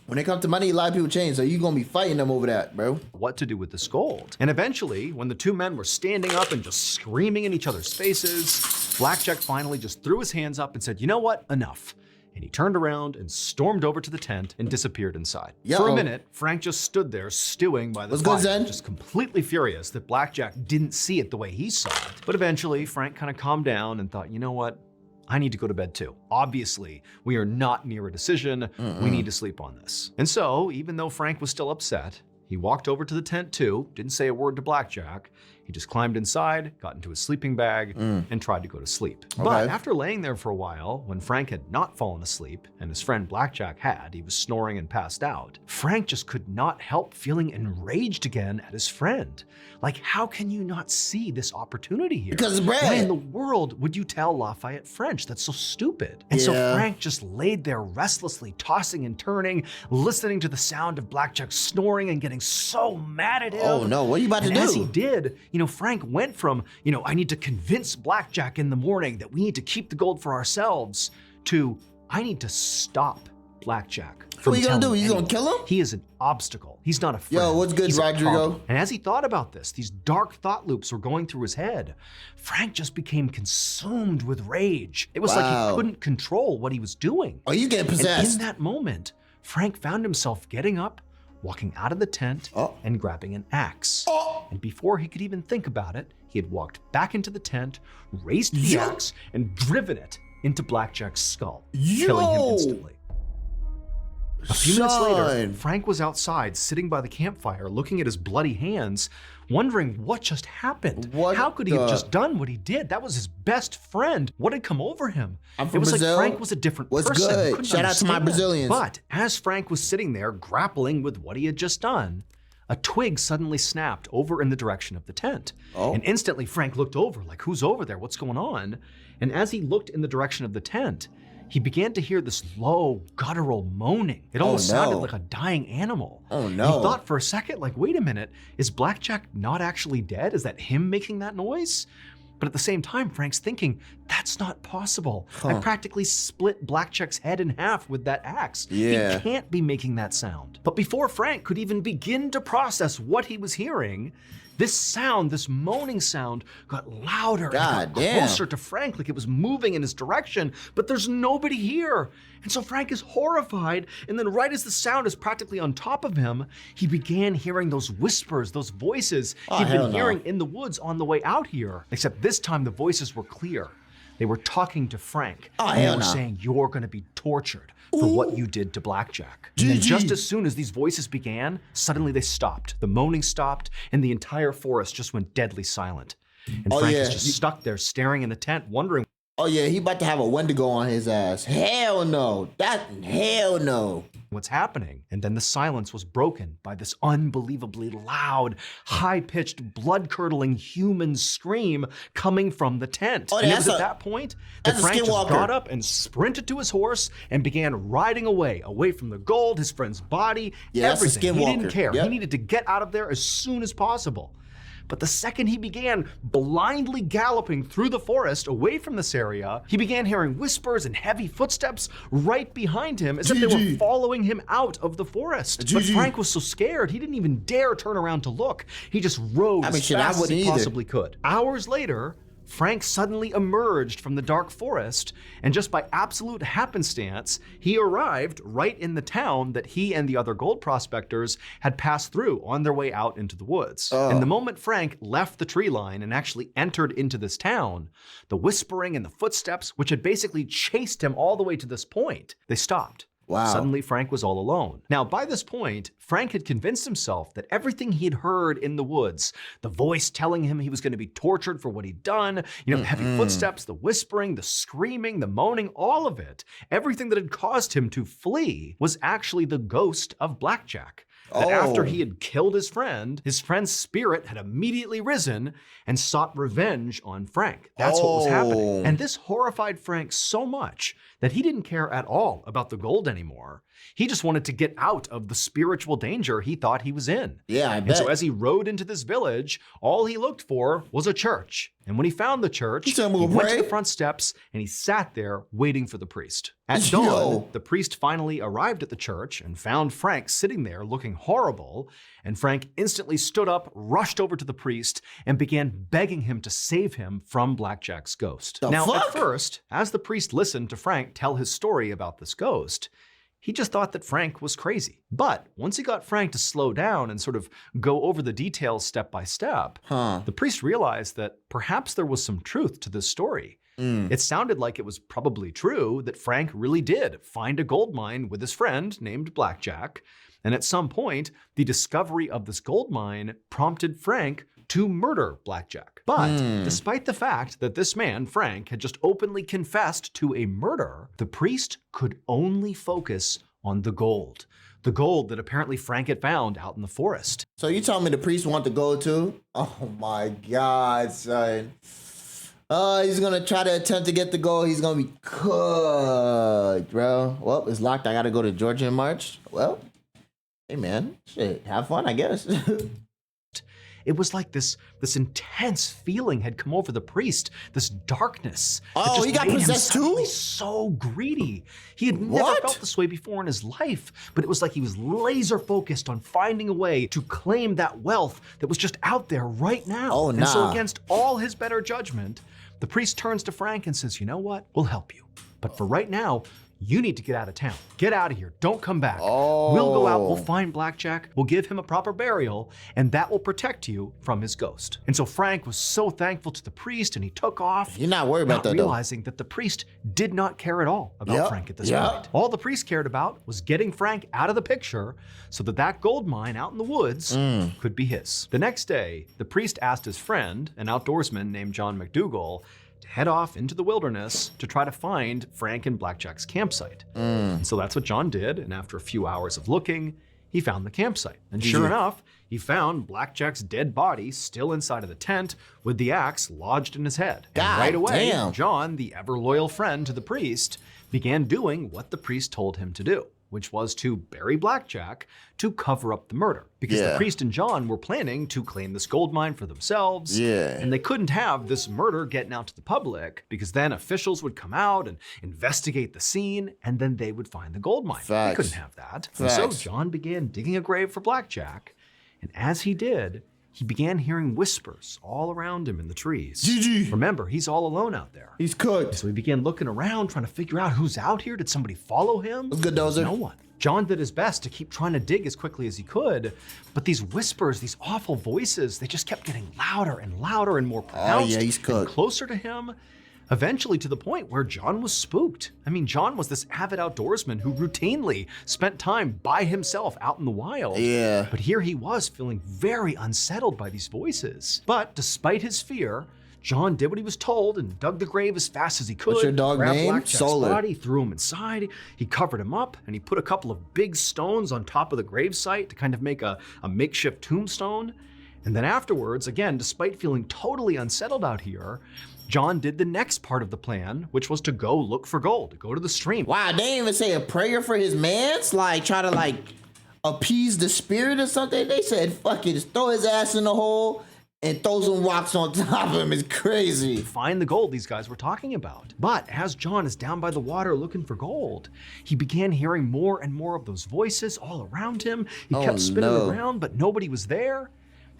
When it comes to money, a lot of people change, so you're gonna be fighting them over that, bro. What to do with this gold. And eventually, when the two men were standing up and just screaming in each other's faces, Blackjack finally just threw his hands up and said, you know what, enough. And he turned around and stormed over to the tent and disappeared inside. For a minute, Frank just stood there stewing by the fire, just completely furious that Blackjack didn't see it the way he saw it. But eventually, Frank kind of calmed down and thought, you know what? I need to go to bed too. Obviously, we are not near a decision. We need to sleep on this. And so, even though Frank was still upset, he walked over to the tent too, didn't say a word to Blackjack. He just climbed inside, got into his sleeping bag, and tried to go to sleep. But after laying there for a while, when Frank had not fallen asleep, and his friend Blackjack had, he was snoring and passed out, Frank just could not help feeling enraged again at his friend. Like, how can you not see this opportunity here? Because it's bread. Why in the world would you tell Lafayette French? That's so stupid. And so Frank just laid there restlessly, tossing and turning, listening to the sound of Blackjack snoring and getting so mad at him. Oh no, what are you about to do? As he did, Frank went from, I need to convince Blackjack in the morning that we need to keep the gold for ourselves, to, I need to stop Blackjack. What are you gonna do? You gonna kill him? He is an obstacle. He's not a friend. Yo, what's good, He's a Rodrigo? problem. And as he thought about this, these dark thought loops were going through his head. Frank just became consumed with rage. It was like he couldn't control what he was doing. Oh, you getting possessed. And in that moment, Frank found himself getting up, walking out of the tent, and grabbing an axe. And before he could even think about it, he had walked back into the tent, raised the axe, and driven it into Blackjack's skull, killing him instantly. A few minutes later, Son. Frank was outside, sitting by the campfire, looking at his bloody hands, wondering what just happened. How could he have just done what he did? That was his best friend. What had come over him? I'm from It was Brazil. like Frank was a different What's person. He good? couldn't Shout out to my understand. Brazilians. But as Frank was sitting there grappling with what he had just done, a twig suddenly snapped over in the direction of the tent. And instantly Frank looked over, like, who's over there? What's going on? And as he looked in the direction of the tent, he began to hear this low, guttural moaning. It almost sounded like a dying animal. Oh And no. he thought for a second, like, wait a minute, is Blackjack not actually dead? Is that him making that noise? But at the same time, Frank's thinking, that's not possible. I practically split Blackjack's head in half with that axe. Yeah. He can't be making that sound. But before Frank could even begin to process what he was hearing, this sound, this moaning sound, got louder and got closer to Frank, like it was moving in his direction, but there's nobody here. And so Frank is horrified, and then right as the sound is practically on top of him, he began hearing those whispers, those voices he'd been hearing in the woods on the way out here. Except this time the voices were clear. They were talking to Frank, and they were saying, you're gonna be tortured for what you did to Blackjack. And then just as soon as these voices began, suddenly they stopped. The moaning stopped, and the entire forest just went deadly silent. And Frank is just stuck there staring in the tent, wondering, oh yeah, he about to have a Wendigo on his ass. Hell no. Hell no. what's happening. And then the silence was broken by this unbelievably loud, high-pitched, blood-curdling human scream coming from the tent. Oh, and it was at that point that Frank just Skinwalker. got up and sprinted to his horse and began riding away from the gold, his friend's body, everything. He didn't care. He needed to get out of there as soon as possible. But the second he began blindly galloping through the forest away from this area, he began hearing whispers and heavy footsteps right behind him as if they were following him out of the forest. But Frank was so scared, he didn't even dare turn around to look. He just rode as fast as he possibly could. Hours later, Frank suddenly emerged from the dark forest, and just by absolute happenstance, he arrived right in the town that he and the other gold prospectors had passed through on their way out into the woods. And the moment Frank left the tree line and actually entered into this town, the whispering and the footsteps, which had basically chased him all the way to this point, they stopped. Wow. Suddenly, Frank was all alone. Now, by this point, Frank had convinced himself that everything he'd heard in the woods, the voice telling him he was going to be tortured for what he'd done, the heavy footsteps, the whispering, the screaming, the moaning, all of it, everything that had caused him to flee was actually the ghost of Blackjack. That after he had killed his friend's spirit had immediately risen and sought revenge on Frank. That's what was happening. And this horrified Frank so much that he didn't care at all about the gold anymore. He just wanted to get out of the spiritual danger he thought he was in. Yeah, I bet. And so as he rode into this village, all he looked for was a church. And when he found the church, he went to the front steps and he sat there waiting for the priest. At dawn, the priest finally arrived at the church and found Frank sitting there looking horrible. And Frank instantly stood up, rushed over to the priest, and began begging him to save him from Blackjack's ghost. At first, as the priest listened to Frank tell his story about this ghost, he just thought that Frank was crazy. But once he got Frank to slow down and sort of go over the details step by step, the priest realized that perhaps there was some truth to this story. It sounded like it was probably true that Frank really did find a gold mine with his friend named Blackjack. And at some point, the discovery of this gold mine prompted Frank to murder Blackjack. But despite the fact that this man, Frank, had just openly confessed to a murder, the priest could only focus on the gold. The gold that apparently Frank had found out in the forest. So you telling me the priest want the gold too? Oh my God, son. He's gonna try to attempt to get the gold. He's gonna be cooked, bro. Well, it's locked. I gotta go to Georgia in March. Well, hey man, shit, have fun, I guess. It was like this intense feeling had come over the priest, this darkness. Oh, he got possessed too? So greedy. He had never felt this way before in his life, but it was like he was laser focused on finding a way to claim that wealth that was just out there right now. Oh, And so against all his better judgment, the priest turns to Frank and says, you know what? We'll help you. But for right now, you need to get out of town. Get out of here. Don't come back. We'll go out, we'll find Blackjack, we'll give him a proper burial, and that will protect you from his ghost. And so Frank was so thankful to the priest, and he took off. You're not worried about that, realizing that the priest did not care at all about Frank at this point. All the priest cared about was getting Frank out of the picture so that that gold mine out in the woods could be his. The next day, the priest asked his friend, an outdoorsman named John McDougal, to head off into the wilderness to try to find Frank and Blackjack's campsite. And so that's what John did, and after a few hours of looking, he found the campsite. And sure enough, he found Blackjack's dead body still inside of the tent with the axe lodged in his head. And right away, John, the ever-loyal friend to the priest, began doing what the priest told him to do, which was to bury Blackjack to cover up the murder. Because the priest and John were planning to claim this gold mine for themselves. And they couldn't have this murder getting out to the public, because then officials would come out and investigate the scene, and then they would find the gold mine. They couldn't have that. And so John began digging a grave for Blackjack, and as he did, he began hearing whispers all around him in the trees. Remember, he's all alone out there. He's cooked. So he began looking around, trying to figure out who's out here. Did somebody follow him? Good dozer. No one. John did his best to keep trying to dig as quickly as he could, but these whispers, these awful voices, they just kept getting louder and louder and more pronounced. He's cooked. And closer to him, eventually to the point where John was spooked. I mean, John was this avid outdoorsman who routinely spent time by himself out in the wild. But here he was feeling very unsettled by these voices. But despite his fear, John did what he was told and dug the grave as fast as he could. What's your dog grabbed name? Blackjack's Solar. body, threw him inside. He covered him up, and he put a couple of big stones on top of the gravesite to kind of make a makeshift tombstone. And then afterwards, again, despite feeling totally unsettled out here, John did the next part of the plan, which was to go look for gold, to go to the stream. Wow, they didn't even say a prayer for his mans? Like, try to, appease the spirit or something? They said, fuck it, just throw his ass in the hole and throw some rocks on top of him. It's crazy. Find the gold these guys were talking about. But as John is down by the water looking for gold, he began hearing more and more of those voices all around him. He kept spinning around, but nobody was there.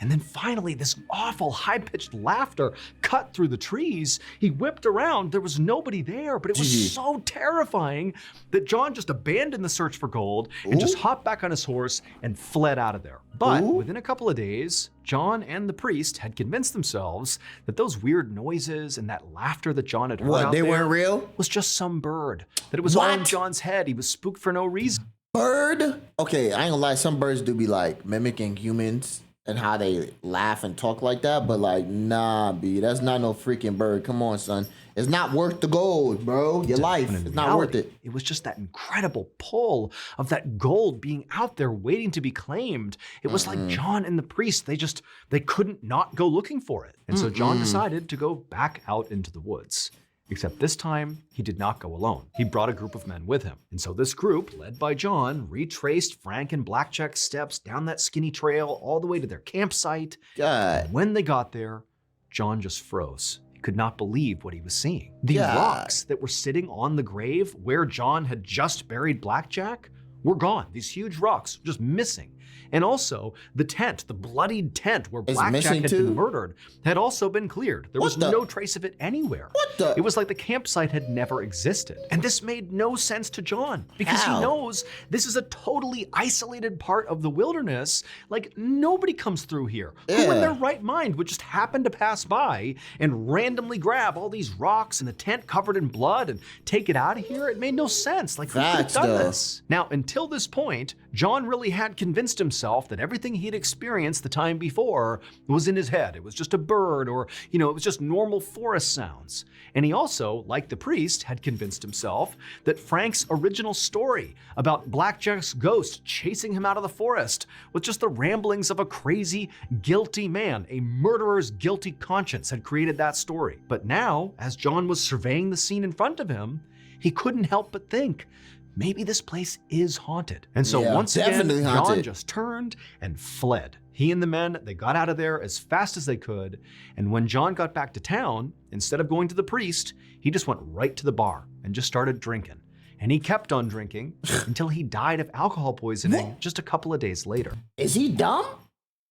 And then finally, this awful high-pitched laughter cut through the trees. He whipped around. There was nobody there, but it was so terrifying that John just abandoned the search for gold and just hopped back on his horse and fled out of there. But within a couple of days, John and the priest had convinced themselves that those weird noises and that laughter that John had heard out there weren't real? Was just some bird. That it was all in John's head. He was spooked for no reason. Bird? Okay, I ain't gonna lie. Some birds do be mimicking humans and how they laugh and talk like that, but nah, B, that's not no freaking bird. Come on, son. It's not worth the gold, bro. Your life, it's not worth it. It was just that incredible pull of that gold being out there waiting to be claimed. It was like John and the priest, they couldn't not go looking for it. And so John decided to go back out into the woods. Except this time, he did not go alone. He brought a group of men with him. And so this group, led by John, retraced Frank and Blackjack's steps down that skinny trail all the way to their campsite. And when they got there, John just froze. He could not believe what he was seeing. The rocks that were sitting on the grave where John had just buried Blackjack were gone. These huge rocks just missing. And also, the tent, the bloodied tent where Blackjack had been murdered, had also been cleared. There was no trace of it anywhere. It was like the campsite had never existed. And this made no sense to John, because he knows this is a totally isolated part of the wilderness. Like, nobody comes through here. Who in their right mind would just happen to pass by and randomly grab all these rocks and the tent covered in blood and take it out of here? It made no sense. Like, who could have done this? Now, until this point, John really had convinced himself that everything he'd experienced the time before was in his head. It was just a bird, or, it was just normal forest sounds. And he also, like the priest, had convinced himself that Frank's original story about Blackjack's ghost chasing him out of the forest was just the ramblings of a crazy, guilty man. A murderer's guilty conscience had created that story. But now, as John was surveying the scene in front of him, he couldn't help but think, maybe this place is haunted. And so once again, John just turned and fled. He and the men, they got out of there as fast as they could. And when John got back to town, instead of going to the priest, he just went right to the bar and just started drinking. And he kept on drinking until he died of alcohol poisoning just a couple of days later. Is he dumb?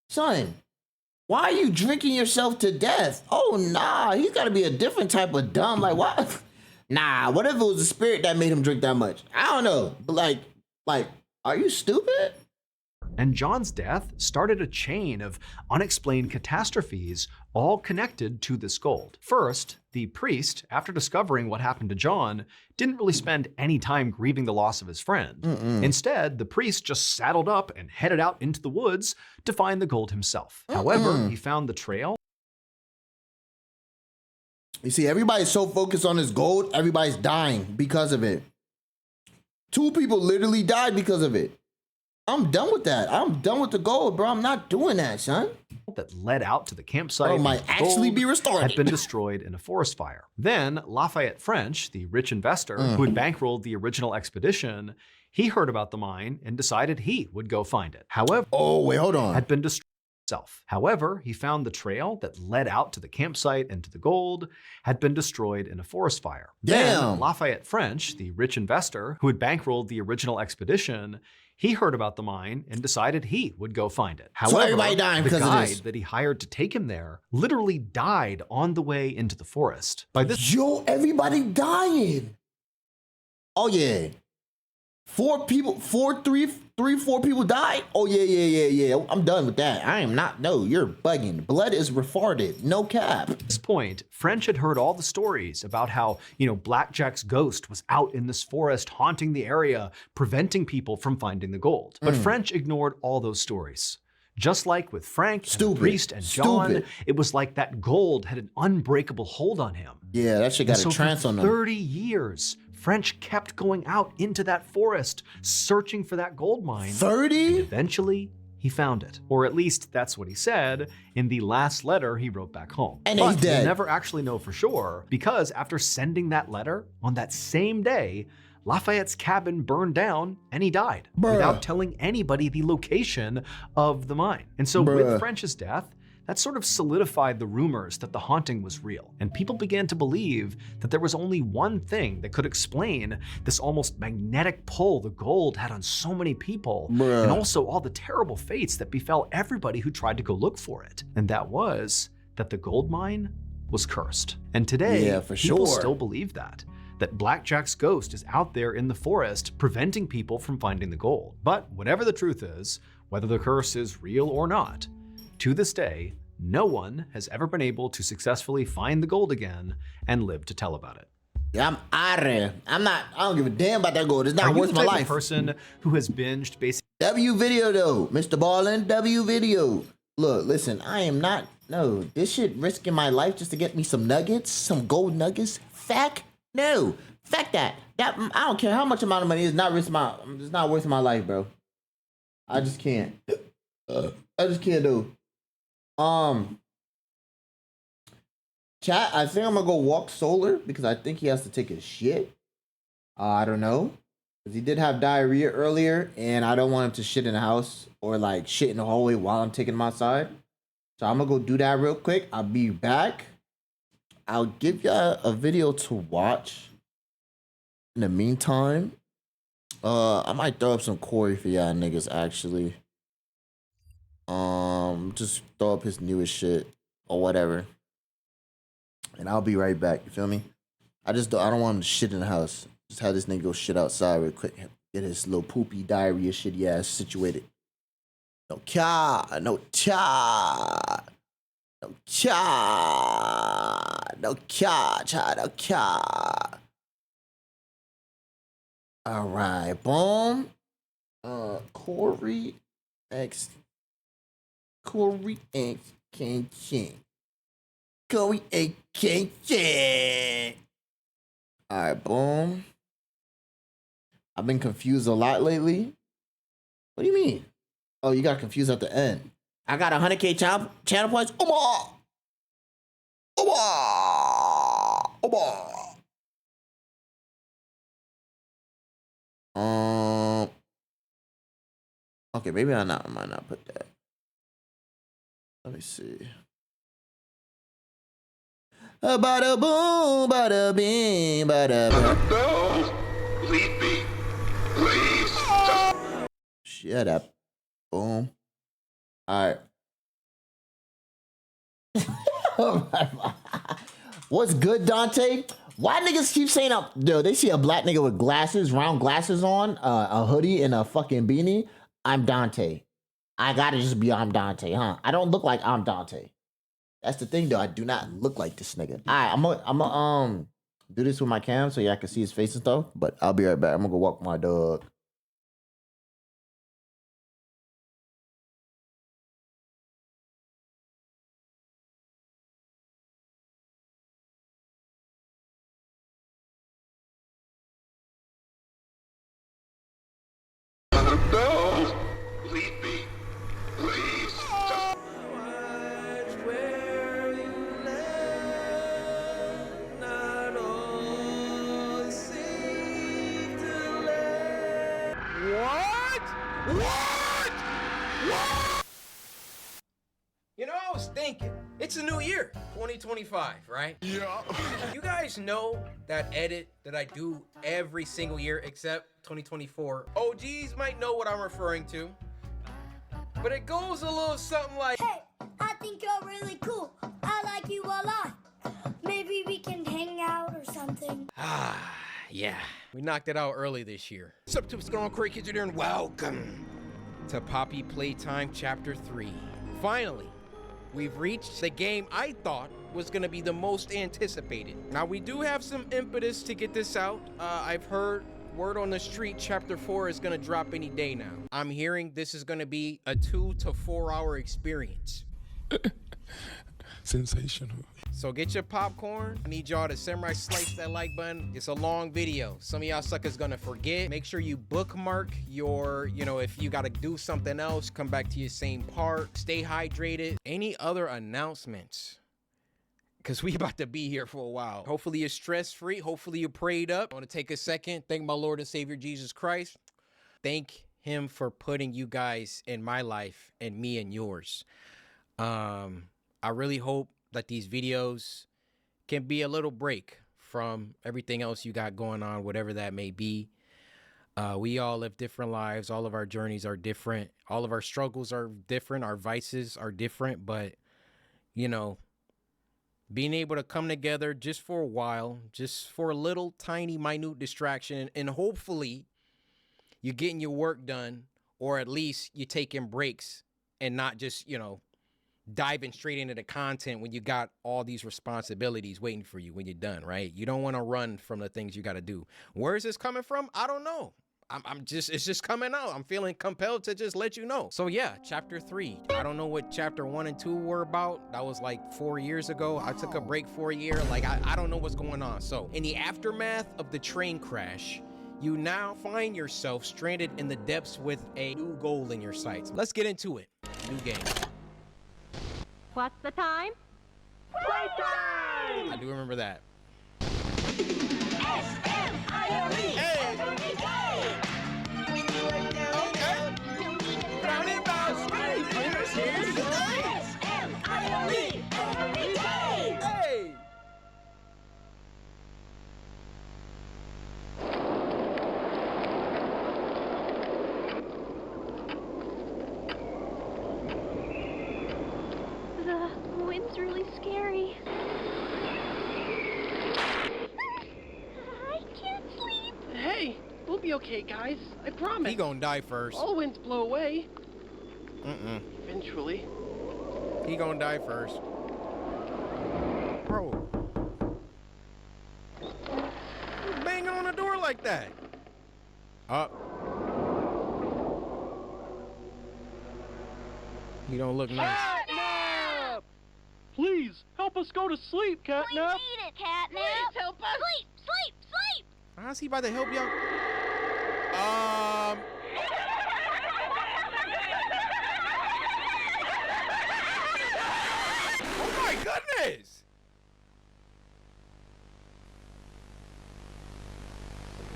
Son, why are you drinking yourself to death? Oh, nah, he's gotta be a different type of dumb. Like, what? Nah, what if it was the spirit that made him drink that much? I don't know. But like, are you stupid? And John's death started a chain of unexplained catastrophes, all connected to this gold. First, the priest, after discovering what happened to John, didn't really spend any time grieving the loss of his friend. Instead, the priest just saddled up and headed out into the woods to find the gold himself. However, he found the trail. You see, everybody's so focused on this gold, everybody's dying because of it. 2 people literally died because of it. I'm done with that. I'm done with the gold, bro. I'm not doing that, son. That led out to the campsite might actually be restored. Had been destroyed in a forest fire. Then Lafayette French, the rich investor who had bankrolled the original expedition, he heard about the mine and decided he would go find it. However, hold on. Had been destroyed. However, he found the trail that led out to the campsite and to the gold had been destroyed in a forest fire. Then Lafayette French, the rich investor who had bankrolled the original expedition, he heard about the mine and decided he would go find it. However, so everybody dying because the of guide this. that he hired to take him there literally died on the way into the forest. By this, everybody dying. Oh yeah. 4 people, 4 people died. Oh yeah. I'm done with that. I am not. No, you're bugging. Blood is retarded. No cap. At this point, French had heard all the stories about how, Blackjack's ghost was out in this forest haunting the area, preventing people from finding the gold. But French ignored all those stories. Just like with Frank, and the priest, and John, it was like that gold had an unbreakable hold on him. Yeah, that shit got a trance on him. 30 years, French kept going out into that forest, searching for that gold mine. 30? And eventually, he found it. Or at least that's what he said in the last letter he wrote back home. And but he's dead. We'll never actually know for sure, because after sending that letter on that same day, Lafayette's cabin burned down and he died without telling anybody the location of the mine. And so with French's death, that sort of solidified the rumors that the haunting was real. And people began to believe that there was only one thing that could explain this almost magnetic pull the gold had on so many people, and also all the terrible fates that befell everybody who tried to go look for it. And that was that the gold mine was cursed. And today, people still believe that Blackjack's ghost is out there in the forest preventing people from finding the gold. But whatever the truth is, whether the curse is real or not, to this day, no one has ever been able to successfully find the gold again and live to tell about it. Yeah, I'm out of there. I don't give a damn about that gold. It's not worth my life. Are you the type of person who has binged basically? W video though, Mr. Ballen, W video. Look, listen, I am not, no, this shit risking my life just to get me some nuggets, some gold nuggets. Fact, no, fact that. I don't care how much amount of money, it's not worth my life, bro. I just can't. I just can't do. Chat, I think I'm gonna go walk Solar because I think he has to take a shit. I don't know. Because he did have diarrhea earlier and I don't want him to shit in the house or like shit in the hallway while I'm taking him outside. So I'm gonna go do that real quick. I'll be back. I'll give y'all a video to watch. In the meantime, I might throw up some Corey for y'all niggas actually. Just throw up his newest shit or whatever. And I'll be right back. You feel me? I don't want him to shit in the house. Just have this nigga go shit outside real quick. Get his little poopy diarrhea shitty ass situated. No cha. No cha. No cha. No cha. Cha. No cha. All right. Boom. Corey X. Corey X. King. Corey X. King. All right. Boom. I've been confused a lot lately. What do you mean? Oh, you got confused at the end. I got 100K channel points. Okay, maybe I might not put that. Let me see. Bada boom, bada bing, bada boom. No, leave me, please. Shut up. Boom. All right. What's good, Dante? Why niggas keep saying they see a black nigga with glasses, round glasses on, a hoodie and a fucking beanie. I'm Dante. I gotta just be I'm Dante, huh? I don't look like I'm Dante. That's the thing though. I do not look like this nigga. Alright, I'm gonna do this with my cam so y'all can see his face and stuff. But I'll be right back. I'm gonna go walk my dog. No! Leave me. Please. What? You know, I was thinking, it's a new year, 2025, right? Yeah. You guys know that edit that I do every single year except 2024. OGs might know what I'm referring to, but it goes a little something like, hey, I think you're really cool. I like you a lot. Maybe we can hang out or something. Yeah. We knocked it out early this year. What's up to what's going on, Corey Kids are doing? Welcome to Poppy Playtime Chapter 3. Finally, we've reached the game I thought was gonna be the most anticipated. Now, we do have some impetus to get this out. I've heard word on the street Chapter 4 is gonna drop any day now. I'm hearing this is gonna be a 2 to 4 hour experience. Sensational. So get your popcorn. I need y'all to samurai slice that like button. It's a long video. Some of y'all suckers gonna forget. Make sure you bookmark your, if you gotta do something else, come back to your same part. Stay hydrated. Any other announcements? Because we about to be here for a while. Hopefully you're stress-free. Hopefully you prayed up. I want to take a second. Thank my Lord and Savior Jesus Christ. Thank him for putting you guys in my life and me in yours. I really hope that these videos can be a little break from everything else you got going on, whatever that may be. We all live different lives. All of our journeys are different. All of our struggles are different. Our vices are different. But, being able to come together just for a while, just for a little tiny, minute distraction, and hopefully you're getting your work done, or at least you're taking breaks and not just, diving straight into the content when you got all these responsibilities waiting for you when you're done, right? You don't want to run from the things you got to do. Where is this coming from? I don't know. It's just coming out. I'm feeling compelled to just let you know. So yeah, Chapter 3. I don't know what Chapter 1 and 2 were about. That was like 4 years ago. I took a break for a year. Like, I don't know what's going on. So in the aftermath of the train crash, you now find yourself stranded in the depths with a new goal in your sights. Let's get into it. New game. What's the time? I do remember that. The wind's really scary. I can't sleep. Hey, we'll be okay, guys. I promise. He gonna die first. All winds blow away. Eventually. He gonna die first. Bro. Who's banging on the door like that? Up. He don't look nice. Catnap! Please, help us go to sleep, Catnap. We need it, Catnap. Please help us. Sleep, sleep, sleep. How's he about to help y'all? Oh my goodness!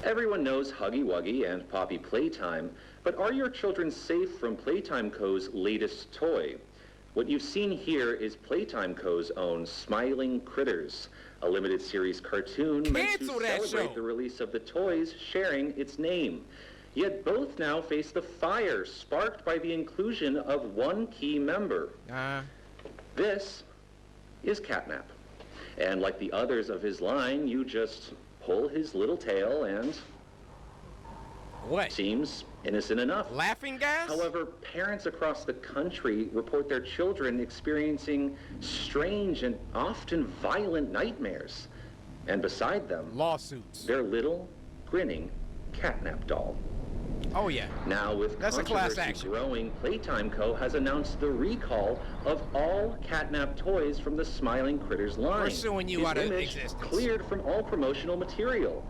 Everyone knows Huggy Wuggy and Poppy Playtime, but are your children safe from Playtime Co.'s latest toy? What you've seen here is Playtime Co.'s own Smiling Critters, a limited series cartoon meant to celebrate the release of the toys sharing its name. Yet both now face the fire sparked by the inclusion of one key member. This is Catnap. And like the others of his line, you just pull his little tail and... What? Seems innocent enough. Laughing gas? However, parents across the country report their children experiencing strange and often violent nightmares. And beside them... Lawsuits. Their little, grinning catnap doll. Oh, yeah. Now, with That's a class controversy action. growing, Playtime Co. has announced the recall of all catnap toys from the Smiling Critters line. We're suing you His out of image existence. cleared from all promotional material.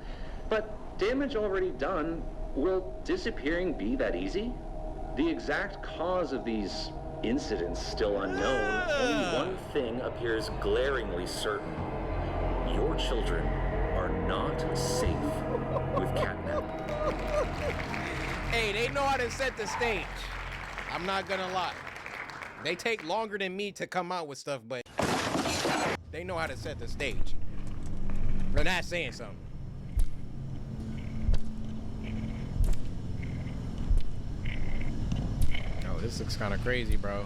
But damage already done, will disappearing be that easy? The exact cause of these incidents still unknown. Only one thing appears glaringly certain. Your children are not safe with catnap. Hey, they know how to set the stage. I'm not gonna lie. They take longer than me to come out with stuff, but they know how to set the stage. They're not saying something. Oh, this looks kind of crazy, bro.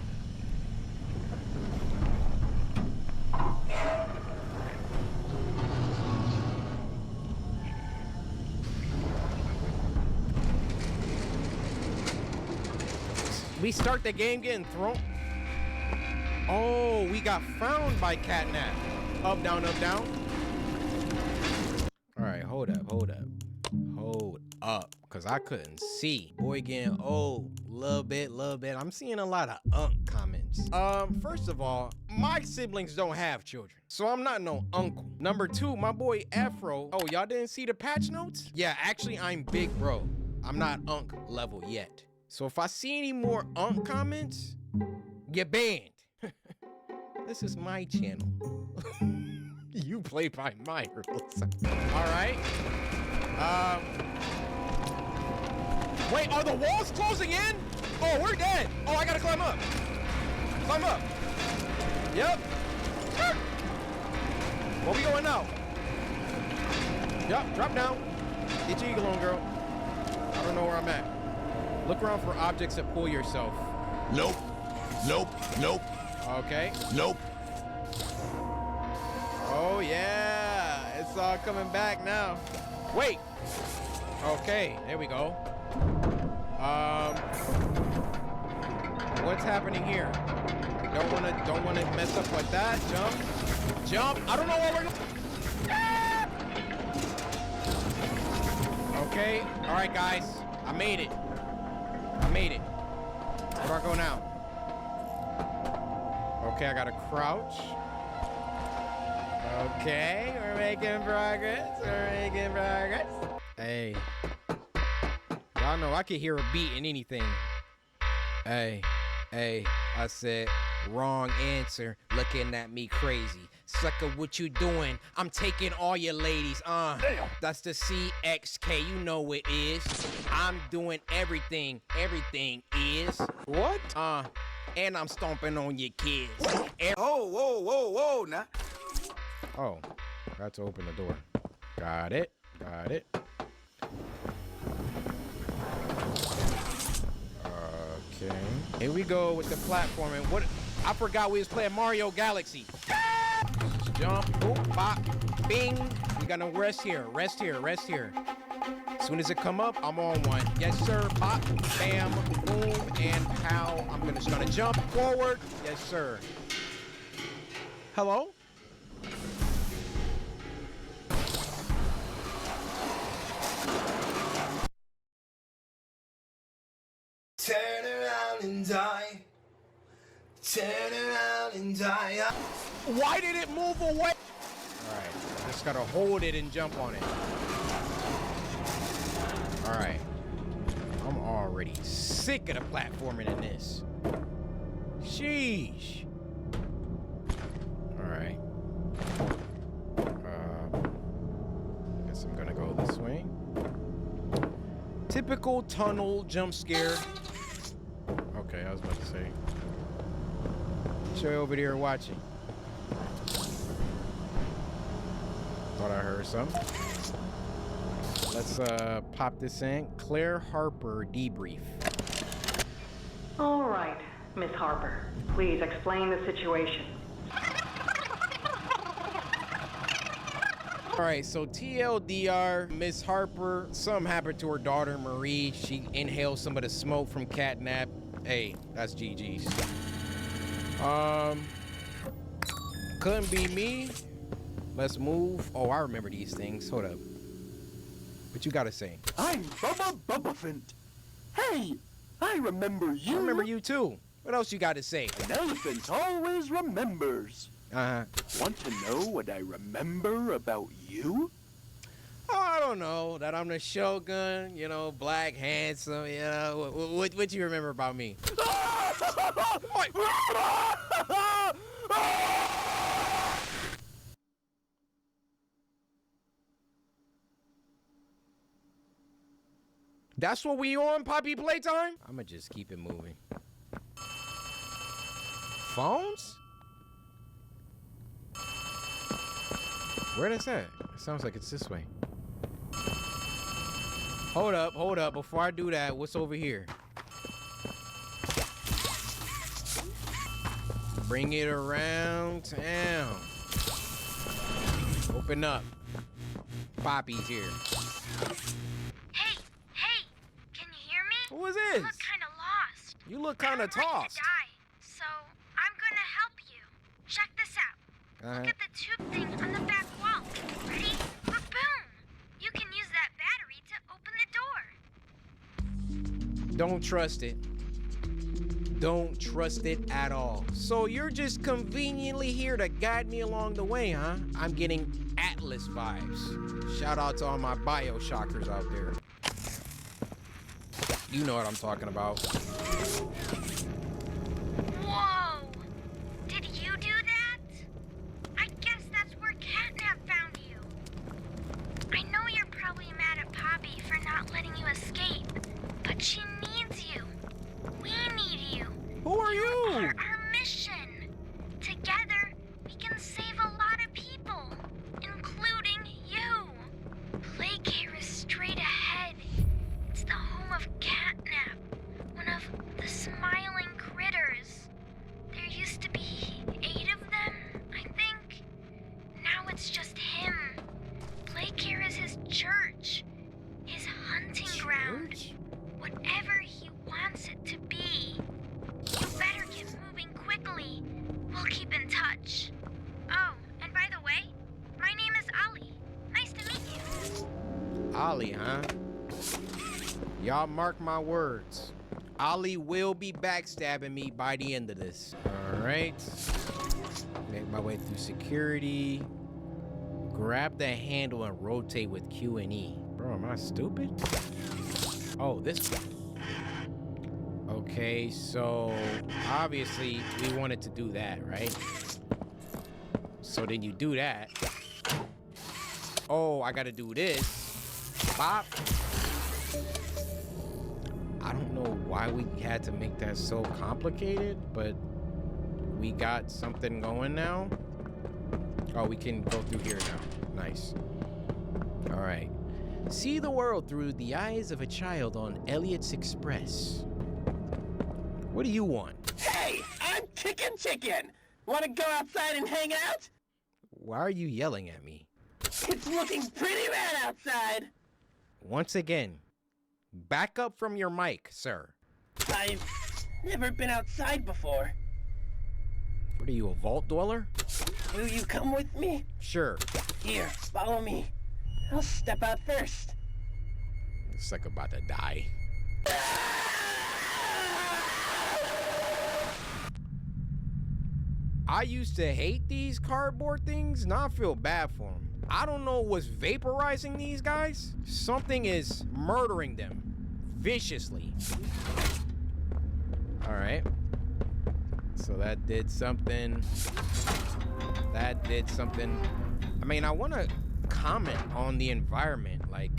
We start the game getting thrown. Oh, we got found by catnap. Up, down, up, down. All right, hold up. Hold up, because I couldn't see. Boy getting old, little bit. I'm seeing a lot of comments. First of all, my siblings don't have children, so I'm not no uncle. Number two, my boy Afro. Oh, y'all didn't see the patch notes? Yeah, actually, I'm big bro. I'm not unk level yet. So if I see any more comments, get banned. This is my channel. You play by my rules. All right. Wait, are the walls closing in? Oh, we're dead. Oh, I gotta climb up. Climb up. Yep. Where we going now? Yep, drop down. Get your eagle on, girl. I don't know where I'm at. Look around for objects that pull yourself. Nope. Okay. Nope. Oh, yeah. It's all coming back now. Wait. Okay, there we go. What's happening here? Don't wanna mess up like that. Jump. I don't know where we're going. Okay. All right, guys. I made it. Where do I go now? Okay, I gotta crouch. Okay, we're making progress. Hey. Y'all know I can hear a beat in anything. Hey, I said wrong answer. Looking at me crazy. Sucker, what you doing? I'm taking all your ladies. That's the CXK, you know it is. I'm doing everything. Everything is. What? And I'm stomping on your kids. Whoa, now. Oh, got to open the door. Got it. Okay. Here we go with the platforming. What? I forgot we was playing Mario Galaxy. Jump, boop, bop, bing. We got no rest here. Rest here. As soon as it come up, I'm on one. Yes, sir. Pop, bam, boom, and pow. I'm just gonna jump forward. Yes, sir. Hello? Turn around and die. Why did it move away? All right, just gotta hold it and jump on it. All right, I'm already sick of the platforming in this. Sheesh. All right. Guess I'm gonna go this way. Typical tunnel jump scare. Okay, I was about to say. Show over there watching. Thought I heard something. Let's pop this in. Claire Harper debrief. All right, Miss Harper. Please explain the situation. All right, so TLDR, Miss Harper, something happened to her daughter, Marie. She inhaled some of the smoke from catnap. Hey, that's GG's. Couldn't be me. Let's move. Oh, I remember these things. Hold up. What you gotta say? I'm Bubba Bubbaphant. Hey, I remember you. I remember you too. What else you gotta say? An elephant always remembers. Want to know what I remember about you? Oh, I don't know. That I'm the Shogun, you know, black, handsome, you know. What you remember about me? That's what we on, Poppy Playtime? I'ma just keep it moving. Phones? Where that's at? It sounds like it's this way. Hold up. Before I do that, what's over here? Bring it around town. Open up. Poppy's here. Hey, can you hear me? Who is I this? look kind of lost. You look kind of I'm ready to tossed. die, so I'm gonna help you. Check this out. Look at the tube thing on the back wall. Ready? Boom! You can use that battery to open the door. Don't trust it. Don't trust it at all. So you're just conveniently here to guide me along the way, huh? I'm getting Atlas vibes. Shout out to all my Bioshockers out there. You know what I'm talking about. Whoa! Did you do that? I guess that's where Catnap found you. I know you're probably mad at Poppy for not letting you escape, but she needs you. We need you. Who are you? You are our mission. Together, we can save a lot of people, including you. Plague Care is straight ahead. It's the home of Catnap, one of the smiling critters. There used to be 8 of them, I think. Now it's just him. Plague Care is his church, his hunting ground. Whatever he wants it to be. You better get moving quickly. We'll keep in touch. Oh, and by the way, my name is Ali. Nice to meet you. Ali, huh? Y'all mark my words. Ali will be backstabbing me by the end of this. All right. Make my way through security. Grab the handle and rotate with Q and E. Bro, am I stupid? Oh, this one. Okay, so obviously we wanted to do that, right? So then you do that. Oh, I gotta do this. Bop. I don't know why we had to make that so complicated, but we got something going now. Oh, we can go through here now. Nice. All right. See the world through the eyes of a child on Elliot's Express. What do you want? Hey, I'm Chicken. Want to go outside and hang out? Why are you yelling at me? It's looking pretty bad outside. Once again, back up from your mic, sir. I've never been outside before. What are you, a vault dweller? Will you come with me? Sure. Here, follow me. I'll step out first. It's like about to die. I used to hate these cardboard things. Now I feel bad for them. I don't know what's vaporizing these guys. Something is murdering them viciously. All right. So that did something. That did something. I mean, I want to comment on the environment. Like,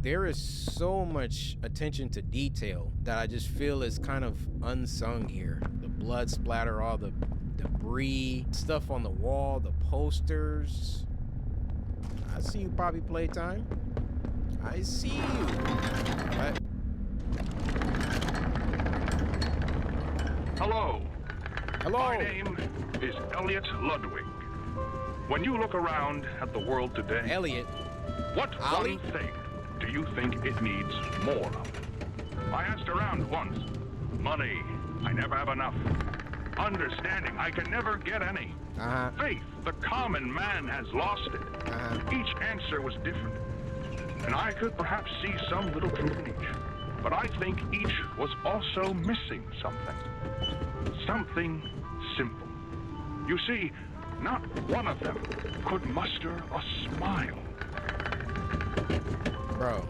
there is so much attention to detail that I just feel is kind of unsung here. The blood splatter, all the debris, stuff on the wall, the posters. I see you, Poppy Playtime. I see you. What? Hello. Hello. My name is Elliot Ludwig. When you look around at the world today, Elliot, what Ollie? one thing do you think it needs more of? I asked around once. Money, I never have enough. Understanding, I can never get any. Faith, the common man has lost it. Each answer was different. And I could perhaps see some little truth in each. But I think each was also missing something. Something simple. You see, not one of them could muster a smile. Bro,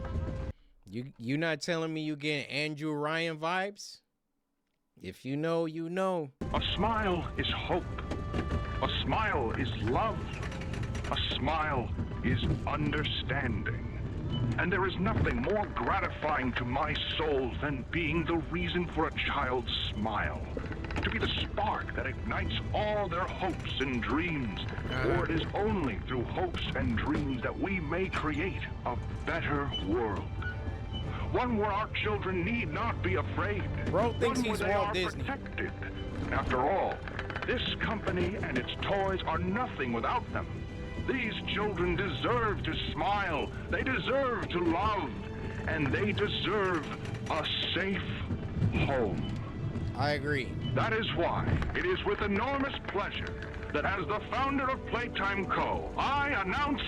you not telling me you getting Andrew Ryan vibes? If you know, you know. A smile is hope. A smile is love. A smile is understanding. And there is nothing more gratifying to my soul than being the reason for a child's smile. To be the spark that ignites all their hopes and dreams. For it is only through hopes and dreams that we may create a better world. One where our children need not be afraid. Bro thinks One where he's they Walt are Disney. protected. After all, this company and its toys are nothing without them. These children deserve to smile. They deserve to love. And they deserve a safe home. I agree. That is why it is with enormous pleasure that as the founder of Playtime Co., I announce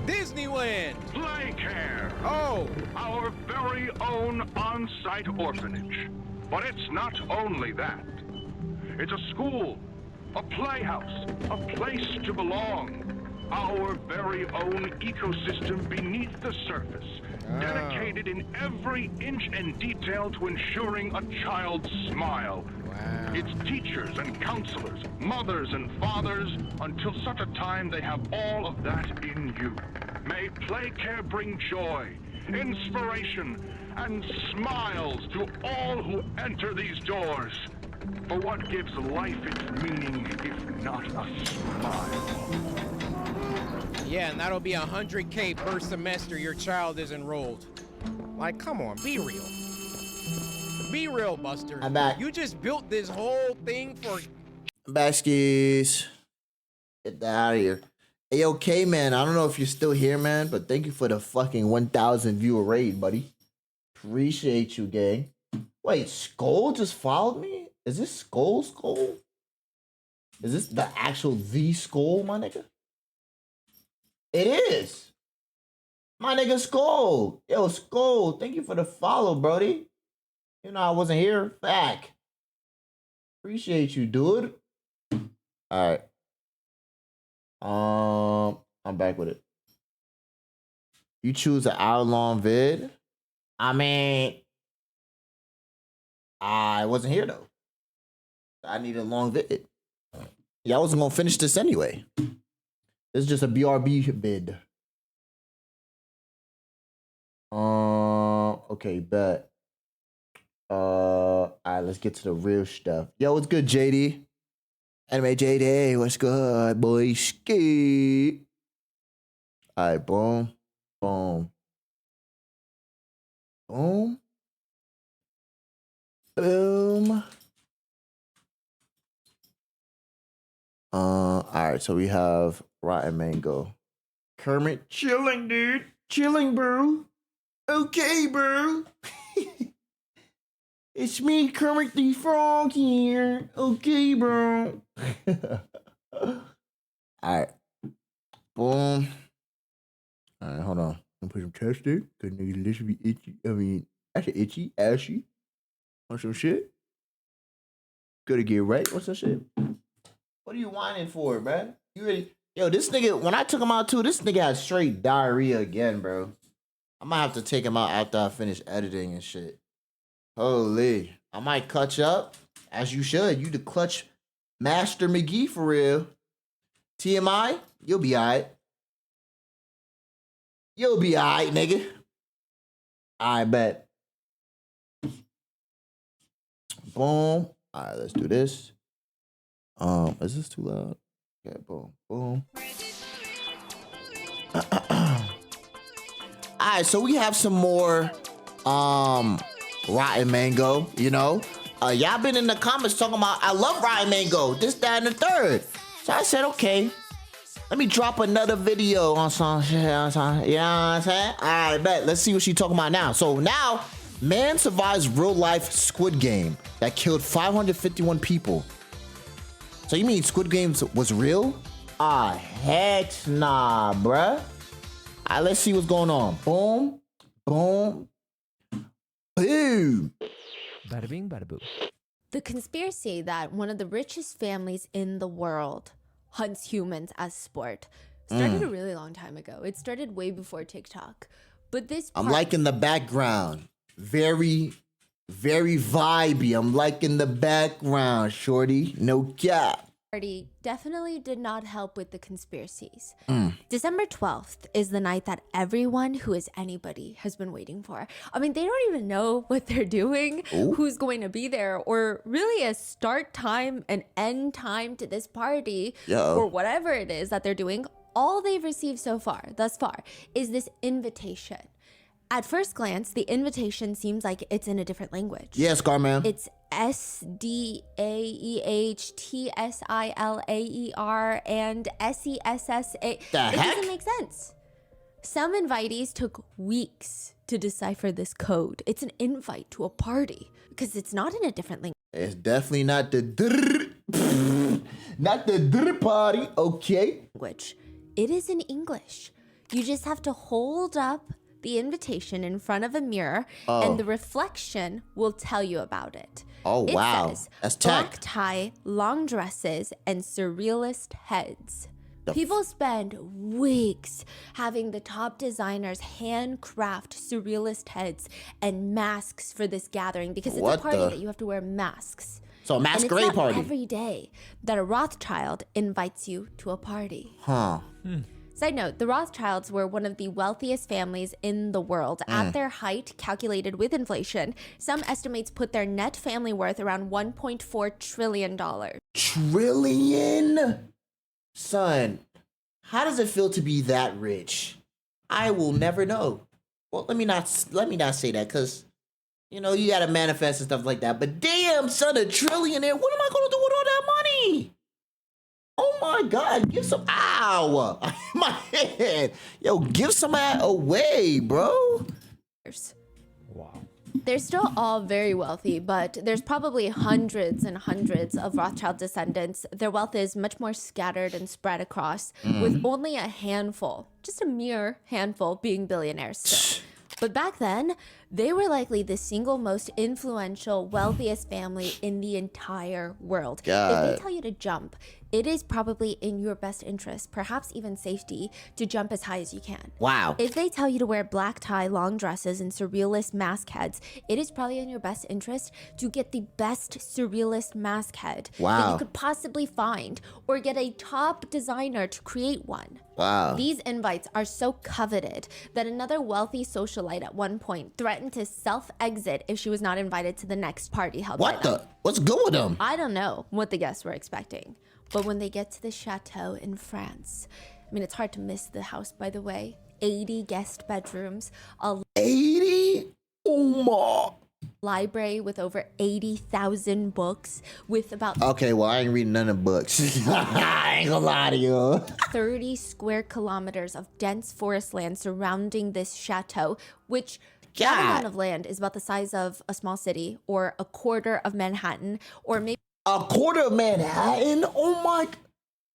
Disneyland! Playcare! Oh! Our very own on-site orphanage. But it's not only that. It's a school, a playhouse, a place to belong. Our very own ecosystem beneath the surface. Dedicated in every inch and detail to ensuring a child's smile. Wow. Its teachers and counselors, mothers and fathers, until such a time they have all of that in you. May Playcare bring joy, inspiration, and smiles to all who enter these doors. For what gives life its meaning if not a smile? Yeah, and that'll be $100K per semester your child is enrolled. Like, come on, be real. Be real, Buster. I'm back. You just built this whole thing for... Baskies. Get that out of here. Hey, okay, man. I don't know if you're still here, man, but thank you for the fucking 1,000 viewer raid, buddy. Appreciate you, gang. Wait, Skull just followed me? Is this Skull? Is this the actual The Skull, my nigga? It is. My nigga Skull. Yo, Skull, thank you for the follow, brody. You know I wasn't here. Back. Appreciate you, dude. All right. I'm back with it. You choose an hour-long vid. I mean, I wasn't here though. I need a long vid. Yeah, I wasn't gonna finish this anyway. This is just a BRB bid. Okay, bet. All right, let's get to the real stuff. Yo, what's good, JD? Anime JD, what's good, boy? Ski. All right, boom, boom, boom, boom. All right, so we have Rotten Mango. Kermit chilling, dude. Chilling, bro. Okay, bro. It's me, Kermit the Frog here. Okay, bro. All right. Boom. All right, hold on. I'm gonna put some tester. Cause nigga, this should be itchy. I mean, actually itchy, ashy. Want some shit? Gotta get right. What's that shit? What are you whining for, man? You ready? Yo, this nigga, when I took him out too, this nigga had straight diarrhea again, bro. I might have to take him out after I finish editing and shit. Holy. I might clutch up, as you should. You the clutch master McGee for real. TMI, you'll be alright. You'll be alright, nigga. I bet. Boom. Alright, let's do this. Is this too loud? Okay, boom, boom. Alright, so we have some more Rotten Mango, you know. Y'all been in the comments talking about I love Rotten Mango, this, that, and the third. So I said, okay, let me drop another video on some shit. You know what I'm saying? All right, bet. Let's see what she's talking about now. So now, man survives real-life Squid Game that killed 551 people. So you mean Squid Games was real? Ah, heck nah, bruh. All right, let's see what's going on. Boom, boom, boom. Bada bing, bada boo. The conspiracy that one of the richest families in the world hunts humans as sport started a really long time ago. It started way before TikTok. But this I'm liking the background. Very, very vibey. I'm liking the background, shorty. No cap. party definitely did not help with the conspiracies. December 12th is the night that everyone who is anybody has been waiting for. I mean, they don't even know what they're doing, who's going to be there, or really a start time and end time to this party, or whatever it is that they're doing. All they've received thus far, is this invitation. At first glance, the invitation seems like it's in a different language. Yes, Carman. It's SDAEHTSILAER and SESSA. It doesn't make sense. Some invitees took weeks to decipher this code. It's an invite to a party because it's not in a different language. It's definitely not the party, okay? It is in English. You just have to hold up the invitation in front of a mirror and the reflection will tell you about it. Oh, wow. It says, that's tech. black tie, long dresses, and surrealist heads. People spend weeks having the top designers handcraft surrealist heads and masks for this gathering because it's a party that you have to wear masks. So a masquerade and it's not party. every day that a Rothschild invites you to a party. Side note, the Rothschilds were one of the wealthiest families in the world. At their height, calculated with inflation, some estimates put their net family worth around $1.4 trillion. Trillion? Son, how does it feel to be that rich? I will never know. Well, let me not say that, because you know you gotta manifest and stuff like that. But damn, son, a trillionaire. What am I gonna do with all that money? Oh my God, give some, ow, my head. Yo, give some of that away, bro. Wow. They're still all very wealthy, but there's probably hundreds and hundreds of Rothschild descendants. Their wealth is much more scattered and spread across, with only a handful, just a mere handful, being billionaires still. But back then, they were likely the single most influential, wealthiest family in the entire world. If they tell you to jump, it is probably in your best interest, perhaps even safety, to jump as high as you can. Wow. If they tell you to wear black tie, long dresses, and surrealist mask heads, it is probably in your best interest to get the best surrealist mask head that you could possibly find, or get a top designer to create one. Wow. These invites are so coveted that another wealthy socialite at one point threatened to self-exit if she was not invited to the next party held by them. What's good with them? I don't know what the guests were expecting. But when they get to the chateau in France, I mean, it's hard to miss the house, by the way. 80 guest bedrooms. 80? Oh my. Library with over 80,000 books, with about... Okay, well, I ain't reading none of the books. I ain't gonna lie to you. 30 square kilometers of dense forest land surrounding this chateau, which... that amount of land is about the size of a small city, or a quarter of Manhattan, or maybe... A quarter of Manhattan? Oh my...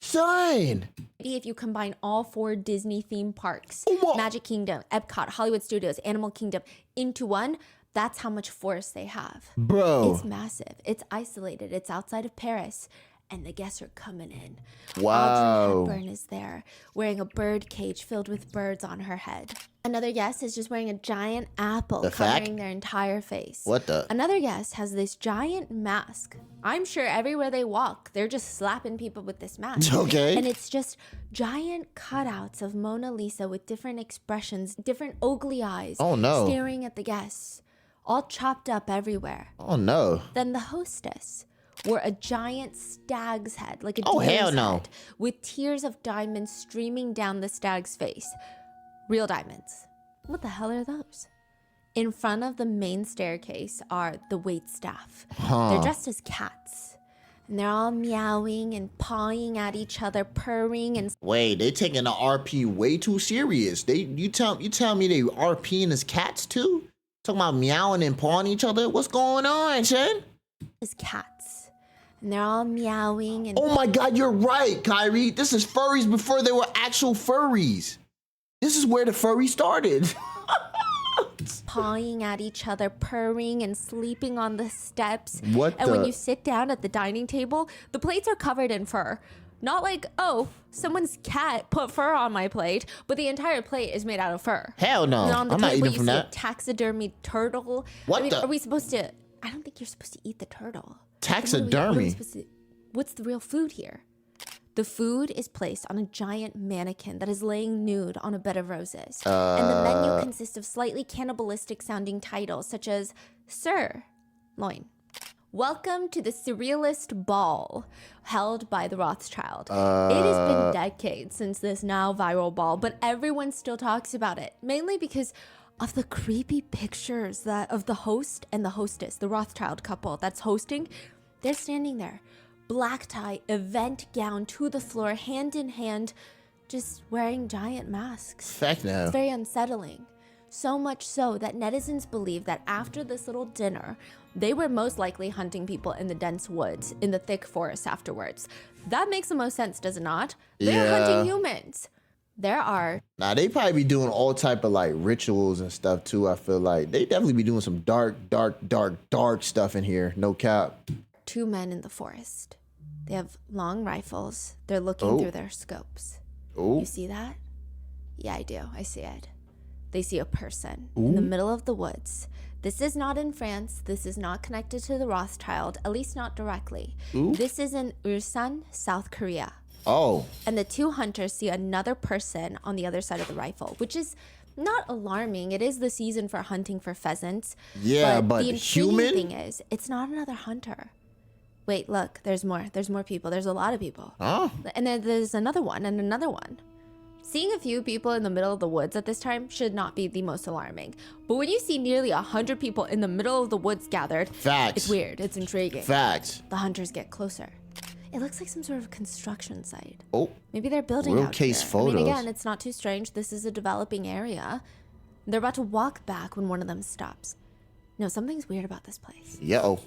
Son. If you combine all 4 Disney theme parks, Magic Kingdom, Epcot, Hollywood Studios, Animal Kingdom, into one, that's how much forest they have. Bro. It's massive. It's isolated. It's outside of Paris. And the guests are coming in. Wow. Audrey Hepburn is there, wearing a bird cage filled with birds on her head. Another guest is just wearing a giant apple covering their entire face. What the? Another guest has this giant mask. I'm sure everywhere they walk, they're just slapping people with this mask. Okay. And it's just giant cutouts of Mona Lisa with different expressions, different oogly eyes. Oh, no. Staring at the guests, all chopped up everywhere. Oh no. Then the hostess wore a giant stag's head, like a Oh, deer's hell no. head, with tears of diamonds streaming down the stag's face. Real diamonds. What the hell are those? In front of the main staircase are the wait staff. They're dressed as cats. And they're all meowing and pawing at each other, purring and Wait, they taking the RP way too serious. You tell me they RPing as cats too? Talking about meowing and pawing each other? What's going on, Shen? as cats. And they're all meowing and Oh my god, you're right, Kyrie. This is furries before they were actual furries. This is where the furry started. pawing at each other, purring and sleeping on the steps. What And when the- you sit down at the dining table, the plates are covered in fur. Not like, oh, someone's cat put fur on my plate, but the entire plate is made out of fur. Hell no. And on the I'm not table, eating you from see that. a taxidermy turtle. What I mean, the- are we supposed to? I don't think you're supposed to eat the turtle. Taxidermy? What's the real food here? The food is placed on a giant mannequin that is laying nude on a bed of roses. And the menu consists of slightly cannibalistic sounding titles such as Sir Loin. Welcome to the Surrealist Ball, held by the Rothschild. It has been decades since this now viral ball, but everyone still talks about it, mainly because of the creepy pictures that of the host and the hostess, the Rothschild couple that's hosting. They're standing there, black tie, event gown to the floor, hand in hand, just wearing giant masks. Heck no. It's very unsettling. So much so that netizens believe that after this little dinner, they were most likely hunting people in the dense woods, in the thick forest afterwards. That makes the most sense, does it not? They're Yeah. hunting humans. There are Nah, they probably be doing all type of like rituals and stuff too. I feel like they definitely be doing some dark stuff in here. No cap. 2 men in the forest. They have long rifles. They're looking Oh. through their scopes. Oh. You see that? Yeah, I do. I see it. They see a person in the middle of the woods. This is not in France. This is not connected to the Rothschild, at least not directly. Ooh. This is in Ulsan, South Korea. Oh. And the 2 hunters see another person on the other side of the rifle, which is not alarming. It is the season for hunting for pheasants. Yeah, but the intriguing human? thing is, it's not another hunter. Wait, look, there's more. There's more people. There's a lot of people. Oh. And then there's another one and another one. Seeing a few people in the middle of the woods at this time should not be the most alarming. But when you see nearly 100 people in the middle of the woods gathered, Facts. it's weird. It's intriguing. Facts. The hunters get closer. It looks like some sort of construction site. Oh. Maybe they're building Real out case here. photos. I mean, again, it's not too strange. This is a developing area. They're about to walk back when one of them stops. No, something's weird about this place. Yo.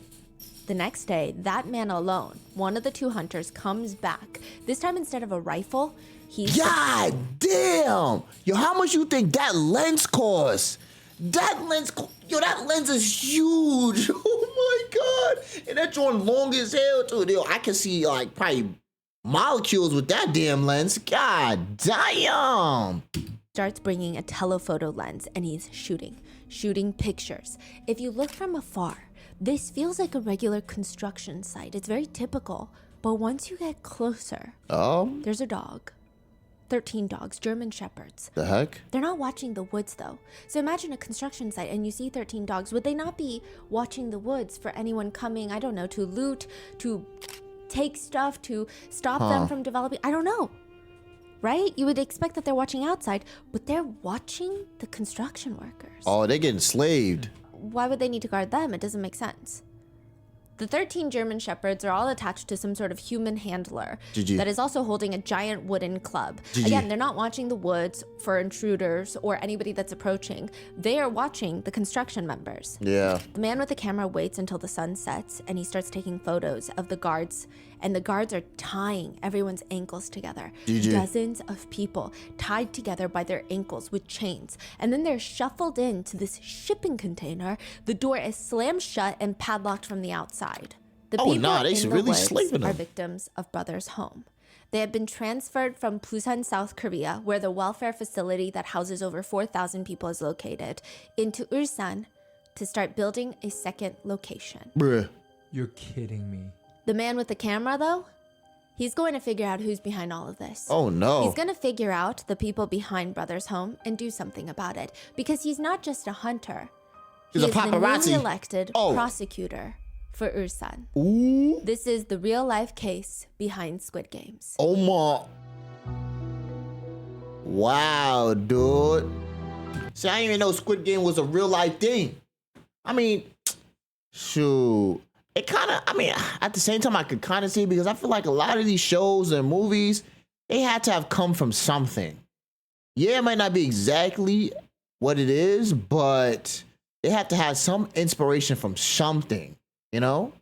The next day, that man alone, one of the 2 hunters, comes back. This time, instead of a rifle, he's... God damn! Yo, how much you think that lens costs? That lens is huge. Oh my god! And that joint long as hell too. Yo, I can see like probably molecules with that damn lens. God damn! starts bringing a telephoto lens and he's shooting pictures. If you look from afar, this feels like a regular construction site. It's very typical. But once you get closer, there's a dog. 13 dogs, German Shepherds. The heck? They're not watching the woods though. So imagine a construction site and you see 13 dogs. Would they not be watching the woods for anyone coming, I don't know, to loot, to take stuff, to stop them from developing? I don't know. Right? You would expect that they're watching outside, but they're watching the construction workers. Oh, they're getting slaved. Why would they need to guard them? It doesn't make sense. The 13 German Shepherds are all attached to some sort of human handler GG. that is also holding a giant wooden club. GG. Again, they're not watching the woods for intruders or anybody that's approaching. They are watching the construction members. Yeah. The man with the camera waits until the sun sets and he starts taking photos of the guards, and the guards are tying everyone's ankles together. GG. Dozens of people tied together by their ankles with chains, and then they're shuffled into this shipping container. The door is slammed shut and padlocked from the outside. The Oh, people nah, they in should the really woods slaving are them. victims of Brothers Home. They have been transferred from Busan, South Korea, where the welfare facility that houses over 4,000 people is located, into Ulsan to start building a second location. Bruh. You're kidding me. The man with the camera, though, he's going to figure out who's behind all of this. Oh, no. He's going to figure out the people behind Brothers Home and do something about it, because he's not just a hunter. He's He a is the paparazzi. newly elected Oh. prosecutor for Ulsan. Ooh. This is the real life case behind Squid Games. Oh my. Wow, dude. See, I didn't even know Squid Game was a real life thing. I mean, shoot. it kind of, I mean, at the same time, I could kind of see it because I feel like a lot of these shows and movies, they had to have come from something. Yeah, it might not be exactly what it is, but they have to have some inspiration from something, you know?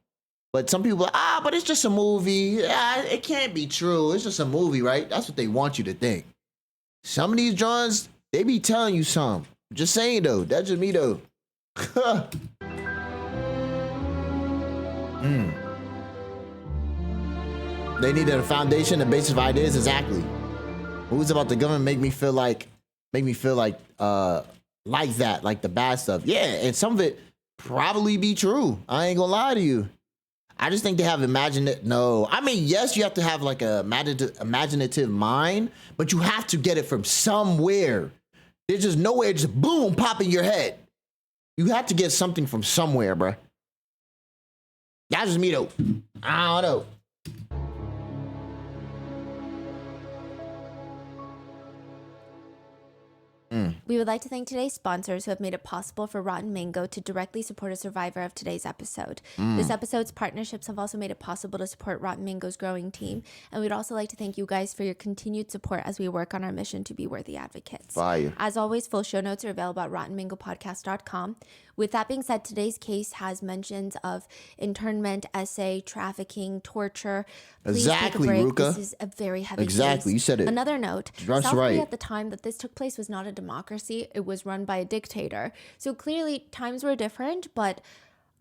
But some people are, but it's just a movie. Yeah, it can't be true. It's just a movie, right? That's what they want you to think. Some of these Johns, they be telling you something. Just saying, though. That's just me, though. They needed a foundation, a basis of ideas, exactly. Movies about the government make me feel like that, like the bad stuff. Yeah, and some of it probably be true. I ain't gonna lie to you. I just think they have no. I mean, yes, you have to have like a imaginative mind, but you have to get it from somewhere. There's just nowhere, just boom, pop in your head. You have to get something from somewhere, bruh. That's just me though. I don't know. We would like to thank today's sponsors who have made it possible for Rotten Mango to directly support a survivor of today's episode. This episode's partnerships have also made it possible to support Rotten Mango's growing team, and we'd also like to thank you guys for your continued support as we work on our mission to be worthy advocates. Fire. As always, full show notes are available at RottenMangoPodcast.com. With that being said, today's case has mentions of internment, essay, trafficking, torture. Please Exactly, take a break. Ruka. This is a very heavy Exactly, case. you said it. Another note, That's South right. Korea at the time that this took place was not a democracy. It was run by a dictator. So clearly times were different, but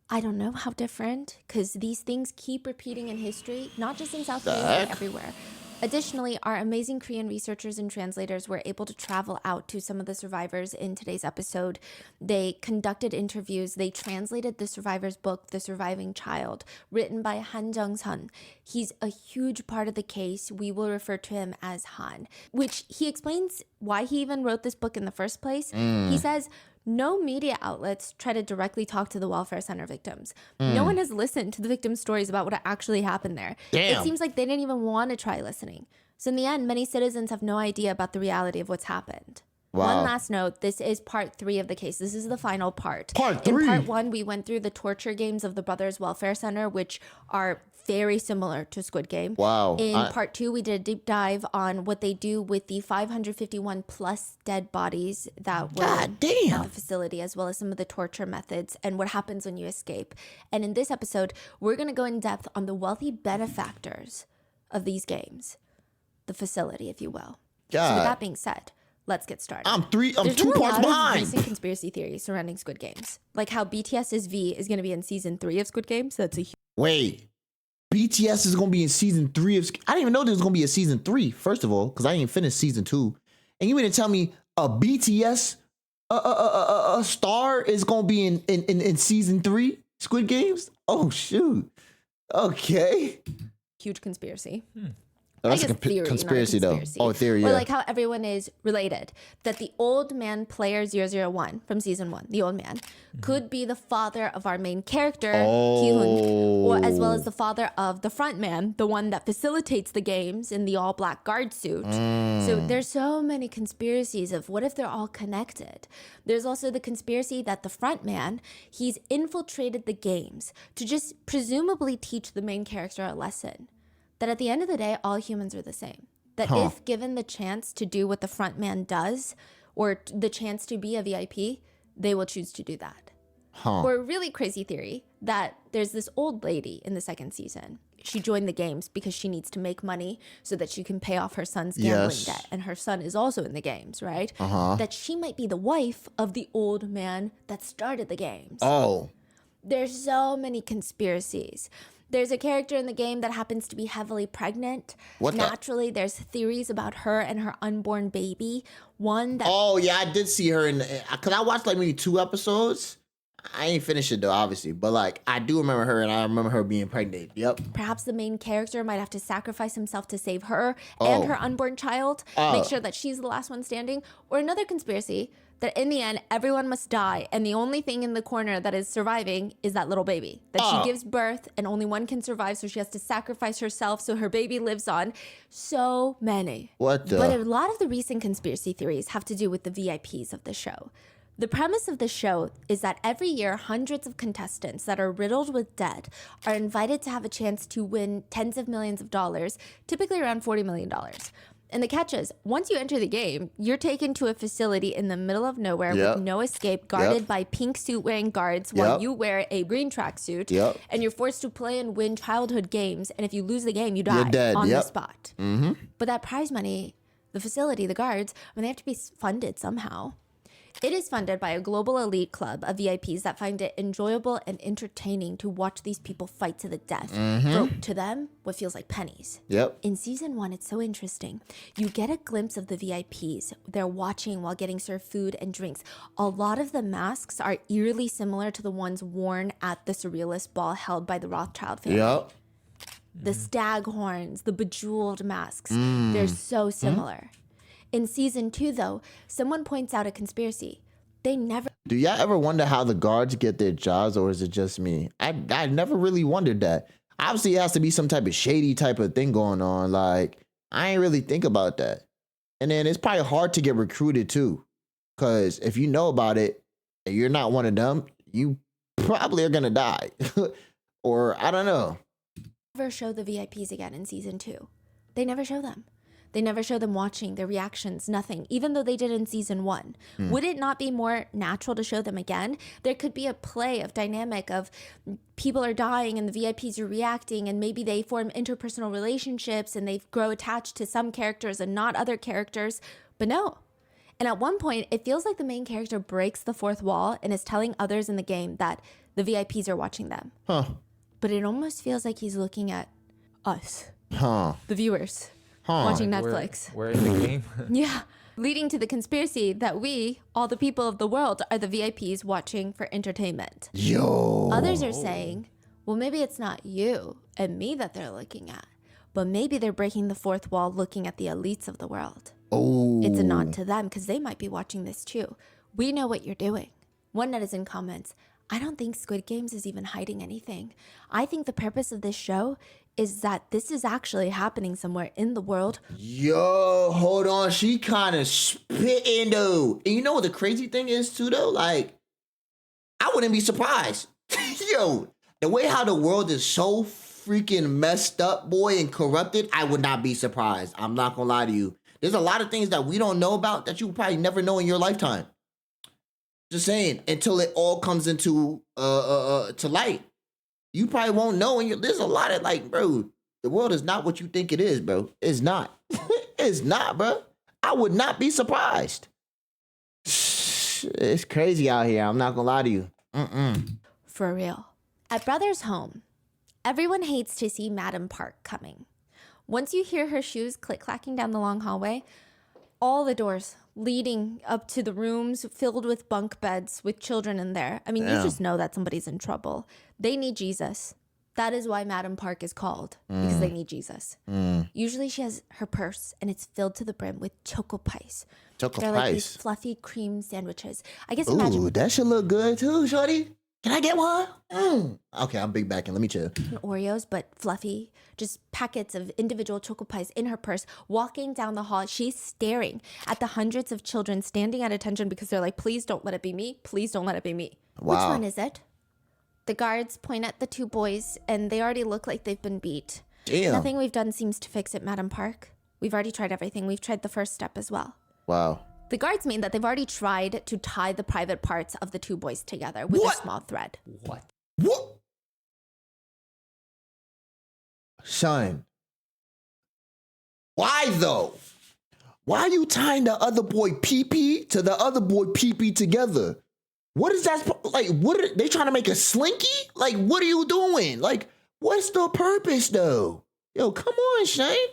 I don't know how different, because these things keep repeating in history, not just in South Korea, but everywhere. Additionally, our amazing Korean researchers and translators were able to travel out to some of the survivors in today's episode. They conducted interviews. They translated the survivor's book, The Surviving Child, written by Han Jung-sun. He's a huge part of the case. We will refer to him as Han, which he explains why he even wrote this book in the first place. He says, no media outlets try to directly talk to the welfare center victims. No one has listened to the victims' stories about what actually happened there. Damn. It seems like they didn't even want to try listening. So in the end, many citizens have no idea about the reality of what's happened. Wow. One last note, this is part 3 of the case. This is the final part. Part 3? In part 1, we went through the torture games of the Brothers Welfare Center, which are very similar to Squid Game. Wow. In part 2, we did a deep dive on what they do with the 551 plus dead bodies that were at the facility, as well as some of the torture methods and what happens when you escape. And in this episode, we're going to go in depth on the wealthy benefactors of these games, the facility, if you will. So with that being said, let's get started. I'm 2 There's been a parts lot of behind. recent conspiracy theories surrounding Squid Games, like how BTS's V is going to be in season 3 of Squid Games. That's a huge. Wait, BTS is gonna be in season 3 of. I didn't even know there was gonna be a season 3. First of all, because I didn't finish season 2, and you mean to tell me a BTS star is gonna be in season 3 Squid Games? Oh shoot. Okay. Huge conspiracy. Oh, that's I guess theory, conspiracy, not a though. conspiracy. Oh, theory, Or yeah. like how everyone is related. That the old man player 001 from season 1, the old man, could be the father of our main character, Ki-hoon, or as well as the father of the front man, the one that facilitates the games in the all-black guard suit. So there's so many conspiracies of what if they're all connected. There's also the conspiracy that the front man, he's infiltrated the games to just presumably teach the main character a lesson. That at the end of the day, all humans are the same. That if given the chance to do what the front man does, or the chance to be a VIP, they will choose to do that. Or a really crazy theory that there's this old lady in the 2nd season. She joined the games because she needs to make money so that she can pay off her son's gambling debt. And her son is also in the games, right? That she might be the wife of the old man that started the games. There's so many conspiracies. There's a character in the game that happens to be heavily pregnant. Naturally, there's theories about her and her unborn baby. One that... Oh, yeah, I did see her in... Because I watched like maybe 2 episodes. I ain't finished it though, obviously. But like, I do remember her, and I remember her being pregnant. Yep. Perhaps the main character might have to sacrifice himself to save her and her unborn child. Make sure that she's the last one standing. Or another conspiracy that in the end, everyone must die, and the only thing in the corner that is surviving is that little baby. That she gives birth, and only one can survive, so she has to sacrifice herself so her baby lives on. So many. What the? But a lot of the recent conspiracy theories have to do with the VIPs of the show. The premise of the show is that every year, hundreds of contestants that are riddled with debt are invited to have a chance to win tens of millions of dollars, typically around $40 million. And the catch is, once you enter the game, you're taken to a facility in the middle of nowhere with no escape, guarded by pink suit-wearing guards while you wear a green tracksuit. And you're forced to play and win childhood games. And if you lose the game, you die on the spot. But that prize money, the facility, the guards, they have to be funded somehow. It is funded by a global elite club of VIPs that find it enjoyable and entertaining to watch these people fight to the death. For, to them, what feels like pennies. In season 1, it's so interesting. You get a glimpse of the VIPs. They're watching while getting served food and drinks. A lot of the masks are eerily similar to the ones worn at the Surrealist ball held by the Rothschild family. The stag horns, the bejeweled masks, they're so similar. In season 2, though, someone points out a conspiracy. They never... Do y'all ever wonder how the guards get their jobs, or is it just me? I never really wondered that. Obviously, it has to be some type of shady type of thing going on. Like, I ain't really think about that. And then it's probably hard to get recruited, too. Because if you know about it, and you're not one of them, you probably are going to die. Or, I don't know. Never show the VIPs again in season 2. They never show them. They never show them watching, their reactions, nothing, even though they did in season 1. Would it not be more natural to show them again? There could be a play of dynamic of people are dying and the VIPs are reacting, and maybe they form interpersonal relationships and they grow attached to some characters and not other characters, but no. And at one point, it feels like the main character breaks the fourth wall and is telling others in the game that the VIPs are watching them. But it almost feels like he's looking at us, the viewers. Watching Netflix. We're in the game. Yeah. Leading to the conspiracy that we, all the people of the world, are the VIPs watching for entertainment. Others are saying, well, maybe it's not you and me that they're looking at, but maybe they're breaking the fourth wall looking at the elites of the world. It's a nod to them because they might be watching this too. We know what you're doing. One netizen comments, I don't think Squid Games is even hiding anything. I think the purpose of this show is that this is actually happening somewhere in the world. Yo, hold on. She kind of spitting, though. And you know what the crazy thing is, too, though? Like, I wouldn't be surprised. Yo, the way how the world is so freaking messed up, boy, and corrupted, I would not be surprised. I'm not gonna lie to you. There's a lot of things that we don't know about that you probably never know in your lifetime. Just saying, until it all comes into to light. You probably won't know. And there's a lot of like, bro, the world is not what you think it is, bro. It's not. It's not, bro. I would not be surprised. It's crazy out here. I'm not gonna lie to you. For real. At Brother's home, everyone hates to see Madam Park coming. Once you hear her shoes click-clacking down the long hallway, all the doors leading up to the rooms filled with bunk beds with children in there. I mean, you just know that somebody's in trouble. They need Jesus. That is why Madam Park is called, because they need Jesus. Usually she has her purse, and it's filled to the brim with choco pies. They're like these fluffy cream sandwiches. I guess imagine... Ooh, that should look good too, shorty. Can I get one? Okay, I'm big backing. Let me chill. Oreos, but fluffy. Just packets of individual choco pies in her purse. Walking down the hall, she's staring at the hundreds of children standing at attention because they're like, please don't let it be me. Please don't let it be me. Wow. Which one is it? The guards point at the two boys, and they already look like they've been beat. Damn. Nothing we've done seems to fix it, Madam Park. We've already tried everything. We've tried the first step as well. Wow. The guards mean that they've already tried to tie the private parts of the two boys together with a small thread. What? Son. Why though? Why are you tying the other boy pee-pee to the other boy pee-pee together? What is that? Like, what are they trying to make a slinky? Like, what are you doing? Like, what's the purpose though? Yo, come on, Shane.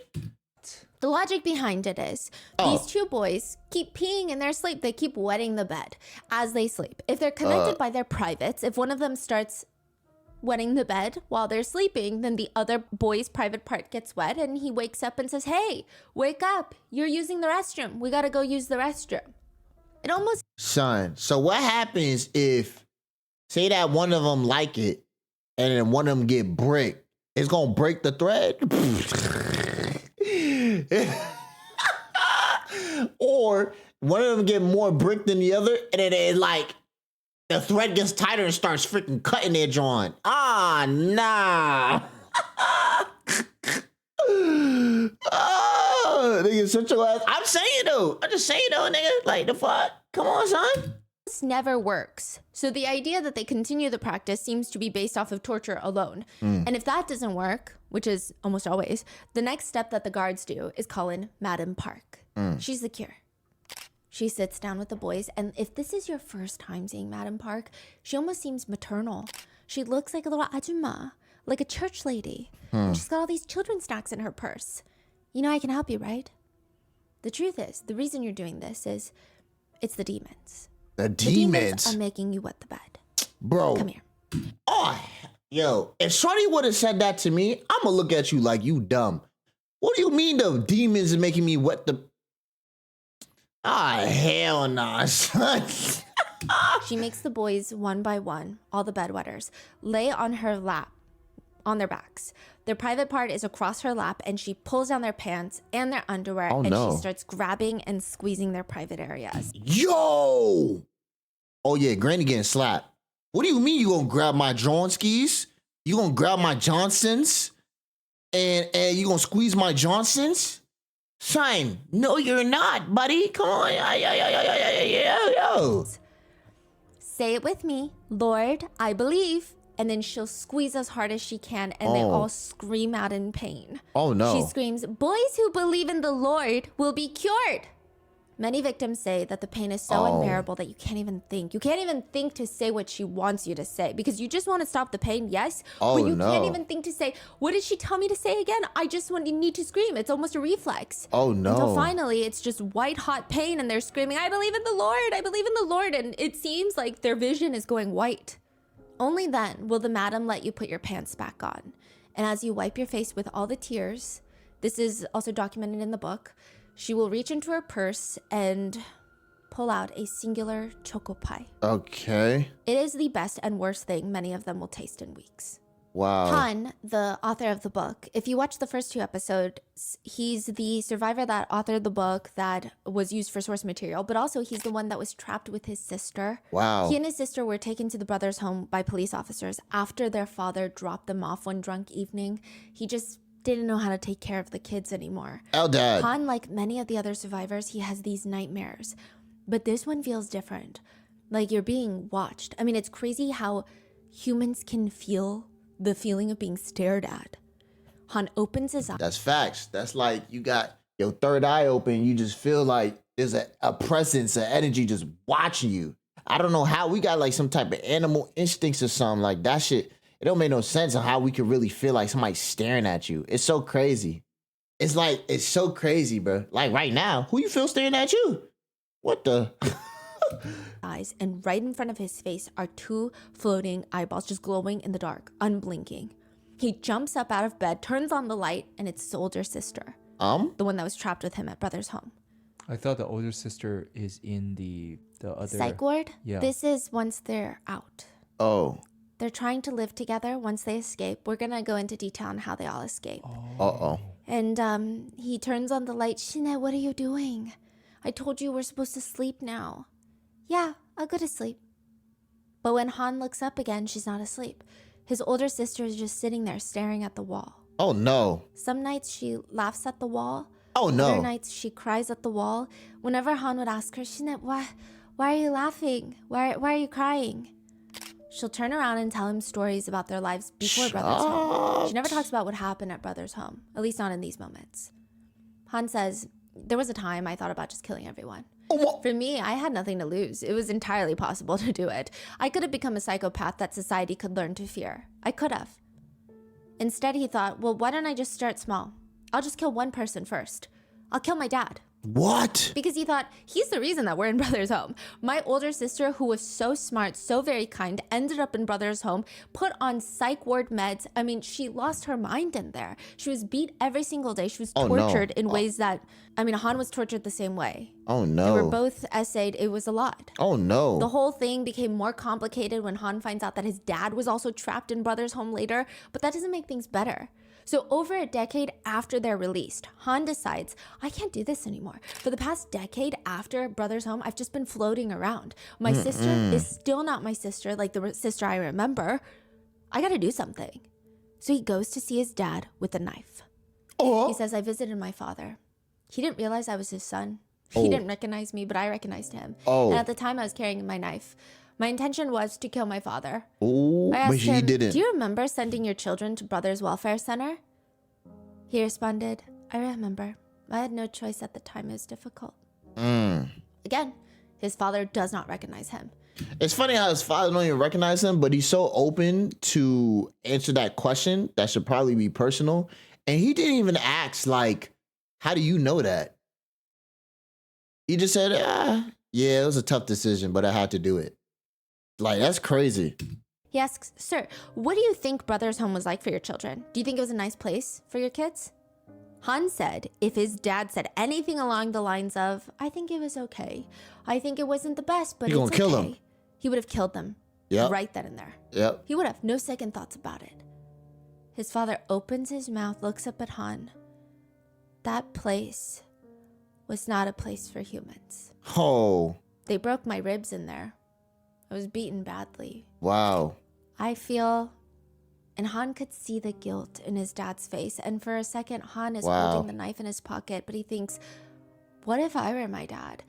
The logic behind it is these two boys keep peeing in their sleep. They keep wetting the bed as they sleep. If they're connected by their privates, if one of them starts wetting the bed while they're sleeping, then the other boy's private part gets wet and he wakes up and says, hey, wake up. You're using the restroom. We got to go use the restroom. It almost... Son, so what happens if, say that one of them like it and then one of them get bricked? It's going to break the thread? Or one of them get more brick than the other, and then it like the thread gets tighter and starts freaking cutting their joint. Ah, nah. Oh, nigga, shut your ass. I'm saying though. I'm just saying though, nigga. Like the fuck? Come on, son. This never works. So the idea that they continue the practice seems to be based off of torture alone. And if that doesn't work, which is almost always, the next step that the guards do is call in Madam Park. She's the cure. She sits down with the boys, and if this is your first time seeing Madam Park, she almost seems maternal. She looks like a little ajumma, like a church lady. And she's got all these children's snacks in her purse. You know I can help you, right? The truth is, the reason you're doing this is it's the demons. The The demons demons? are making you wet the bed. Bro. Come here. Oh, yo, if Shorty would have said that to me, I'm gonna look at you like you dumb. What do you mean the demons are making me wet the... Ah, hell nah, son. She makes the boys one by one, all the bedwetters, lay on her lap, on their backs. Their private part is across her lap, and she pulls down their pants and their underwear, Oh, and no. she starts grabbing and squeezing their private areas. Yo! Oh yeah, Granny getting slapped. What do you mean you gonna grab my Johnskis? You gonna grab my Johnsons? And you gonna squeeze my Johnsons? Son, no you're not, buddy. Come on, yo. Say it with me. Lord, I believe. And then she'll squeeze as hard as she can, and they Oh. all scream out in pain. Oh no. She screams, boys who believe in the Lord will be cured. Many victims say that the pain is so Oh. unbearable that you can't even think. You can't even think to say what she wants you to say because you just want to stop the pain, yes? Oh, but you can't no. even think to say, what did she tell me to say again? I just need to scream. It's almost a reflex. Oh no. Until finally, it's just white hot pain and they're screaming, I believe in the Lord, I believe in the Lord. And it seems like their vision is going white. Only then will the madam let you put your pants back on. And as you wipe your face with all the tears, this is also documented in the book, she will reach into her purse and pull out a singular choco pie. Okay. It is the best and worst thing many of them will taste in weeks. Wow. Han, the author of the book, if you watch the first 2 episodes, he's the survivor that authored the book that was used for source material, but also he's the one that was trapped with his sister. Wow. He and his sister were taken to the brothers' home by police officers after their father dropped them off one drunk evening. He just didn't know how to take care of the kids anymore. Eldad. Han, like many of the other survivors, he has these nightmares. But this one feels different. Like you're being watched. I mean, it's crazy how humans can feel the feeling of being stared at. Han opens his eyes. That's facts. That's like you got your third eye open. You just feel like there's a presence, an energy just watching you. I don't know how we got like some type of animal instincts or something like that shit. It don't make no sense on how we could really feel like somebody's staring at you. It's so crazy. It's like, it's so crazy, bro. Like right now, who you feel staring at you? What the? Eyes, and right in front of his face are 2 floating eyeballs just glowing in the dark, unblinking. He jumps up out of bed, turns on the light, and it's his older sister. The one that was trapped with him at brother's home. I thought the older sister is in the other Psych ward? Yeah. This is once they're out. Oh. They're trying to live together once they escape. We're gonna go into detail on how they all escape. Uh-oh. And he turns on the light. Shine, what are you doing? I told you we're supposed to sleep now. Yeah, I'll go to sleep. But when Han looks up again, she's not asleep. His older sister is just sitting there staring at the wall. Oh no. Some nights she laughs at the wall. Oh no. Other nights she cries at the wall. Whenever Han would ask her, Shine, why are you laughing? Why are you crying? She'll turn around and tell him stories about their lives before Brother's home. She never talks about what happened at Brother's home, at least not in these moments. Han says, there was a time I thought about just killing everyone. For me, I had nothing to lose. It was entirely possible to do it. I could have become a psychopath that society could learn to fear. I could have. Instead, he thought, well, why don't I just start small? I'll just kill one person first. I'll kill my dad. What? Because he thought, he's the reason that we're in Brother's home. My older sister, who was so smart, so very kind, ended up in Brother's home, put on psych ward meds. I mean, she lost her mind in there. She was beat every single day. She was tortured in ways that, I mean, Han was tortured the same way. Oh no. They were both essayed. It was a lot. Oh no. The whole thing became more complicated when Han finds out that his dad was also trapped in Brother's home later, but that doesn't make things better. So over a decade after they're released, Han decides, I can't do this anymore. For the past decade after Brothers Home, I've just been floating around. My sister is still not my sister, like the sister I remember. I gotta do something. So he goes to see his dad with a knife. He says, I visited my father. He didn't realize I was his son. He didn't recognize me, but I recognized him. And at the time I was carrying my knife. My intention was to kill my father. I asked he him, didn't. do you remember sending your children to Brothers Welfare Center? He responded, I remember. I had no choice at the time. It was difficult. Again, his father does not recognize him. It's funny how his father don't even recognize him, but he's so open to answer that question that should probably be personal. And he didn't even ask, like, how do you know that? He just said, yeah, it was a tough decision, but I had to do it. Like, that's crazy. He asks, sir, what do you think Brothers Home was like for your children? Do you think it was a nice place for your kids? Han said if his dad said anything along the lines of, I think it was okay. I think it wasn't the best, but He gonna it's kill okay. them. He would have killed them Yep. right then and there. Yep. He would have, no second thoughts about it. His father opens his mouth, looks up at Han. That place was not a place for humans. Oh, They broke my ribs in there. I was beaten badly. wow. I feel, and Han could see the guilt in his dad's face. And for a second, Han is Wow. holding the knife in his pocket, but he thinks, what if I were my dad?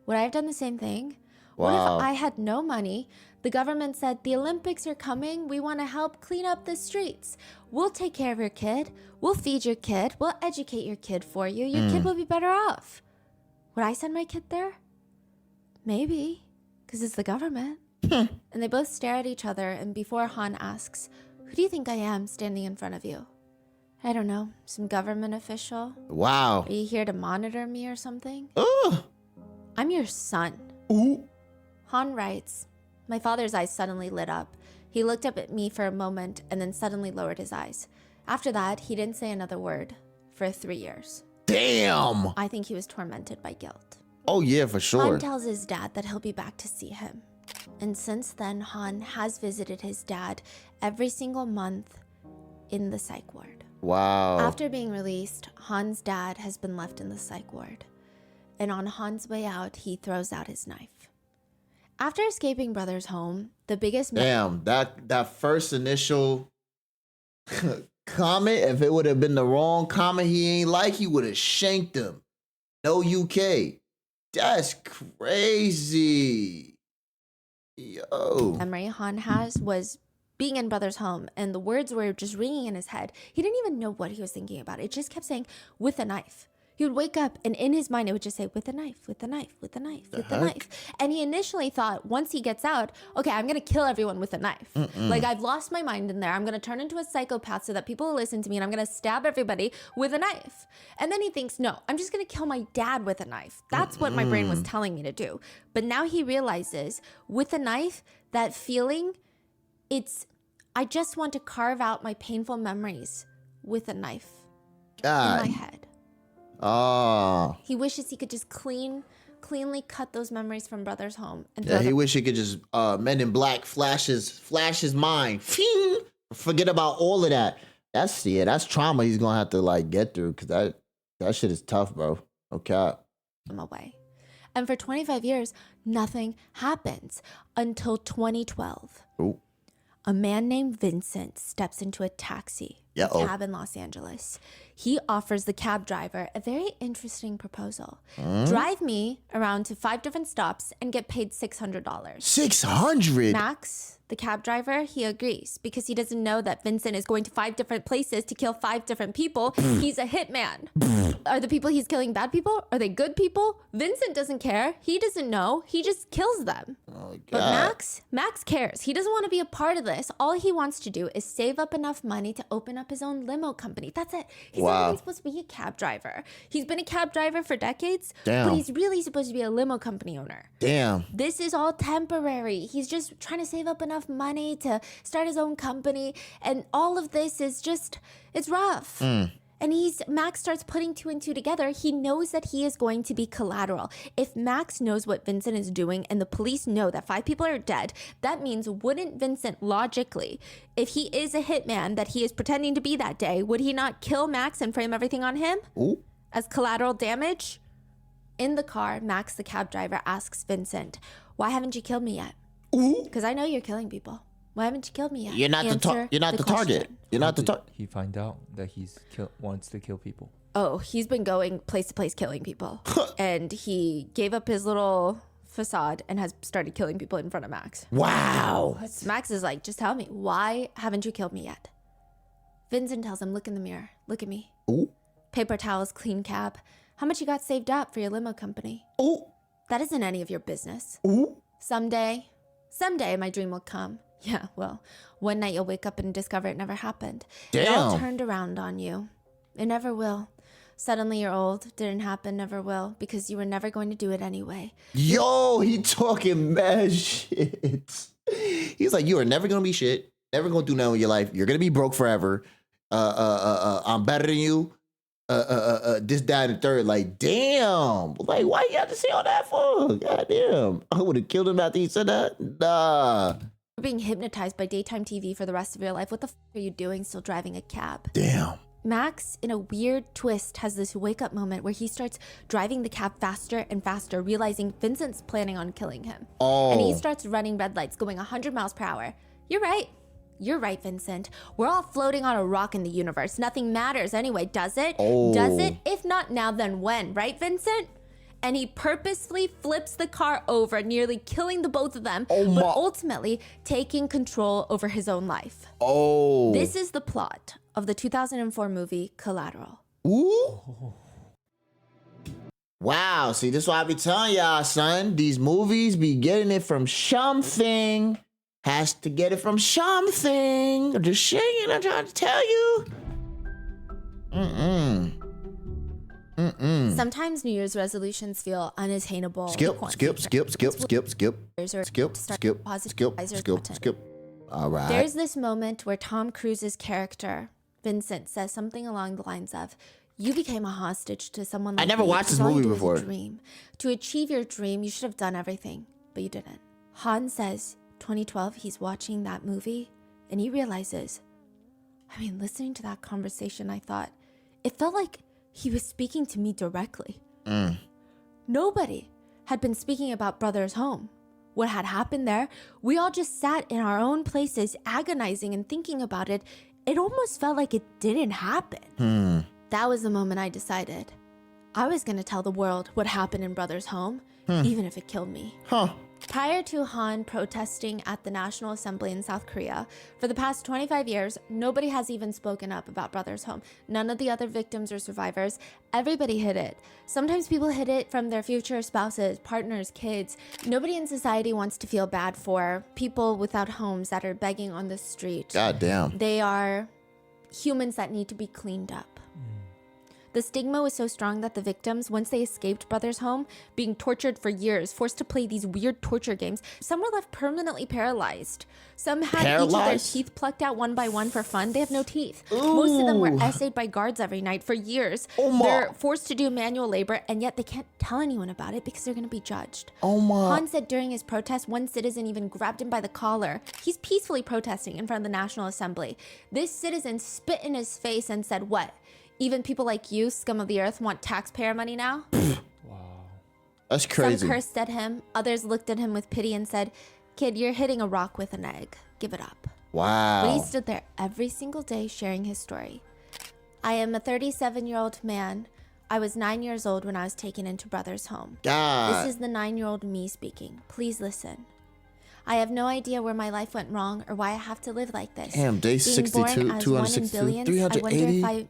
Would I have done the same thing? What Wow. if I had no money? The government said, the Olympics are coming. We want to help clean up the streets. We'll take care of your kid. We'll feed your kid. We'll educate your kid for you. Your kid will be better off. Would I send my kid there? Maybe, because it's the government. And they both stare at each other, and before Han asks, who do you think I am standing in front of you? I don't know, some government official? Wow. Are you here to monitor me or something? Ugh. I'm your son. Ooh. Han writes, my father's eyes suddenly lit up. He looked up at me for a moment and then suddenly lowered his eyes. After that, he didn't say another word for 3 years. Damn. I think he was tormented by guilt. Oh, yeah, for sure. Han tells his dad that he'll be back to see him. And since then, Han has visited his dad every single month in the psych ward. Wow. After being released, Han's dad has been left in the psych ward. And on Han's way out, he throws out his knife. After escaping Brothers Home, the biggest... Damn, that first initial comment, if it would have been the wrong comment he ain't like, he would have shanked him. No UK. That's crazy. Yo. memory Han has was being in Brothers Home, and the words were just ringing in his head. He didn't even know what he was thinking about. It just kept saying, with a knife. He would wake up, and in his mind, it would just say, with a knife, with a knife, with a knife, with a knife. And he initially thought, once he gets out, okay, I'm going to kill everyone with a knife. Like, I've lost my mind in there. I'm going to turn into a psychopath so that people will listen to me, and I'm going to stab everybody with a knife. And then he thinks, no, I'm just going to kill my dad with a knife. That's what my brain was telling me to do. But now he realizes, with a knife, that feeling, I just want to carve out my painful memories with a knife in my head. Oh. He wishes he could just cleanly cut those memories from Brothers Home. And Yeah, he wish he could just Men in Black flash his mind. Phing! Forget about all of that. That's trauma he's gonna have to like get through, because that shit is tough, bro. No cap. him away. And for 25 years, nothing happens until 2012. Ooh. A man named Vincent steps into a taxi, a cab in Los Angeles. He offers the cab driver a very interesting proposal. Drive me around to 5 different stops and get paid $600. $600? Max, the cab driver, he agrees because he doesn't know that Vincent is going to 5 different places to kill 5 different people. He's a hitman. Are the people he's killing bad people? Are they good people? Vincent doesn't care. He doesn't know. He just kills them. Oh, But Max cares. He doesn't want to be a part of this. All he wants to do is save up enough money to open up his own limo company. That's it. He's not even supposed to be a cab driver. He's been a cab driver for decades, but he's really supposed to be a limo company owner. Damn. This is all temporary. He's just trying to save up enough money to start his own company. And all of this is just, it's rough. And Max starts putting 2 and 2 together. He knows that he is going to be collateral. If Max knows what Vincent is doing and the police know that 5 people are dead, that means wouldn't Vincent logically, if he is a hitman that he is pretending to be that day, would he not kill Max and frame everything on him as collateral damage? In the car, Max, the cab driver, asks Vincent, "Why haven't you killed me yet?" Because I know you're killing people. Why haven't you killed me yet? You're not the target. You're not the target. He find out that wants to kill people. Oh, he's been going place to place killing people. And he gave up his little facade and has started killing people in front of Max. Wow. Max is like, just tell me, why haven't you killed me yet? Vincent tells him, look in the mirror. Look at me. Paper towels, clean cab. How much you got saved up for your limo company? That isn't any of your business. Someday my dream will come. Yeah, well, one night you'll wake up and discover it never happened. It all turned around on you. It never will. Suddenly you're old. Didn't happen, never will, because you were never going to do it anyway. Yo, he talking mad shit. He's like, you are never gonna be shit. Never gonna do nothing with your life. You're gonna be broke forever. I'm better than you. This, that, and the third. Like, damn. Like, why you have to say all that for? Goddamn. I would have killed him after he said that. Nah. You're being hypnotized by daytime TV for the rest of your life. What the f are you doing still driving a cab? Damn. Max, in a weird twist, has this wake-up moment where he starts driving the cab faster and faster, realizing Vincent's planning on killing him. And he starts running red lights, going 100 miles per hour. You're right. You're right, Vincent. We're all floating on a rock in the universe. Nothing matters anyway, does it? Does it? If not now, then when? Right, Vincent? And he purposefully flips the car over, nearly killing the both of them, but ultimately taking control over his own life. This is the plot of the 2004 movie Collateral. Wow, see, this is why I be telling y'all, son. These movies be getting it from something. Has to get it from something. I'm just saying, I'm trying to tell you. Sometimes New Year's resolutions feel unattainable. Skip. All right. There's this moment where Tom Cruise's character, Vincent, says something along the lines of, you became a hostage to someone like I never me watched this because all you movie do is before. dream. To achieve your dream, you should have done everything, but you didn't. Han says, 2012, he's watching that movie, and he realizes, listening to that conversation, I thought, it felt like he was speaking to me directly. Nobody had been speaking about Brothers Home. What had happened there, we all just sat in our own places, agonizing and thinking about it. It almost felt like it didn't happen. That was the moment I decided I was gonna tell the world what happened in Brothers Home, even if it killed me. Prior to Han protesting at the National Assembly in South Korea, for the past 25 years, nobody has even spoken up about Brothers Home. None of the other victims or survivors. Everybody hid it. Sometimes people hid it from their future spouses, partners, kids. Nobody in society wants to feel bad for people without homes that are begging on the street. God damn. They are humans that need to be cleaned up. The stigma was so strong that the victims, once they escaped Brothers Home, being tortured for years, forced to play these weird torture games, some were left permanently paralyzed. Some had each of their teeth plucked out one by one for fun. They have no teeth. Most of them were essayed by guards every night for years. They're forced to do manual labor, and yet they can't tell anyone about it because they're going to be judged. Han said during his protest, one citizen even grabbed him by the collar. He's peacefully protesting in front of the National Assembly. This citizen spit in his face and said, what? Even people like you, scum of the earth, want taxpayer money now? That's crazy. Some cursed at him. Others looked at him with pity and said, kid, you're hitting a rock with an egg. Give it up. Wow. But he stood there every single day sharing his story. I am a 37-year-old man. I was 9 years old when I was taken into Brothers Home. God. This is the 9-year-old me speaking. Please listen. I have no idea where my life went wrong or why I have to live like this. Damn, day Being 62, born as 262, 1 in billions, 380. I wonder if I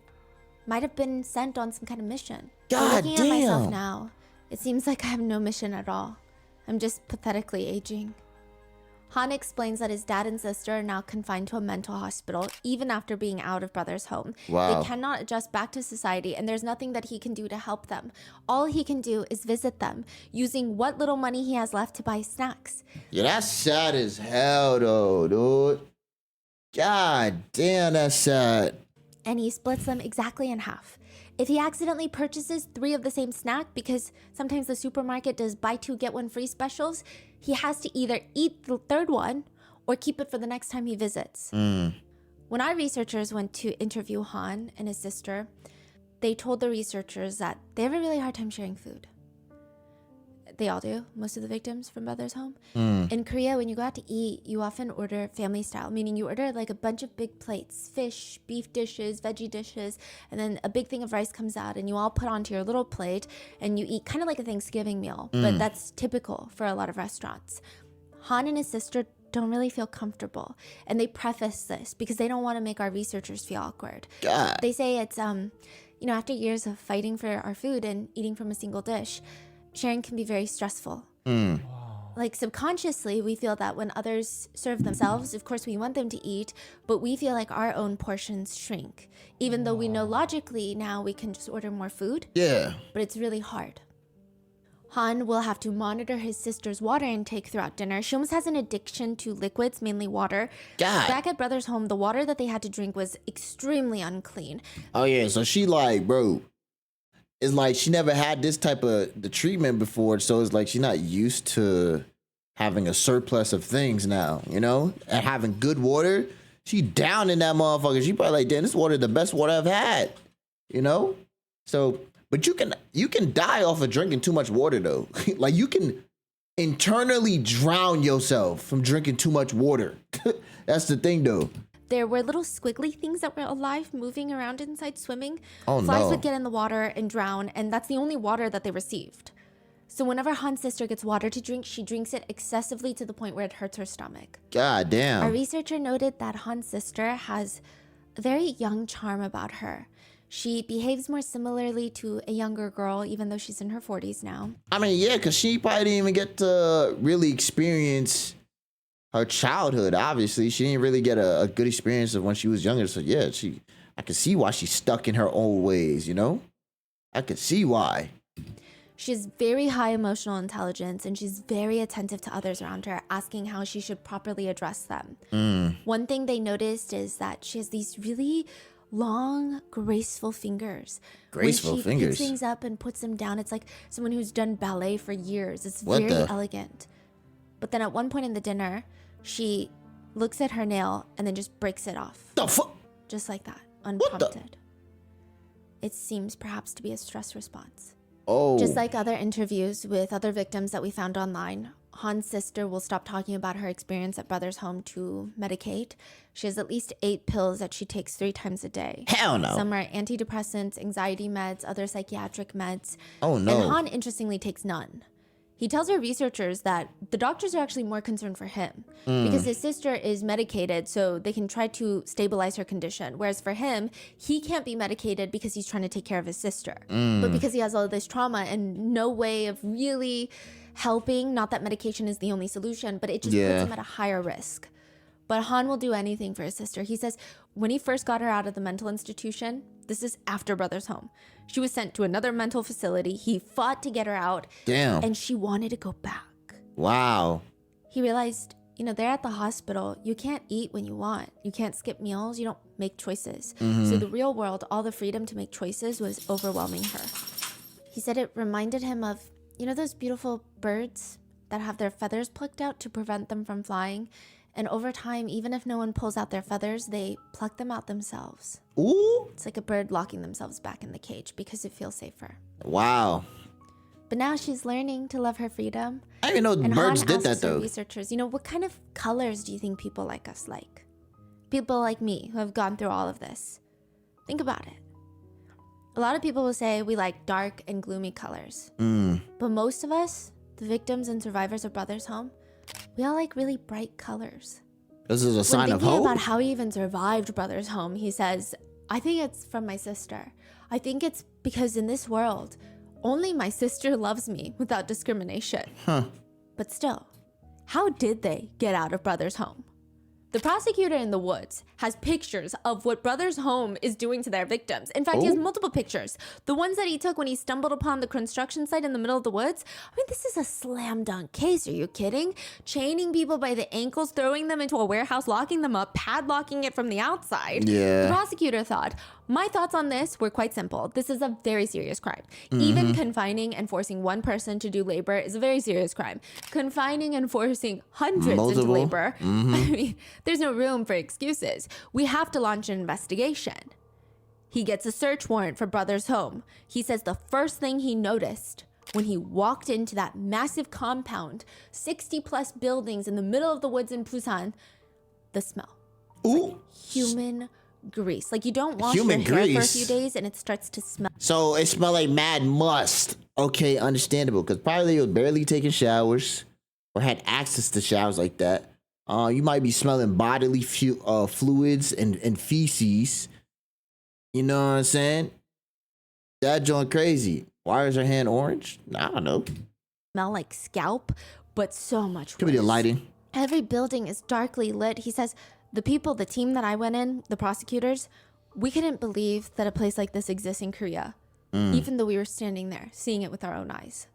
might have been sent on some kind of mission. God Looking at myself damn. now, it seems like I have no mission at all. I'm just pathetically aging. Han explains that his dad and sister are now confined to a mental hospital, even after being out of Brothers Home. Wow. They cannot adjust back to society, and there's nothing that he can do to help them. All he can do is visit them, using what little money he has left to buy snacks. Yeah, that's sad as hell, though, dude. God damn, that's sad. and he splits them exactly in half. If he accidentally purchases 3 of the same snack, because sometimes the supermarket does buy 2 get 1 free specials, he has to either eat the 3rd one or keep it for the next time he visits. When our researchers went to interview Han and his sister, they told the researchers that they have a really hard time sharing food. They all do, most of the victims from Brothers Home. In Korea, when you go out to eat, you often order family style, meaning you order like a bunch of big plates, fish, beef dishes, veggie dishes, and then a big thing of rice comes out and you all put onto your little plate and you eat kind of like a Thanksgiving meal, but that's typical for a lot of restaurants. Han and his sister don't really feel comfortable, and they preface this because they don't want to make our researchers feel awkward. God. They say it's, after years of fighting for our food and eating from a single dish, sharing can be very stressful. Like subconsciously, we feel that when others serve themselves, of course we want them to eat, but we feel like our own portions shrink. Even though we know logically now we can just order more food. Yeah. But it's really hard. Han will have to monitor his sister's water intake throughout dinner. She almost has an addiction to liquids, mainly water. God. Back at Brothers Home, the water that they had to drink was extremely unclean. Oh yeah, so she like, bro, it's like she never had this type of the treatment before, so it's like she's not used to having a surplus of things now, you know, and having good water. She down in that motherfucker. She probably like, damn, this water is the best water I've had, you know. So, but you can die off of drinking too much water though. Like you can internally drown yourself from drinking too much water. That's the thing though. There were little squiggly things that were alive moving around inside swimming. Oh, Flies no. would get in the water and drown, and that's the only water that they received. So whenever Han's sister gets water to drink, she drinks it excessively to the point where it hurts her stomach. God damn. Our researcher noted that Han's sister has a very young charm about her. She behaves more similarly to a younger girl, even though she's in her 40s now. I mean, yeah, because she probably didn't even get to really experience her childhood. Obviously, she didn't really get a good experience of when she was younger. So yeah, I can see why she's stuck in her old ways, you know? I can see why. She has very high emotional intelligence, and she's very attentive to others around her, asking how she should properly address them. One thing they noticed is that she has these really long, graceful fingers. Graceful when she fingers? picks things up and puts them down, it's like someone who's done ballet for years. It's What very the- elegant. But then at one point in the dinner, she looks at her nail and then just breaks it off. The fuck? Just like that, unprompted. It seems perhaps to be a stress response. Oh. Just like other interviews with other victims that we found online, Han's sister will stop talking about her experience at Brothers Home to medicate. She has at least 8 pills that she takes 3 times a day. Hell no. Some are antidepressants, anxiety meds, other psychiatric meds. Oh, no. And Han, interestingly, takes none. He tells our researchers that the doctors are actually more concerned for him because his sister is medicated so they can try to stabilize her condition. Whereas for him, he can't be medicated because he's trying to take care of his sister. But because he has all this trauma and no way of really helping, not that medication is the only solution, but it just puts him at a higher risk. But Han will do anything for his sister. He says when he first got her out of the mental institution, this is after Brothers Home, she was sent to another mental facility. He fought to get her out. Damn. And she wanted to go back. Wow. He realized, they're at the hospital. You can't eat when you want. You can't skip meals. You don't make choices. So the real world, all the freedom to make choices was overwhelming her. He said it reminded him of, those beautiful birds that have their feathers plucked out to prevent them from flying. And over time, even if no one pulls out their feathers, they pluck them out themselves. Ooh. It's like a bird locking themselves back in the cage because it feels safer. Wow. But now she's learning to love her freedom. I didn't know And birds Han did that asks her though. researchers, what kind of colors do you think people like us like? People like me who have gone through all of this. Think about it. A lot of people will say we like dark and gloomy colors. But most of us, the victims and survivors of Brothers Home, we all like really bright colors. This is a sign when of thinking hope. about how he even survived Brothers Home, he says, I think it's from my sister. I think it's because in this world, only my sister loves me without discrimination. Huh. But still, how did they get out of Brothers Home? The prosecutor in the woods has pictures of what Brothers Home is doing to their victims. In fact, he has multiple pictures. The ones that he took when he stumbled upon the construction site in the middle of the woods. I mean, this is a slam dunk case. Are you kidding? Chaining people by the ankles, throwing them into a warehouse, locking them up, padlocking it from the outside. Yeah. The prosecutor thought, my thoughts on this were quite simple. This is a very serious crime. Even confining and forcing one person to do labor is a very serious crime. Confining and forcing hundreds into labor, I mean, there's no room for excuses. We have to launch an investigation. He gets a search warrant for Brothers Home. He says the first thing he noticed when he walked into that massive compound, 60 plus buildings in the middle of the woods in Busan, the smell. Like human grease. Like you don't wash your hair for a few days and it starts to smell. So it smelled like mad must. Okay, understandable. Because probably they were barely taking showers or had access to showers like that. You might be smelling bodily fluids and feces. You know what I'm saying? That joint crazy. Why is her hand orange? I don't know. Smell like scalp, but so much worse. Could be the lighting. Every building is darkly lit. He says, the team that I went in, the prosecutors, we couldn't believe that a place like this exists in Korea, even though we were standing there, seeing it with our own eyes.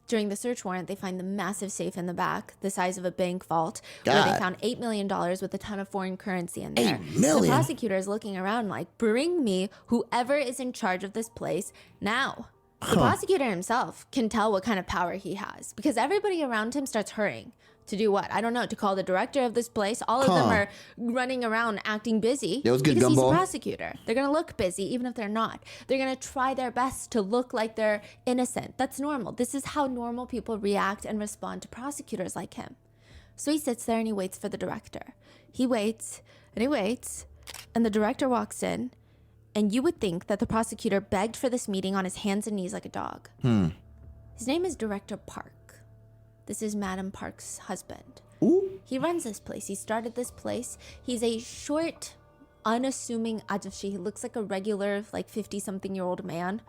During the search warrant, they find the massive safe in the back, the size of a bank vault, where they found $8 million with a ton of foreign currency in there. $8 million? The prosecutor is looking around like, bring me whoever is in charge of this place now. The prosecutor himself can tell what kind of power he has because everybody around him starts hurrying. To do what? I don't know. To call the director of this place. All of them are running around acting busy. That was good, because he's a Gumball. prosecutor. They're going to look busy even if they're not. They're going to try their best to look like they're innocent. That's normal. This is how normal people react and respond to prosecutors like him. So he sits there and he waits for the director. He waits and he waits and the director walks in and you would think that the prosecutor begged for this meeting on his hands and knees like a dog. His name is Director Park. This is Madam Park's husband. He runs this place. He started this place. He's a short, unassuming ajashi. He looks like a regular, like 50-something-year-old man.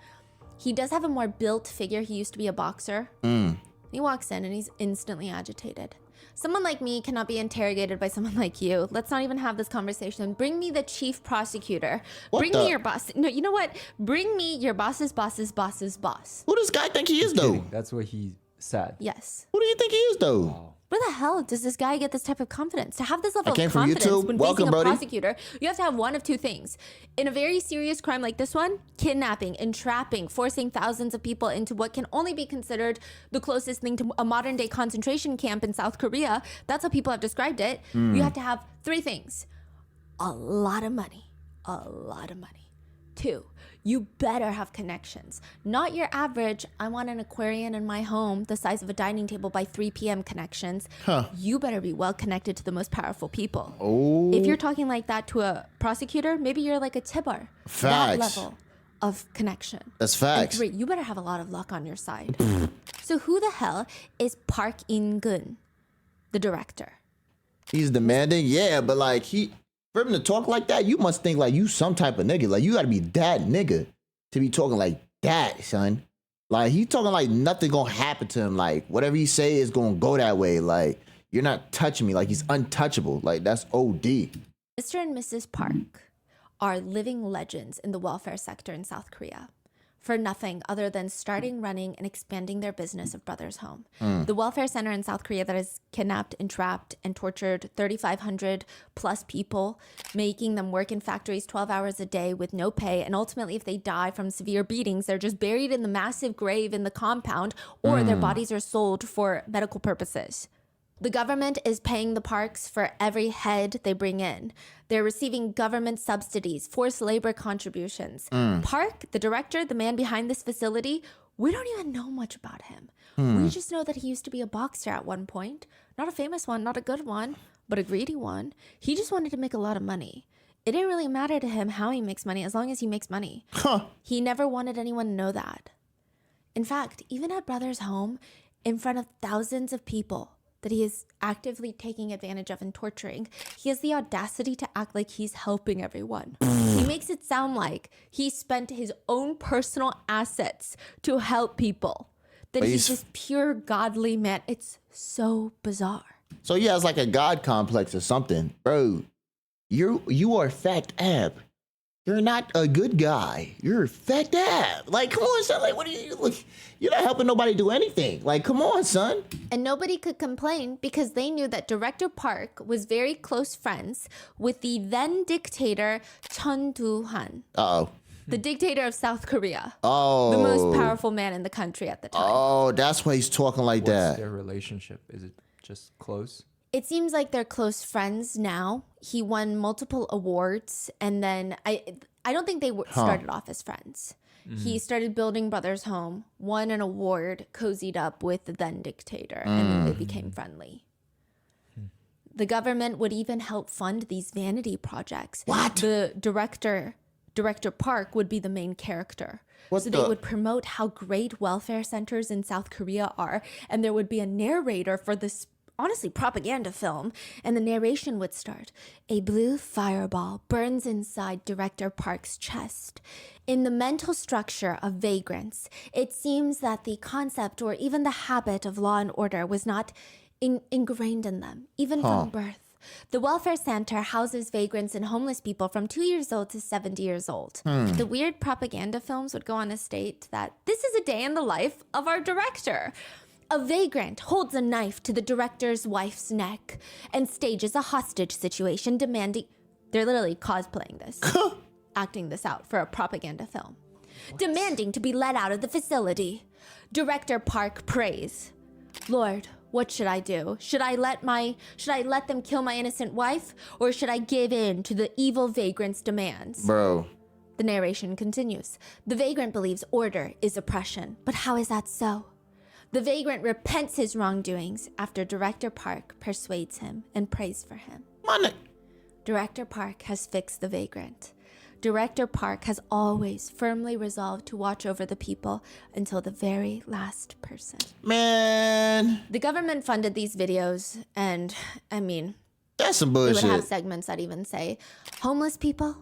He does have a more built figure. He used to be a boxer. He walks in and he's instantly agitated. Someone like me cannot be interrogated by someone like you. Let's not even have this conversation. Bring me the chief prosecutor. Bring me your boss. No, you know what? Bring me your boss's boss's boss's boss. Who does this guy think he is, though? That's what he said. Yes. Who do you think he is, though? Wow. Where the hell does this guy get this type of confidence? To have this level came of from confidence YouTube. when Welcome, facing a Brody. prosecutor, you have to have one of two things. In a very serious crime like this one, kidnapping, entrapping, forcing thousands of people into what can only be considered the closest thing to a modern day concentration camp in South Korea. That's how people have described it. You have to have three things. A lot of money. A lot of money. 2, you better have connections. Not your average, I want an aquarium in my home the size of a dining table by 3 p.m. connections. You better be well connected to the most powerful people. If you're talking like that to a prosecutor, maybe you're like a Tibar. That level of connection. That's facts. And 3, you better have a lot of luck on your side. So who the hell is Park In-gun, the director? He's demanding? Yeah, but like for him to talk like that, you must think like you some type of nigga. Like you gotta be that nigga to be talking like that, son. Like he talking like nothing gonna happen to him. Like whatever he say is gonna go that way. Like you're not touching me. Like he's untouchable. Like that's OD. Mr. and Mrs. Park are living legends in the welfare sector in South Korea. For nothing other than starting, running, and expanding their business of Brothers Home. The welfare center in South Korea that has kidnapped, entrapped, and tortured 3,500 plus people, making them work in factories 12 hours a day with no pay. And ultimately, if they die from severe beatings, they're just buried in the massive grave in the compound, or their bodies are sold for medical purposes. The government is paying the Parks for every head they bring in. They're receiving government subsidies, forced labor contributions. Park, the director, the man behind this facility, we don't even know much about him. We just know that he used to be a boxer at one point. Not a famous one, not a good one, but a greedy one. He just wanted to make a lot of money. It didn't really matter to him how he makes money as long as he makes money. He never wanted anyone to know that. In fact, even at Brothers Home, in front of thousands of people, that he is actively taking advantage of and torturing, he has the audacity to act like he's helping everyone. He makes it sound like he spent his own personal assets to help people. That he's this pure godly man. It's so bizarre. So he has like a god complex or something, bro. You are fat ab. You're not a good guy. You're fat ab. Like, come on, son. Like, what are you? Look, you're not helping nobody do anything. Like, come on, son. And nobody could complain because they knew that Director Park was very close friends with the then dictator Chun Doo-han. Uh-oh. The dictator of South Korea. Oh. The most powerful man in the country at the time. Oh, that's why he's talking like What's that. their relationship? Is it just close? It seems like they're close friends now. He won multiple awards, and then I don't think they started off as friends. He started building Brothers Home, won an award, cozied up with the then dictator, and then they became friendly. The government would even help fund these vanity projects. What? The Director Park would be the main character. They would promote how great welfare centers in South Korea are, and there would be a narrator for this honestly propaganda film, and the narration would start. A blue fireball burns inside Director Park's chest. In the mental structure of vagrants, it seems that the concept or even the habit of law and order was not ingrained in them, even from birth. The welfare center houses vagrants and homeless people from 2 years old to 70 years old. The weird propaganda films would go on to state that this is a day in the life of our director. A vagrant holds a knife to the director's wife's neck and stages a hostage situation demanding... They're literally cosplaying this, acting this out for a propaganda film. Demanding to be let out of the facility. Director Park prays, Lord, what should I do? Should I let them kill my innocent wife? Or should I give in to the evil vagrant's demands? Bro. The narration continues. The vagrant believes order is oppression. But how is that so? The vagrant repents his wrongdoings after Director Park persuades him and prays for him. Director Park has fixed the vagrant. Director Park has always firmly resolved to watch over the people until the very last person. Man. The government funded these videos, and I mean, that's some they bullshit. would have segments that even say, homeless people,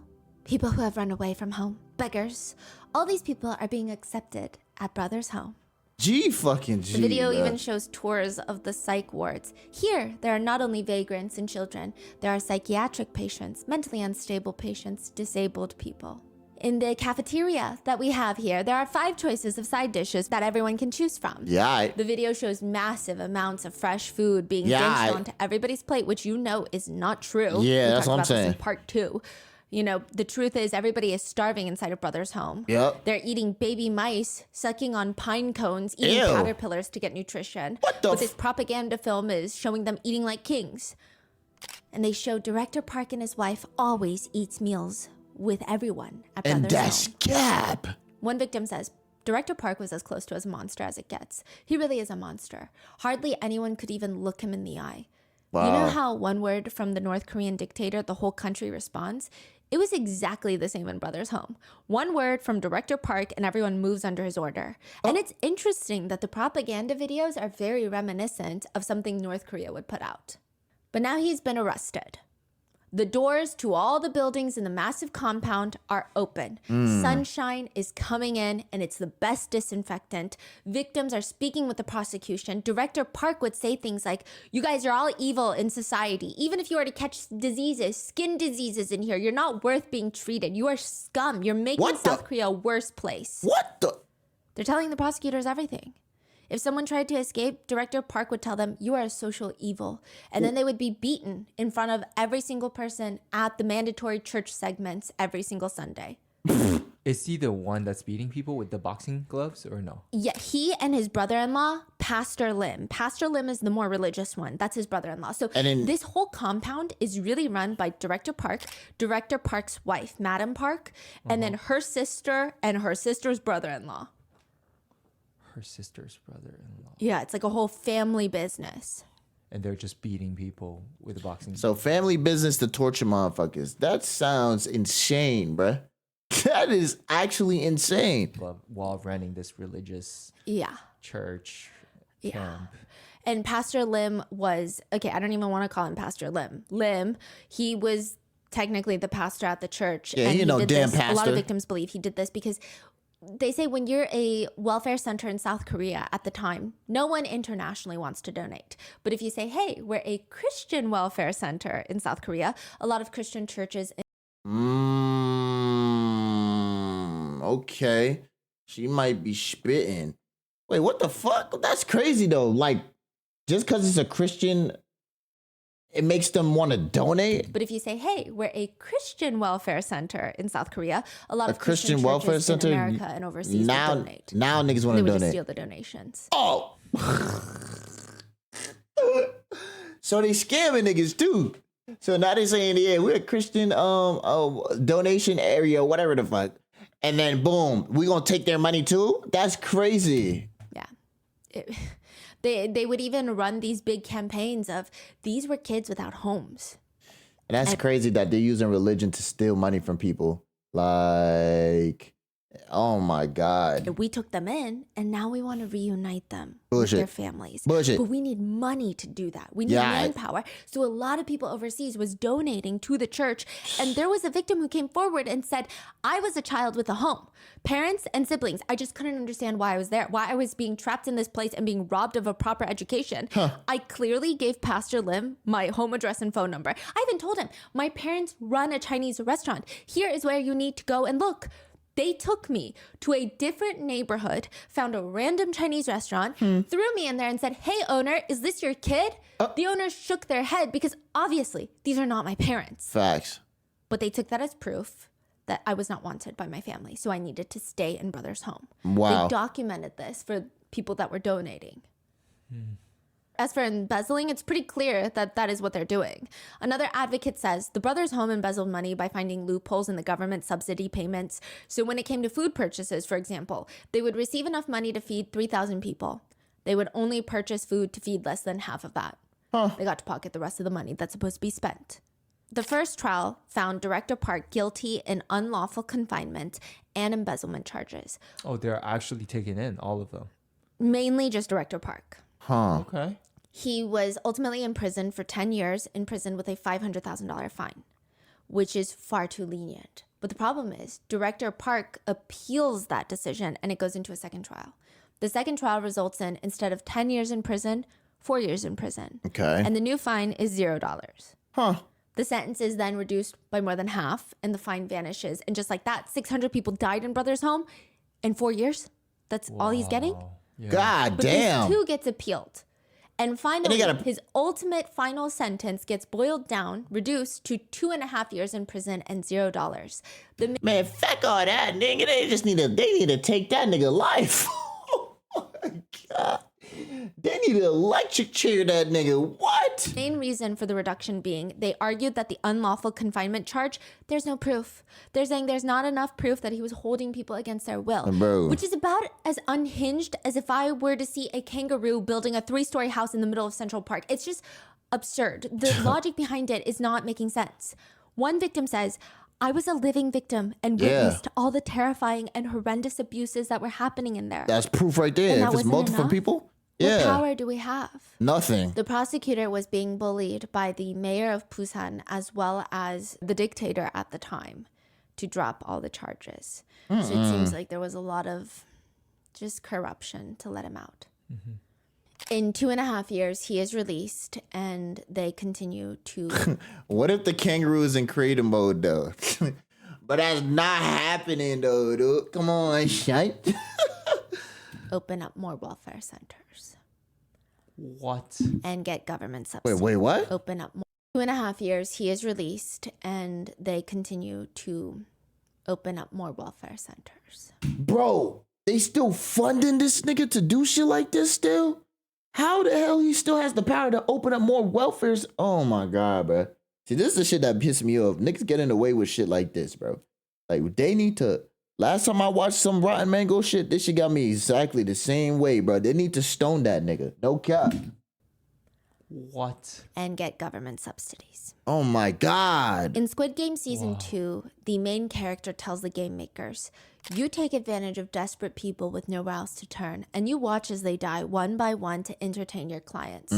people who have run away from home, beggars, all these people are being accepted at Brothers Home. G. The video even shows tours of the psych wards. Here, there are not only vagrants and children, there are psychiatric patients, mentally unstable patients, disabled people. In the cafeteria that we have here, there are 5 choices of side dishes that everyone can choose from. Yeah. The video shows massive amounts of fresh food being dinshed onto everybody's plate, which you know is not true. Yeah, that's what I'm This saying. in part 2. You know, the truth is everybody is starving inside of Brothers Home. Yep. They're eating baby mice, sucking on pine cones, eating Ew. caterpillars to get nutrition. But this propaganda film is showing them eating like kings. And they show Director Park and his wife always eats meals with everyone at Brothers And that's Home. cap. One victim says, Director Park was as close to a monster as it gets. He really is a monster. Hardly anyone could even look him in the eye. Wow. You know how one word from the North Korean dictator, the whole country responds? It was exactly the same in Brothers Home. One word from Director Park and everyone moves under his order. And it's interesting that the propaganda videos are very reminiscent of something North Korea would put out. But now he's been arrested. The doors to all the buildings in the massive compound are open. Sunshine is coming in, and it's the best disinfectant. Victims are speaking with the prosecution. Director Park would say things like, you guys are all evil in society. Even if you were to catch diseases, skin diseases in here, you're not worth being treated. You are scum. You're making South Korea a worse place. What the? They're telling the prosecutors everything. If someone tried to escape, Director Park would tell them, you are a social evil. And then they would be beaten in front of every single person at the mandatory church segments every single Sunday. Is he the one that's beating people with the boxing gloves or no? Yeah, he and his brother-in-law, Pastor Lim. Pastor Lim is the more religious one. That's his brother-in-law. So this whole compound is really run by Director Park, Director Park's wife, Madam Park, and then her sister and her sister's brother-in-law. Her sister's brother-in-law. Yeah, it's like a whole family business. And they're just beating people with a boxing. So family business to torture motherfuckers. That sounds insane, bruh. That is actually insane. While running this religious church camp. And Pastor Lim was, okay, I don't even want to call him Pastor Lim. Lim, he was technically the pastor at the church. Yeah, and you know, did damn this. A lot pastor. of victims believe he did this because They say when you're a welfare center in South Korea at the time, no one internationally wants to donate. But if you say, hey, we're a Christian welfare center in South Korea, a lot of Christian churches. Okay. She might be spitting. Wait, what the fuck? That's crazy though. Like, just because it's a Christian, it makes them want to donate? But if you say, hey, we're a Christian welfare center in South Korea, a lot of Christian churches welfare center in America and overseas will donate. Now niggas want They to would just donate. steal the donations. Oh. So they scamming niggas too. So now they saying, yeah, we're a Christian donation area, whatever the fuck. And then boom, we gonna take their money too? That's crazy. Yeah. They would even run these big campaigns of these were kids without homes. And that's crazy that they're using religion to steal money from people. Like, oh my God. We took them in, and now we want to reunite them Bullshit. with their families. Bullshit. But we need money to do that. We need manpower. So a lot of people overseas was donating to the church, and there was a victim who came forward and said, I was a child with a home, parents and siblings. I just couldn't understand why I was there, why I was being trapped in this place and being robbed of a proper education. I clearly gave Pastor Lim my home address and phone number. I even told him, my parents run a Chinese restaurant. Here is where you need to go and look. They took me to a different neighborhood, found a random Chinese restaurant, threw me in there and said, hey, owner, is this your kid? The owner shook their head because obviously these are not my parents. Facts. But they took that as proof that I was not wanted by my family. So I needed to stay in brother's home. Wow. They documented this for people that were donating. As for embezzling, it's pretty clear that that is what they're doing. Another advocate says the brothers' home embezzled money by finding loopholes in the government subsidy payments. So when it came to food purchases, for example, they would receive enough money to feed 3,000 people. They would only purchase food to feed less than half of that. They got to pocket the rest of the money that's supposed to be spent. The first trial found Director Park guilty in unlawful confinement and embezzlement charges. Oh, they're actually taking in all of them. Mainly just Director Park. Okay. He was ultimately imprisoned for 10 years in prison with a $500,000 fine, which is far too lenient. But the problem is, Director Park appeals that decision and it goes into a second trial. The second trial results in, instead of 10 years in prison, 4 years in prison. Okay. And the new fine is $0. Huh. The sentence is then reduced by more than half and the fine vanishes. And just like that, 600 people died in Brother's home in 4 years. That's all he's getting. Yeah. God but damn. This too gets appealed. And finally, And his ultimate final sentence gets boiled down, reduced to 2.5 years in prison and $0. Man, fuck all that, nigga. They need to take that nigga life. Oh my God. They need to electric chair that nigga. What? The main reason for the reduction being they argued that the unlawful confinement charge, there's no proof. They're saying there's not enough proof that he was holding people against their will. Bro. Which is about as unhinged as if I were to see a kangaroo building a 3-story house in the middle of Central Park. It's just absurd. The logic behind it is not making sense. One victim says, I was a living victim and witnessed all the terrifying and horrendous abuses that were happening in there. That's proof right there. And If it's wasn't multiple enough? people, What power do we have? Nothing. The prosecutor was being bullied by the mayor of Busan as well as the dictator at the time to drop all the charges. So it seems like there was a lot of just corruption to let him out. In 2.5 years, he is released and they continue to... What if the kangaroo is in creative mode though? But that's not happening though, dude. Come on, shite. open up more welfare centers. What? And get government subsidies. Wait, what? Open up more. 2.5 years, he is released and they continue to open up more welfare centers. Bro, they still funding this nigga to do shit like this still? How the hell he still has the power to open up more welfares? Oh my God, bro. See, this is the shit that pisses me off. Niggas getting away with shit like this, bro. Like, they need to... Last time I watched some Rotten Mango shit, this shit got me exactly the same way, bro. They need to stone that nigga. No cap. What? And get government subsidies. Oh my God. In Squid Game Season 2, the main character tells the game makers, you take advantage of desperate people with nowhere else to turn, and you watch as they die one by one to entertain your clients.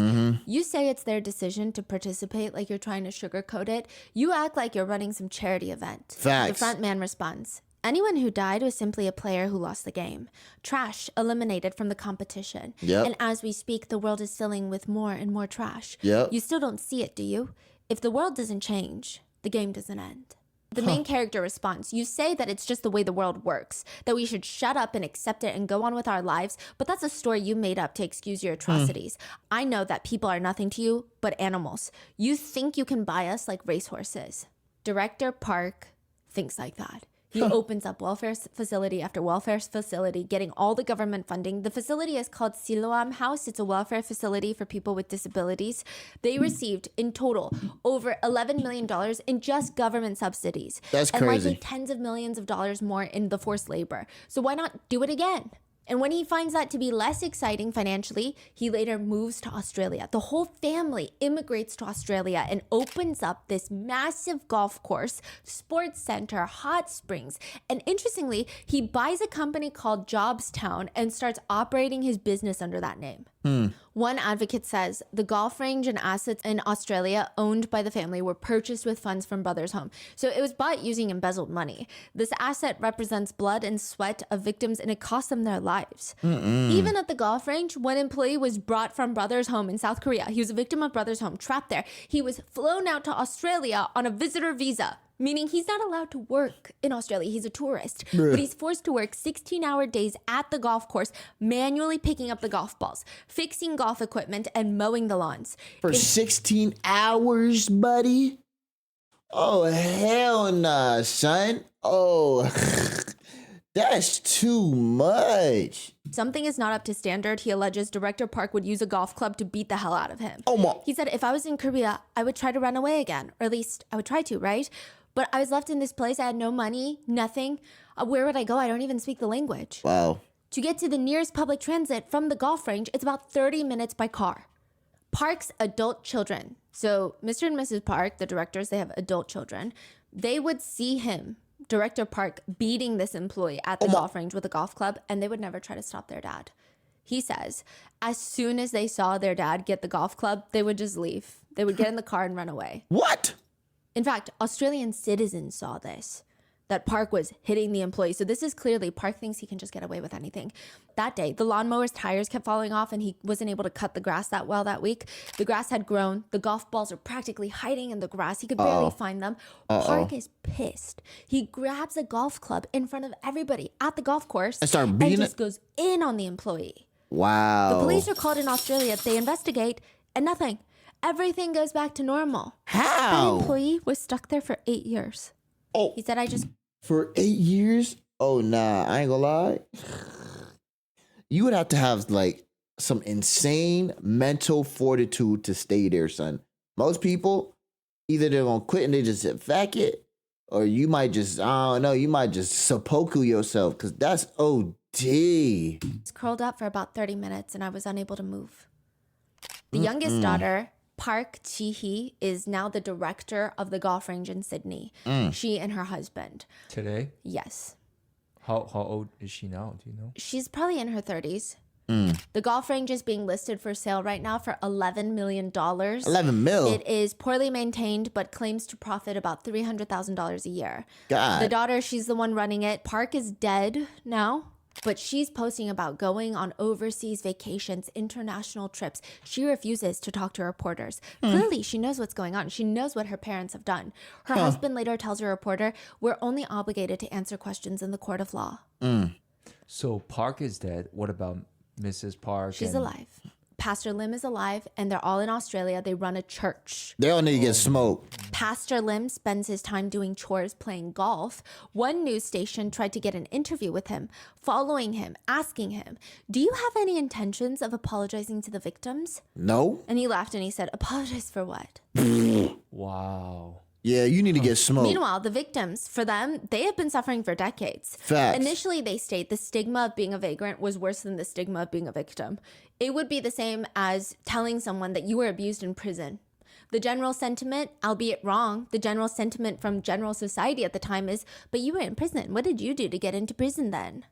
You say it's their decision to participate like you're trying to sugarcoat it. You act like you're running some charity event. Facts. The front man responds, Anyone who died was simply a player who lost the game. Trash eliminated from the competition. Yep. And as we speak, the world is filling with more and more trash. Yep. You still don't see it, do you? If the world doesn't change, the game doesn't end. The main character responds, you say that it's just the way the world works, that we should shut up and accept it and go on with our lives, but that's a story you made up to excuse your atrocities. I know that people are nothing to you but animals. You think you can buy us like racehorses. Director Park thinks like that. He opens up welfare facility after welfare facility, getting all the government funding. The facility is called Siloam House. It's a welfare facility for people with disabilities. They received, in total, over $11 million in just government subsidies. That's and crazy. likely tens of millions of dollars more in the forced labor. So why not do it again? And when he finds that to be less exciting financially, he later moves to Australia. The whole family immigrates to Australia and opens up this massive golf course, sports center, hot springs. And interestingly, he buys a company called Jobstown and starts operating his business under that name. One advocate says the golf range and assets in Australia owned by the family were purchased with funds from Brothers Home. So it was bought using embezzled money. This asset represents blood and sweat of victims and it cost them their lives. Even at the golf range, one employee was brought from Brothers Home in South Korea. He was a victim of Brothers Home, trapped there. He was flown out to Australia on a visitor visa, meaning he's not allowed to work in Australia. He's a tourist. Bruh. But he's forced to work 16-hour days at the golf course, manually picking up the golf balls, fixing golf equipment, and mowing the lawns. For 16 hours, buddy? Oh, hell nah, son. Oh, that's too much. Something is not up to standard. He alleges Director Park would use a golf club to beat the hell out of him. Oh, my. He said, if I was in Korea, I would try to run away again. Or at least I would try to, right? But I was left in this place. I had no money, nothing. Where would I go? I don't even speak the language. Wow. To get to the nearest public transit from the golf range, it's about 30 minutes by car. Park's adult children. So Mr. and Mrs. Park, the directors, they have adult children. They would see him, Director Park, beating this employee at the golf range with a golf club, and they would never try to stop their dad. He says, as soon as they saw their dad get the golf club, they would just leave. They would get in the car and run away. What? In fact, Australian citizens saw this, that Park was hitting the employee. So this is clearly Park thinks he can just get away with anything. That day, the lawnmower's tires kept falling off and he wasn't able to cut the grass that well that week. The grass had grown. The golf balls are practically hiding in the grass. He could barely find them. Park is pissed. He grabs a golf club in front of everybody at the golf course And start beating and just it? goes in on the employee. Wow. The police are called in Australia. They investigate and nothing. Everything goes back to normal. How? That employee was stuck there for 8 years. Oh. He said, I just... For 8 years? Oh, nah, I ain't gonna lie. You would have to have like some insane mental fortitude to stay there, son. Most people, either they're gonna quit and they just sit back it, or you might just, I don't know, you might just seppuku yourself, because that's OD. was curled up for about 30 minutes and I was unable to move. The youngest daughter, Park Chi-hee, is now the director of the golf range in Sydney. She and her husband. Today? Yes. How old is she now? Do you know? She's probably in her 30s. The golf range is being listed for sale right now for $11 million. 11 mil? It is poorly maintained, but claims to profit about $300,000 a year. God. The daughter, she's the one running it. Park is dead now, but she's posting about going on overseas vacations, international trips. She refuses to talk to reporters. Clearly, she knows what's going on. She knows what her parents have done. Her husband later tells a reporter, we're only obligated to answer questions in the court of law. So Park is dead. What about Mrs. Park? She's alive. Pastor Lim is alive, and they're all in Australia. They run a church. They all need to get smoked. Pastor Lim spends his time doing chores, playing golf. One news station tried to get an interview with him, following him, asking him, do you have any intentions of apologizing to the victims? No. And he laughed and he said, apologize for what? Wow. Yeah, you need to get smoked. Meanwhile, the victims, for them, they have been suffering for decades. Facts. Initially, they state the stigma of being a vagrant was worse than the stigma of being a victim. It would be the same as telling someone that you were abused in prison. The general sentiment, albeit wrong, the general sentiment from general society at the time is, but you were in prison. What did you do to get into prison then?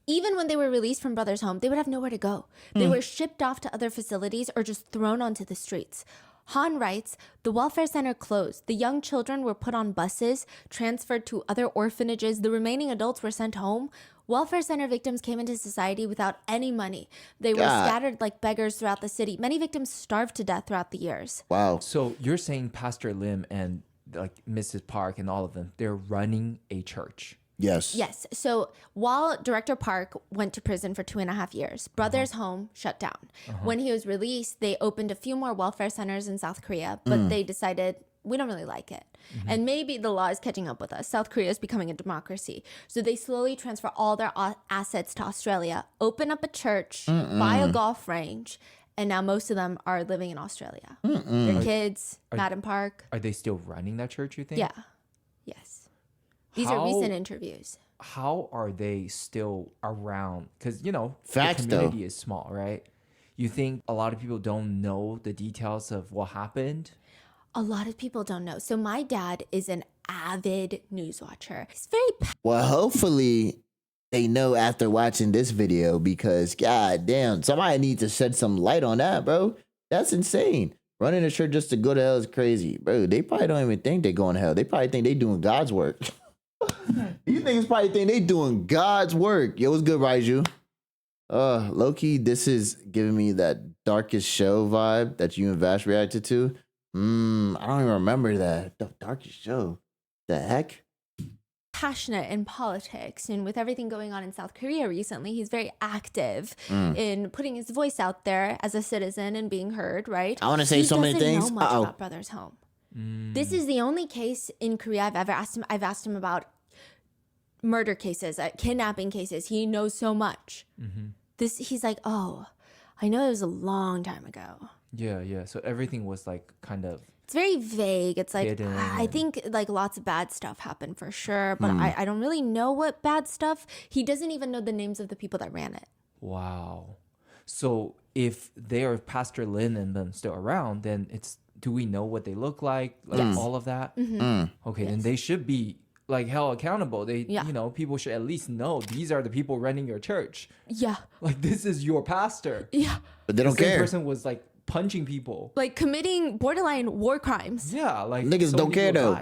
Even when they were released from Brothers Home, they would have nowhere to go. They were shipped off to other facilities or just thrown onto the streets. Han writes, the welfare center closed. The young children were put on buses, transferred to other orphanages. The remaining adults were sent home. Welfare center victims came into society without any money. They were scattered like beggars throughout the city. Many victims starved to death throughout the years. Wow. So you're saying Pastor Lim and like Mrs. Park and all of them, they're running a church. Yes. Yes. So while Director Park went to prison for 2.5 years, Brothers Home shut down. When he was released, they opened a few more welfare centers in South Korea, but they decided, we don't really like it. And maybe the law is catching up with us. South Korea is becoming a democracy. So they slowly transfer all their assets to Australia, open up a church, buy a golf range, and now most of them are living in Australia. Their kids, Madden Park. Are they still running that church, you think? Yeah. Yes. These are recent interviews. How are they still around? Because, you know, Facts, the community is small, right? You think a lot of people don't know the details of what happened? A lot of people don't know. So my dad is an avid news watcher. He's very Well, hopefully they know after watching this video, because god damn, somebody needs to shed some light on that, bro. That's insane. Running a church just to go to hell is crazy, bro. They probably don't even think they're going to hell. They probably think they doing God's work. You think it's probably think they doing God's work. Yo, what's good, Raiju? Low-key, this is giving me that Darkest Show vibe that you and Vash reacted to. I don't even remember that. The Darkest Show. The heck? passionate in politics, and with everything going on in South Korea recently, he's very active in putting his voice out there as a citizen and being heard, right? I want to say so many things. He doesn't know much about Brothers Home. This is the only case in Korea I've ever asked him. I've asked him about murder cases, kidnapping cases. He knows so much. He's like, oh, I know it was a long time ago. Yeah. So everything was like kind of. It's very vague. It's like, hidden. I think like lots of bad stuff happened for sure, but I don't really know what bad stuff. He doesn't even know the names of the people that ran it. Wow. So if they are Pastor Lin and them still around, then do we know what they look like? Like all of that? Okay, then they should be like held accountable. People should at least know these are the people running your church. Yeah. Like this is your pastor. Yeah. But they don't care. This person was like punching people. Like committing borderline war crimes. Yeah, like niggas don't care though.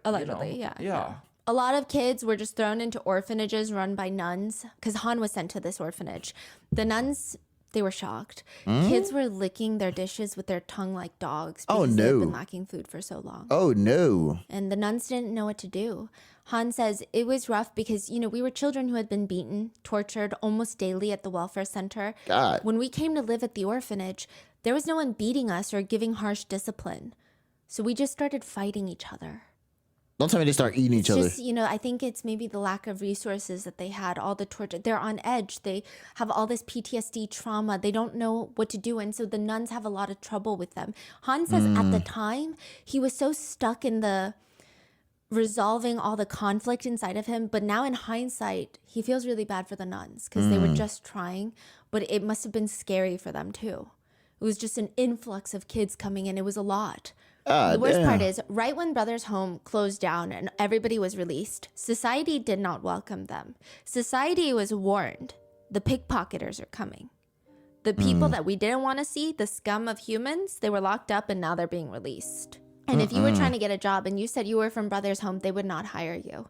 Allegedly, yeah. A lot of kids were just thrown into orphanages run by nuns because Han was sent to this orphanage. The nuns, they were shocked. Kids were licking their dishes with their tongue like dogs because they've been lacking food for so long. Oh no. And the nuns didn't know what to do. Han says it was rough because, we were children who had been beaten, tortured almost daily at the welfare center. God. When we came to live at the orphanage, there was no one beating us or giving harsh discipline. So we just started fighting each other. Don't tell me they start eating each other. Just, I think it's maybe the lack of resources that they had, all the torture. They're on edge. They have all this PTSD trauma. They don't know what to do. And so the nuns have a lot of trouble with them. Han says at the time, he was so stuck in the resolving all the conflict inside of him. But now in hindsight, he feels really bad for the nuns because they were just trying. But it must have been scary for them too. It was just an influx of kids coming in. It was a lot. The worst part is, right when Brothers Home closed down and everybody was released, society did not welcome them. Society was warned, the pickpocketers are coming. The people that we didn't want to see, the scum of humans, they were locked up and now they're being released. And if you were trying to get a job and you said you were from Brothers Home, they would not hire you.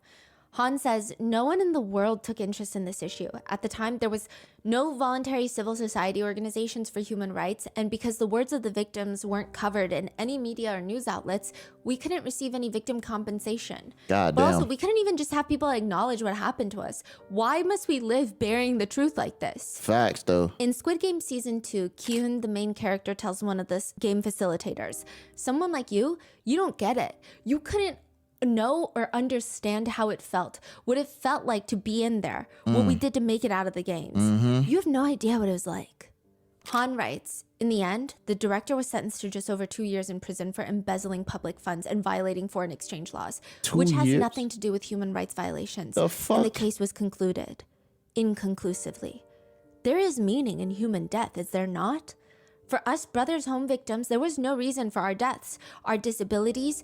Han says no one in the world took interest in this issue. At the time, there was no voluntary civil society organizations for human rights, and because the words of the victims weren't covered in any media or news outlets, we couldn't receive any victim compensation. God but damn. also, we couldn't even just have people acknowledge what happened to us. Why must we live bearing the truth like this? Facts, though. In Squid Game Season 2, Kyun, the main character, tells one of the game facilitators, someone like you don't get it. You couldn't know or understand how it felt, what it felt like to be in there, what we did to make it out of the games. You have no idea what it was like. Han writes, in the end, the director was sentenced to just over 2 years in prison for embezzling public funds and violating foreign exchange laws, which has nothing to do with human rights violations. The fuck? And the case was concluded inconclusively. There is meaning in human death, is there not? For us Brothers Home victims, there was no reason for our deaths, our disabilities.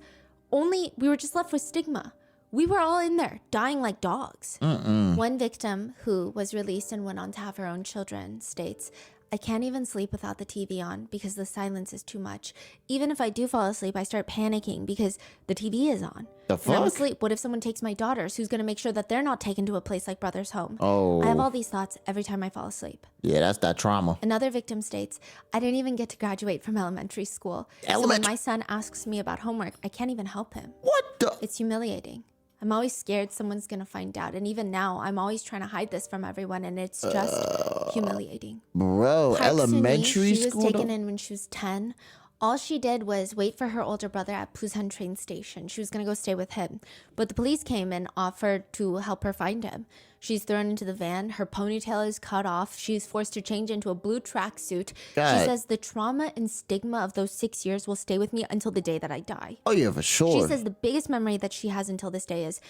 Only we were just left with stigma. We were all in there, dying like dogs. One victim who was released and went on to have her own children states, I can't even sleep without the TV on because the silence is too much. Even if I do fall asleep, I start panicking because the TV is on. The And I'm fuck? asleep. What if someone takes my daughters? Who's going to make sure that they're not taken to a place like Brother's Home? Oh. I have all these thoughts every time I fall asleep. Yeah, that's that trauma. Another victim states, I didn't even get to graduate from elementary school. So when my son asks me about homework, I can't even help him. What the? It's humiliating. I'm always scared someone's going to find out. And even now, I'm always trying to hide this from everyone, and it's just humiliating. Bro, Park elementary Suni, she was school? taken though? in when she was 10. All she did was wait for her older brother at Busan train station. She was going to go stay with him. But the police came and offered to help her find him. She's thrown into the van. Her ponytail is cut off. She's forced to change into a blue tracksuit. She God. says the trauma and stigma of those 6 years will stay with me until the day that I die. Oh, yeah, for sure. She says the biggest memory that she has until this day is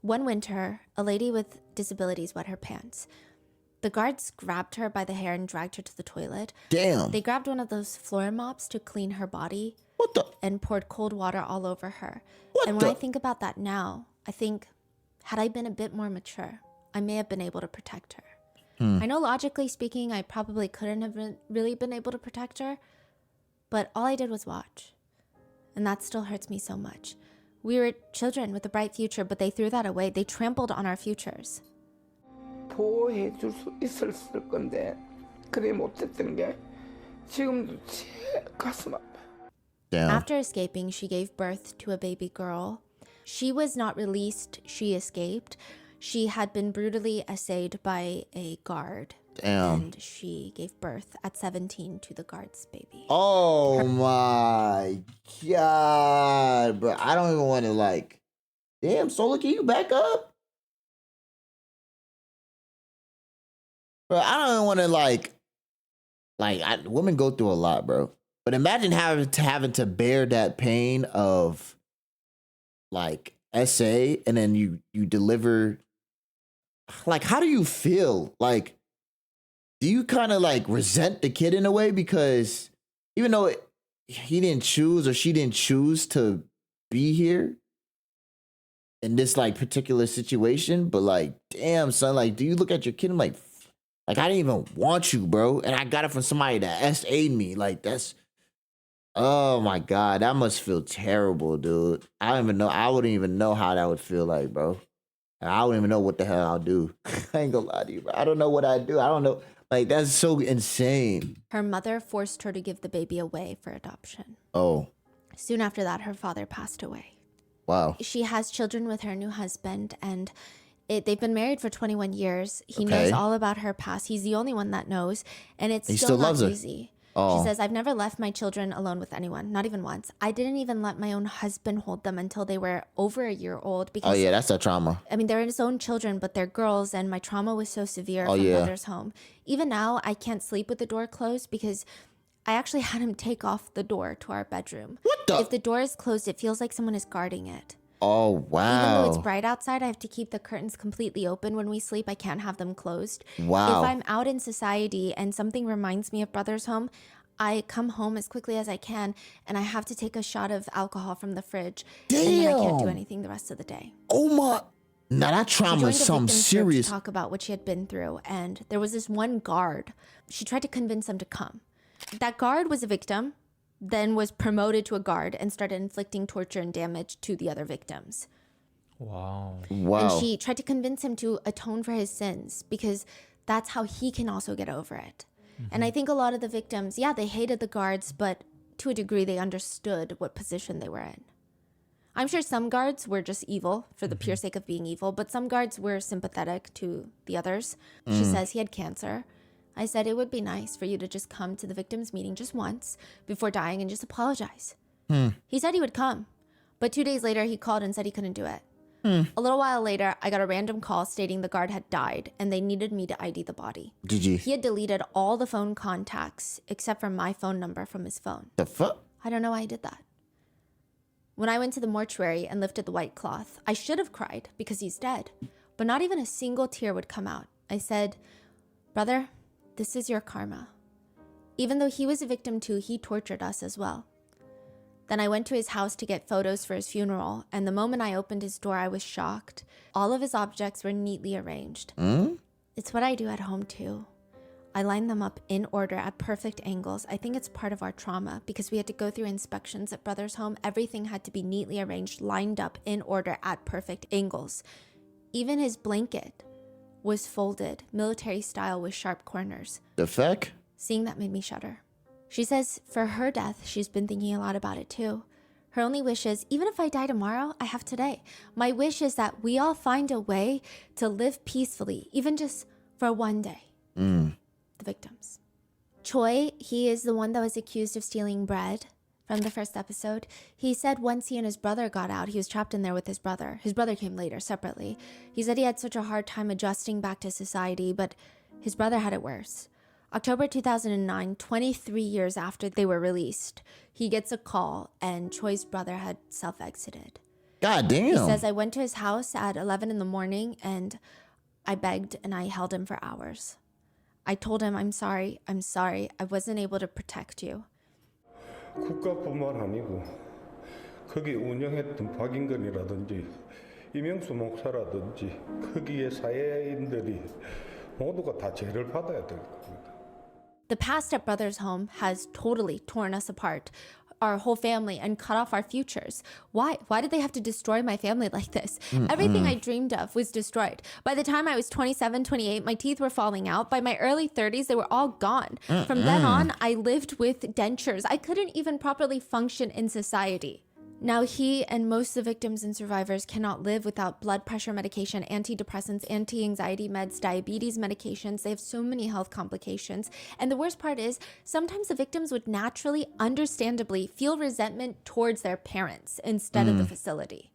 one winter, a lady with disabilities wet her pants. The guards grabbed her by the hair and dragged her to the toilet. Damn. They grabbed one of those floor mops to clean her body. What the? And poured cold water all over her. What and when the? I think about that now, I think, had I been a bit more mature, I may have been able to protect her. I know logically speaking, I probably couldn't have really been able to protect her, but all I did was watch. And that still hurts me so much. We were children with a bright future, but they threw that away. They trampled on our futures. 보호해줄 수 있었을 건데 그래 못했던 게 지금도 제 가슴 아파. Damn. After escaping, she gave birth to a baby girl. She was not released. She escaped. She had been brutally essayed by a guard. Damn. And she gave birth at 17 to the guard's baby. Oh my God, bro. I don't even want to like. Damn, Solar, can you back up? Bro, I don't even want to like women go through a lot, bro. But imagine having to bear that pain of like essay and then you deliver. Like, how do you feel? Like, do you kind of like resent the kid in a way because even though he didn't choose or she didn't choose to be here in this like particular situation, but like, damn son, like, do you look at your kid and like I didn't even want you, bro, and I got it from somebody that SA'd me. Like, that's, oh my God, that must feel terrible, dude. I don't even know. I wouldn't even know how that would feel like, bro. I don't even know what the hell I'll do. I ain't gonna lie to you, bro. I don't know what I'd do. I don't know. Like, that's so insane. Her mother forced her to give the baby away for adoption. Oh, Soon after that, her father passed away. wow. She has children with her new husband, and they've been married for 21 years. He Okay. knows all about her past. He's the only one that knows, and it's He still still not loves her. easy. Oh. She says, I've never left my children alone with anyone, not even once. I didn't even let my own husband hold them until they were over a year old because, Oh yeah, that's that trauma. I mean, they're his own children, but they're girls, and my trauma was so severe Oh, from yeah. Brother's Home. Even now, I can't sleep with the door closed because I actually had him take off the door to our bedroom. What the? If the door is closed, it feels like someone is guarding it. Oh Even wow. though it's bright outside, I have to keep the curtains completely open when we sleep. I can't have them closed. Wow. If I'm out in society and something reminds me of Brother's Home, I come home as quickly as I can, and I have to take a shot of alcohol from the fridge. And then I can't do Damn. anything the rest of the day. Oh my. Now that She trauma joined is a something victims group serious. to talk about what she had been through, and there was this one guard. She tried to convince him to come. That guard was a victim, then was promoted to a guard and started inflicting torture and damage to the other victims. Wow. Wow. And she tried to convince him to atone for his sins because that's how he can also get over it. And I think a lot of the victims, yeah, they hated the guards, but to a degree, they understood what position they were in. I'm sure some guards were just evil for the pure sake of being evil, but some guards were sympathetic to the others. She says he had cancer. I said it would be nice for you to just come to the victims meeting just once before dying and just apologize. He said he would come, but 2 days later, he called and said he couldn't do it. A little while later, I got a random call stating the guard had died and they needed me to ID the body. Did you? He had deleted all the phone contacts except for my phone number from his phone. The fuck? I don't know why he did that. When I went to the mortuary and lifted the white cloth, I should have cried because he's dead, but not even a single tear would come out. I said, "Brother, this is your karma." Even though he was a victim too, he tortured us as well. Then I went to his house to get photos for his funeral, and the moment I opened his door, I was shocked. All of his objects were neatly arranged. It's what I do at home too. I lined them up in order at perfect angles. I think it's part of our trauma because we had to go through inspections at brother's home. Everything had to be neatly arranged, lined up in order at perfect angles. Even his blanket was folded, military style with sharp corners. The fuck? Seeing that made me shudder. She says for her death, she's been thinking a lot about it too. Her only wish is, even if I die tomorrow, I have today. My wish is that we all find a way to live peacefully, even just for one day. The victims. Choi, he is the one that was accused of stealing bread from the first episode. He said once he and his brother got out, he was trapped in there with his brother. His brother came later, separately. He said he had such a hard time adjusting back to society, but his brother had it worse. October 2009, 23 years after they were released, he gets a call and Choi's brother had self-exited. God damn. He says, I went to his house at 11 in the morning and I begged and I held him for hours. I told him, I'm sorry, I wasn't able to protect you. 국가뿐만 아니고 거기 운영했던 박인근이라든지 이명수 목사라든지 거기에 사회인들이 모두가 다 죄를 받아야 될 겁니다. The past at Brother's home has totally torn us apart, our whole family, and cut off our futures. Why? Why did they have to destroy my family like this? Everything I dreamed of was destroyed. By the time I was 27, 28, my teeth were falling out. By my early 30s, they were all gone. From then on, I lived with dentures. I couldn't even properly function in society. Now, he and most of the victims and survivors cannot live without blood pressure medication, antidepressants, anti-anxiety meds, diabetes medications. They have so many health complications. And the worst part is, sometimes the victims would naturally, understandably, feel resentment towards their parents instead of the facility.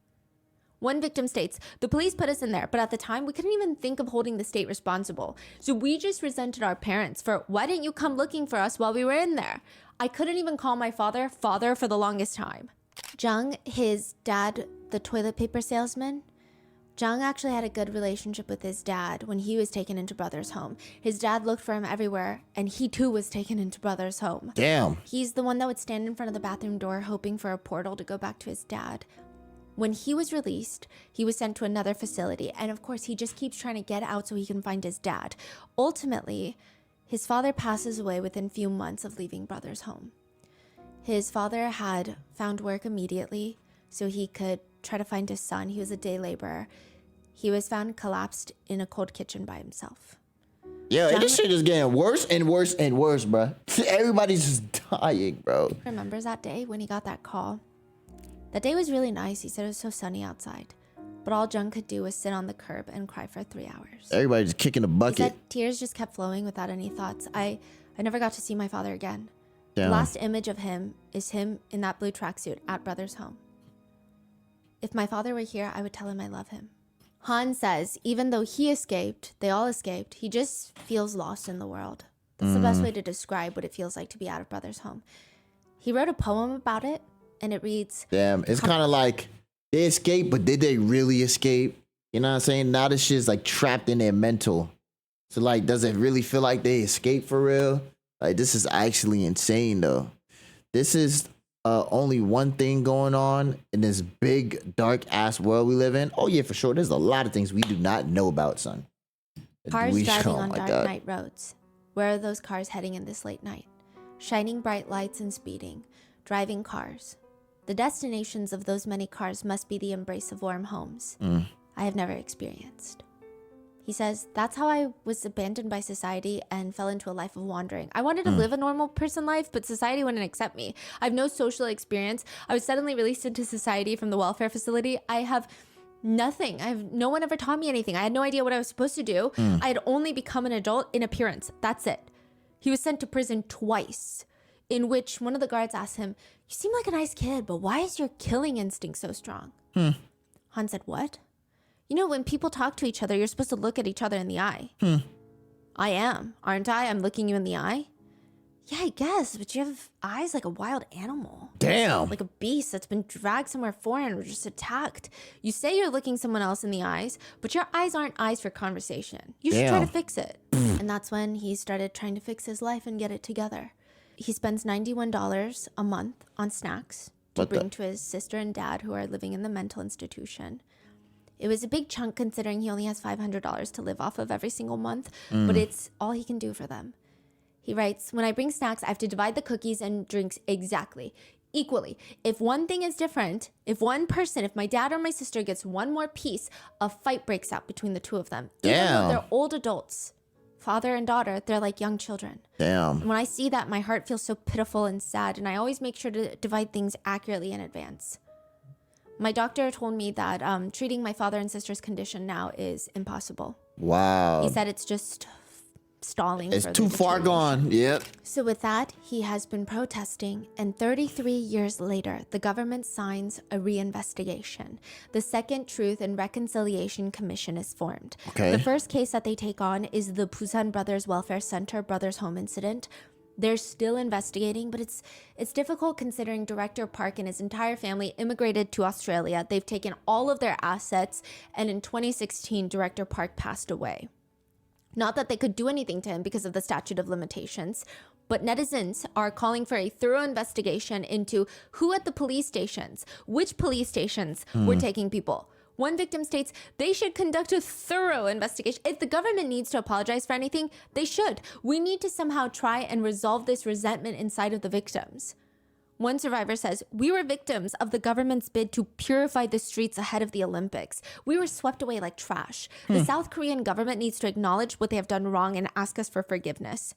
One victim states, the police put us in there, but at the time, we couldn't even think of holding the state responsible. So we just resented our parents for, why didn't you come looking for us while we were in there? I couldn't even call my father for the longest time. Jung, his dad, the toilet paper salesman, Jung actually had a good relationship with his dad when he was taken into Brother's home. His dad looked for him everywhere, and he too was taken into Brother's home. Damn. He's the one that would stand in front of the bathroom door hoping for a portal to go back to his dad. When he was released, he was sent to another facility, and of course, he just keeps trying to get out so he can find his dad. Ultimately, his father passes away within few months of leaving Brother's home. His father had found work immediately so he could try to find his son. He was a day laborer. He was found collapsed in a cold kitchen by himself. Yeah, this shit is getting worse and worse and worse, bro. Everybody's just dying, bro. Remembers that day when he got that call? That day was really nice. He said it was so sunny outside. But all Jung could do was sit on the curb and cry for 3 hours. Everybody's kicking the bucket. He said tears just kept flowing without any thoughts. I never got to see my father again. Damn. The last image of him is him in that blue tracksuit at Brother's home. If my father were here, I would tell him I love him. Han says, even though he escaped, they all escaped, he just feels lost in the world. That's the best way to describe what it feels like to be out of Brother's home. He wrote a poem about it, and it reads... Damn, it's kind of like they escaped, but did they really escape? You know what I'm saying? Now this shit's like trapped in their mental. So like, does it really feel like they escaped for real? Like, this is actually insane, though. This is only one thing going on in this big, dark-ass world we live in. Oh, yeah, for sure. There's a lot of things we do not know about, son. Cars driving on dark night roads. Where are those cars heading in this late night? Shining bright lights and speeding. Driving cars. The destinations of those many cars must be the embrace of warm homes. I have never experienced. He says, that's how I was abandoned by society and fell into a life of wandering. I wanted to live a normal person life, but society wouldn't accept me. I have no social experience. I was suddenly released into society from the welfare facility. I have nothing. No one ever taught me anything. I had no idea what I was supposed to do. I had only become an adult in appearance. That's it. He was sent to prison twice, in which one of the guards asked him, you seem like a nice kid, but why is your killing instinct so strong? Han said, what? You know, when people talk to each other, you're supposed to look at each other in the eye. I am, aren't I? I'm looking you in the eye. Yeah, I guess, but you have eyes like a wild animal. Damn. Like a beast that's been dragged somewhere foreign or just attacked. You say you're looking someone else in the eyes, but your eyes aren't eyes for conversation. You should try to fix it. And that's when he started trying to fix his life and get it together. He spends $91 a month on snacks to bring to his sister and dad who are living in the mental institution. It was a big chunk considering he only has $500 to live off of every single month, but it's all he can do for them. He writes, when I bring snacks, I have to divide the cookies and drinks exactly, equally. If one thing is different, if my dad or my sister gets one more piece, a fight breaks out between the two of them. Even though they're old adults, father and daughter, they're like young children. Damn. And when I see that, my heart feels so pitiful and sad, and I always make sure to divide things accurately in advance. My doctor told me that treating my father and sister's condition now is impossible. Wow. He said it's just stalling. It's too far gone. Yep. So with that, he has been protesting, and 33 years later, the government signs a reinvestigation. The Second Truth and Reconciliation Commission is formed. Okay. The first case that they take on is the Busan Brothers Welfare Center Brothers Home incident. They're still investigating, but it's difficult considering Director Park and his entire family immigrated to Australia. They've taken all of their assets, and in 2016, Director Park passed away. Not that they could do anything to him because of the statute of limitations, but netizens are calling for a thorough investigation into who at the police stations, which police stations were taking people. One victim states they should conduct a thorough investigation. If the government needs to apologize for anything, they should. We need to somehow try and resolve this resentment inside of the victims. One survivor says, we were victims of the government's bid to purify the streets ahead of the Olympics. We were swept away like trash. The South Korean government needs to acknowledge what they have done wrong and ask us for forgiveness.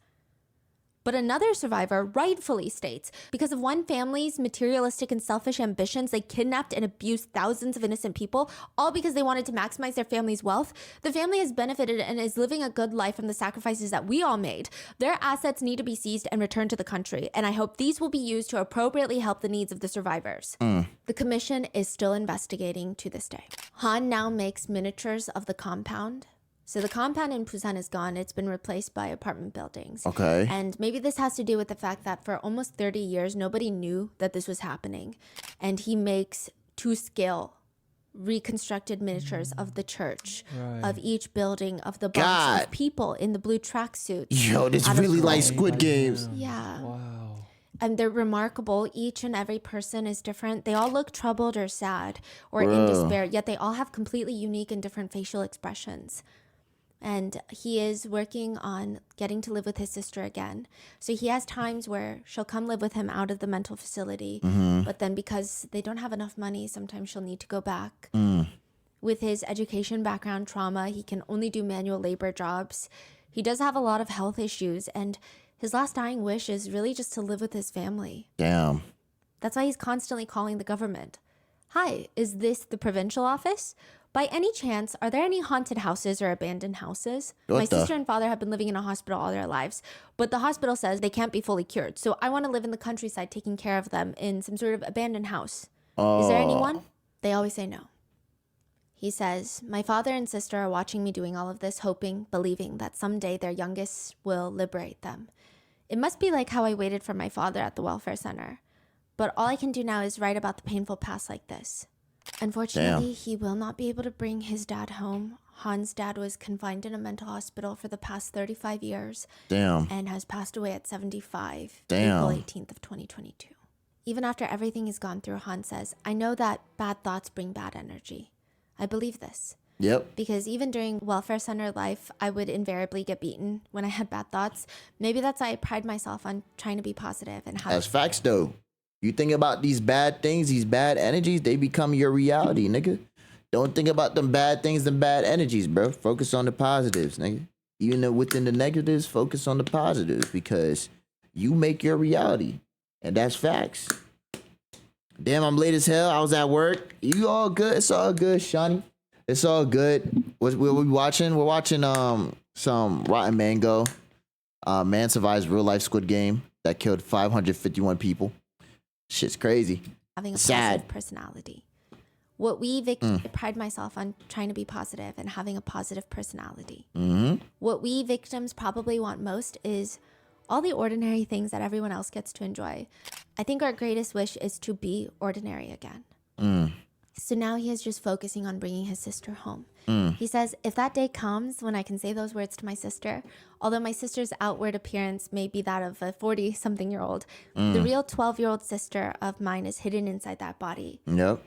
But another survivor rightfully states, because of one family's materialistic and selfish ambitions, they kidnapped and abused thousands of innocent people, all because they wanted to maximize their family's wealth. The family has benefited and is living a good life from the sacrifices that we all made. Their assets need to be seized and returned to the country, and I hope these will be used to appropriately help the needs of the survivors. The commission is still investigating to this day. Han now makes miniatures of the compound. So the compound in Busan is gone. It's been replaced by apartment buildings. Okay. And maybe this has to do with the fact that for almost 30 years, nobody knew that this was happening. And he makes to scale reconstructed miniatures of the church, of each building, of the bunch of people in the blue tracksuits. Yo, this really like Squid Games. Yeah. And they're remarkable. Each and every person is different. They all look troubled or sad or in despair, yet they all have completely unique and different facial expressions. And he is working on getting to live with his sister again. So he has times where she'll come live with him out of the mental facility. But then because they don't have enough money, sometimes she'll need to go back. With his education background trauma, he can only do manual labor jobs. He does have a lot of health issues. And his last dying wish is really just to live with his family. Damn. That's why he's constantly calling the government. Hi, is this the provincial office? By any chance, are there any haunted houses or abandoned houses? My sister and father have been living in a hospital all their lives, but the hospital says they can't be fully cured. So I want to live in the countryside taking care of them in some sort of abandoned house. Is there anyone? They always say no. He says, my father and sister are watching me doing all of this, hoping, believing that someday their youngest will liberate them. It must be like how I waited for my father at the welfare center. But all I can do now is write about the painful past like this. Unfortunately, he will not be able to bring his dad home. Han's dad was confined in a mental hospital for the past 35 years. And has passed away at 75, April 18th of 2022. Even after everything he's gone through, Han says, I know that bad thoughts bring bad energy. I believe this. Because even during welfare center life, I would invariably get beaten when I had bad thoughts. Maybe that's why I pride myself on trying to be positive and have. That's facts, though. You think about these bad things, these bad energies, they become your reality, nigga. Don't think about them bad things, them bad energies, bro. Focus on the positives, nigga. Even though within the negatives, focus on the positives because you make your reality. And that's facts. Damn, I'm late as hell. I was at work. You all good? It's all good, Shawnee. It's all good. What we watching? We're watching some Rotten Mango. Man survives real life Squid Game that killed 551 people. Shit's crazy. Having a positive personality. What we pride myself on trying to be positive and having a positive personality. What we victims probably want most is all the ordinary things that everyone else gets to enjoy. I think our greatest wish is to be ordinary again. So now he is just focusing on bringing his sister home. He says, if that day comes when I can say those words to my sister, although my sister's outward appearance may be that of a 40-something-year-old, the real 12-year-old sister of mine is hidden inside that body.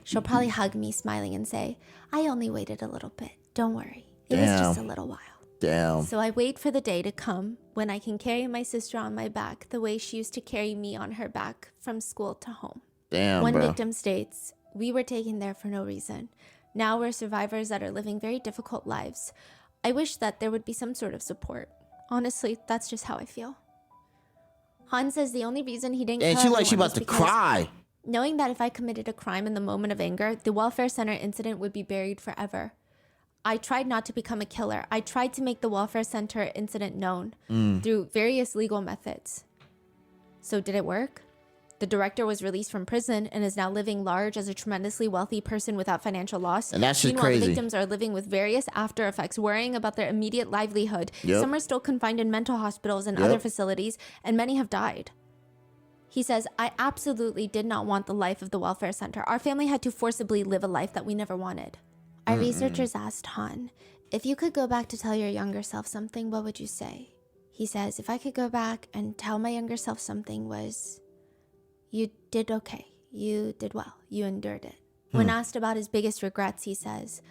She'll probably hug me, smiling, and say, I only waited a little bit. Don't worry. It was just a little while. Damn. So I wait for the day to come when I can carry my sister on my back the way she used to carry me on her back from school to home. Damn, One bro. victim states, "We were taken there for no reason. Now we're survivors that are living very difficult lives. I wish that there would be some sort of support. Honestly, that's just how I feel." Han says the only reason he didn't And kill she like she everyone about to was because cry. knowing that if I committed a crime in the moment of anger, the welfare center incident would be buried forever. I tried not to become a killer. I tried to make the welfare center incident known through various legal methods. So did it work? The director was released from prison and is now living large as a tremendously wealthy person without financial loss. And that shit's Meanwhile, the crazy. victims are living with various after effects, worrying about their immediate livelihood. Yep. Some are still confined in mental hospitals and Yep. other facilities, and many have died. He says, "I absolutely did not want the life of the welfare center. Our family had to forcibly live a life that we never wanted." Our researchers asked Han, "If you could go back to tell your younger self something, what would you say?" He says, "If I could go back and tell my younger self something was, you did okay. You did well. You endured it." When asked about his biggest regrets, he says,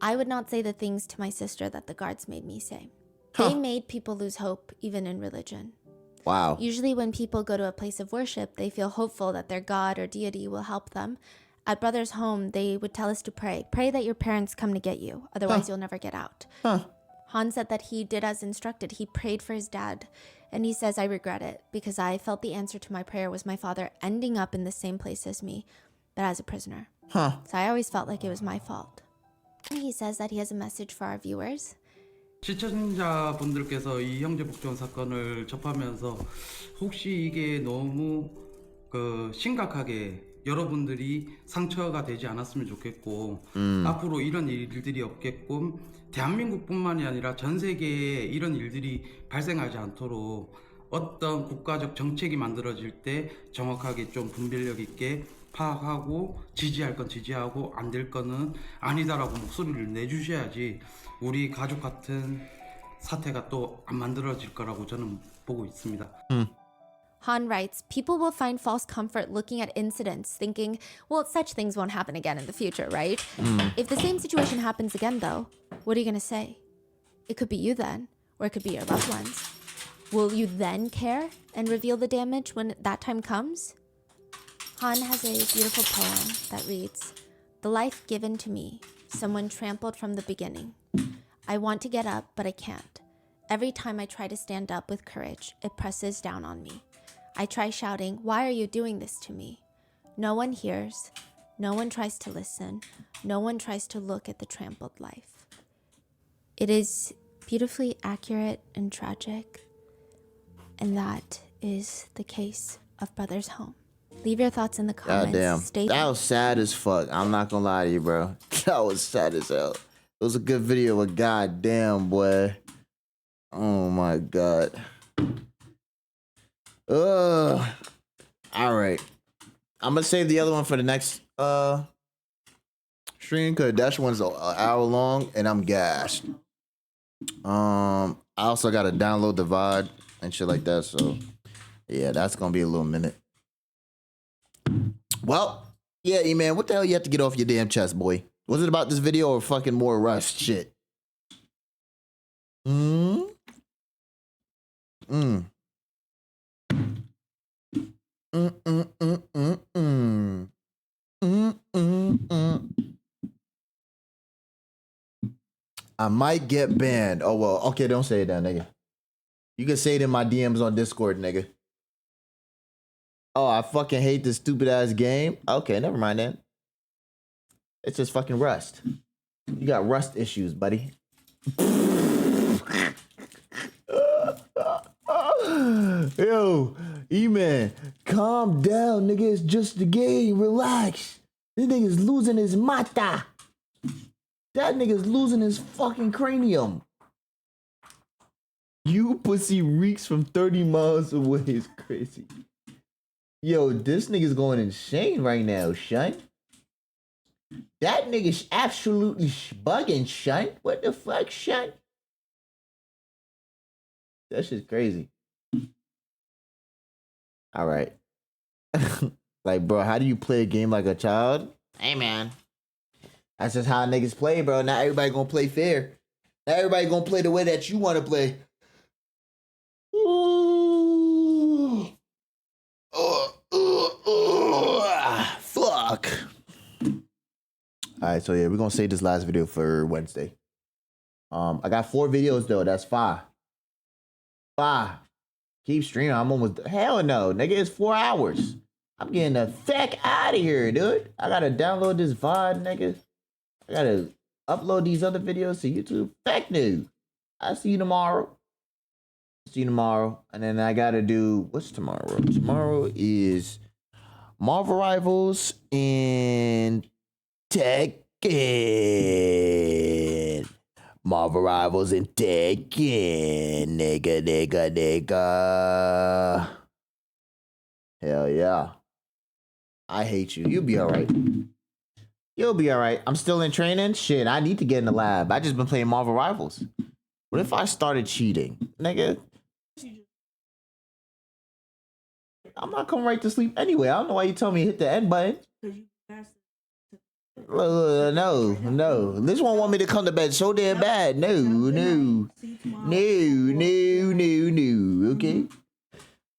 "I would not say the things to my sister that the guards made me say. They made people lose hope, even in religion. Wow. Usually when people go to a place of worship, they feel hopeful that their God or deity will help them. At Brother's home, they would tell us to pray. Pray that your parents come to get you. Otherwise, you'll never get out." Han said that he did as instructed. He prayed for his dad. And he says, "I regret it because I felt the answer to my prayer was my father ending up in the same place as me, but as a prisoner. So I always felt like it was my fault." And he says that he has a message for our viewers. 시청자분들께서 이 형제복종 사건을 접하면서 혹시 이게 너무 심각하게 여러분들이 상처가 되지 않았으면 좋겠고 앞으로 이런 일들이 없게끔 대한민국뿐만이 아니라 전 세계에 이런 일들이 발생하지 않도록 어떤 국가적 정책이 만들어질 때 정확하게 좀 분별력 있게 파악하고 지지할 건 지지하고 안 될 거는 아니다라고 목소리를 내주셔야지 우리 가족 같은 사태가 또 안 만들어질 거라고 저는 보고 있습니다. Han writes, "People will find false comfort looking at incidents, thinking, well, such things won't happen again in the future, right? If the same situation happens again, though, what are you going to say? It could be you then, or it could be your loved ones. Will you then care and reveal the damage when that time comes?" Han has a beautiful poem that reads, "The life given to me, someone trampled from the beginning. I want to get up, but I can't. Every time I try to stand up with courage, it presses down on me. I try shouting, 'Why are you doing this to me?' No one hears. No one tries to listen. No one tries to look at the trampled life." It is beautifully accurate and tragic. And that is the case of Brother's Home. Leave your thoughts in the comments. Goddamn. Stay That was sad as fuck. I'm not gonna lie to you, bro. That was sad as hell. It was a good video, but goddamn, boy. Oh my god. All right. I'm gonna save the other one for the next stream because that one's an hour long and I'm gassed. I also gotta download the VOD and shit like that, so yeah, that's gonna be a little minute. Well, yeah, E-Man, what the hell you have to get off your damn chest, boy? Was it about this video or fucking more Rust shit? I might get banned. Oh, well, okay, don't say it then, nigga. You can say it in my DMs on Discord, nigga. Oh, I fucking hate this stupid ass game. Okay, never mind then. It's just fucking Rust. You got Rust issues, buddy. Yo, E-Man, calm down, nigga. It's just the game. Relax. This nigga's losing his mata. That nigga's losing his fucking cranium. You pussy reeks from 30 miles away is crazy. Yo, this nigga's going insane right now, son. That nigga's absolutely bugging, son. What the fuck, son? That shit's crazy. All right. Like, bro, how do you play a game like a child? Hey, man. That's just how niggas play, bro. Not everybody gonna play fair. Now everybody gonna play the way that you want to play. Fuck. All right, so yeah, we're gonna save this last video for Wednesday. I got 4 videos though. That's 5. 5. Keep streaming. I'm almost. Hell no, nigga. It's 4 hours. I'm getting the fuck out of here, dude. I gotta download this VOD, nigga. I gotta upload these other videos to YouTube. Fuck no. I'll see you tomorrow. See you tomorrow. And then I gotta do, what's tomorrow? Tomorrow is Marvel Rivals and Tekken. Marvel Rivals and Tekken. Nigga. Hell yeah. I hate you. You'll be alright. You'll be alright. I'm still in training. Shit, I need to get in the lab. I just been playing Marvel Rivals. What if I started cheating? Nigga. I'm not coming right to sleep anyway. I don't know why you tell me to hit the end button. No. This one want me to come to bed so damn bad. No. Okay.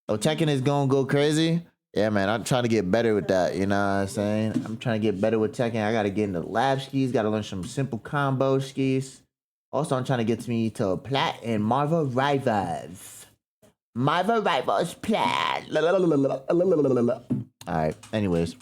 Oh, Tekken is gonna go crazy? Yeah, man, I'm trying to get better with that. You know what I'm saying? I'm trying to get better with Tekken. I gotta get into lab skis. Gotta learn some simple combo skis. Also, I'm trying to get me to Plat and Marvel Rivals. Marvel Rivals Plat. Alright, anyways.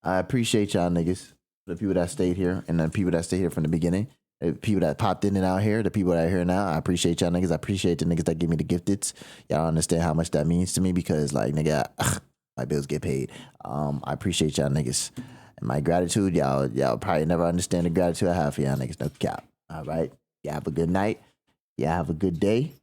I appreciate y'all niggas. The people that stayed here and the people that stayed here from the beginning. The people that popped in and out here. The people that are here now. I appreciate y'all niggas. I appreciate the niggas that give me the gifteds. Y'all understand how much that means to me because, like, nigga, my bills get paid. I appreciate y'all niggas. And my gratitude, y'all probably never understand the gratitude I have for y'all niggas. No cap. All right. Y'all have a good night. Y'all have a good day.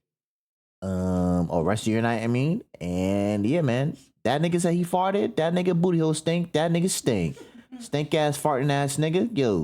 Or rest of your night, I mean. And yeah, man. That nigga said he farted. That nigga booty hole stink. That nigga stink. Stink ass farting ass nigga. Yo,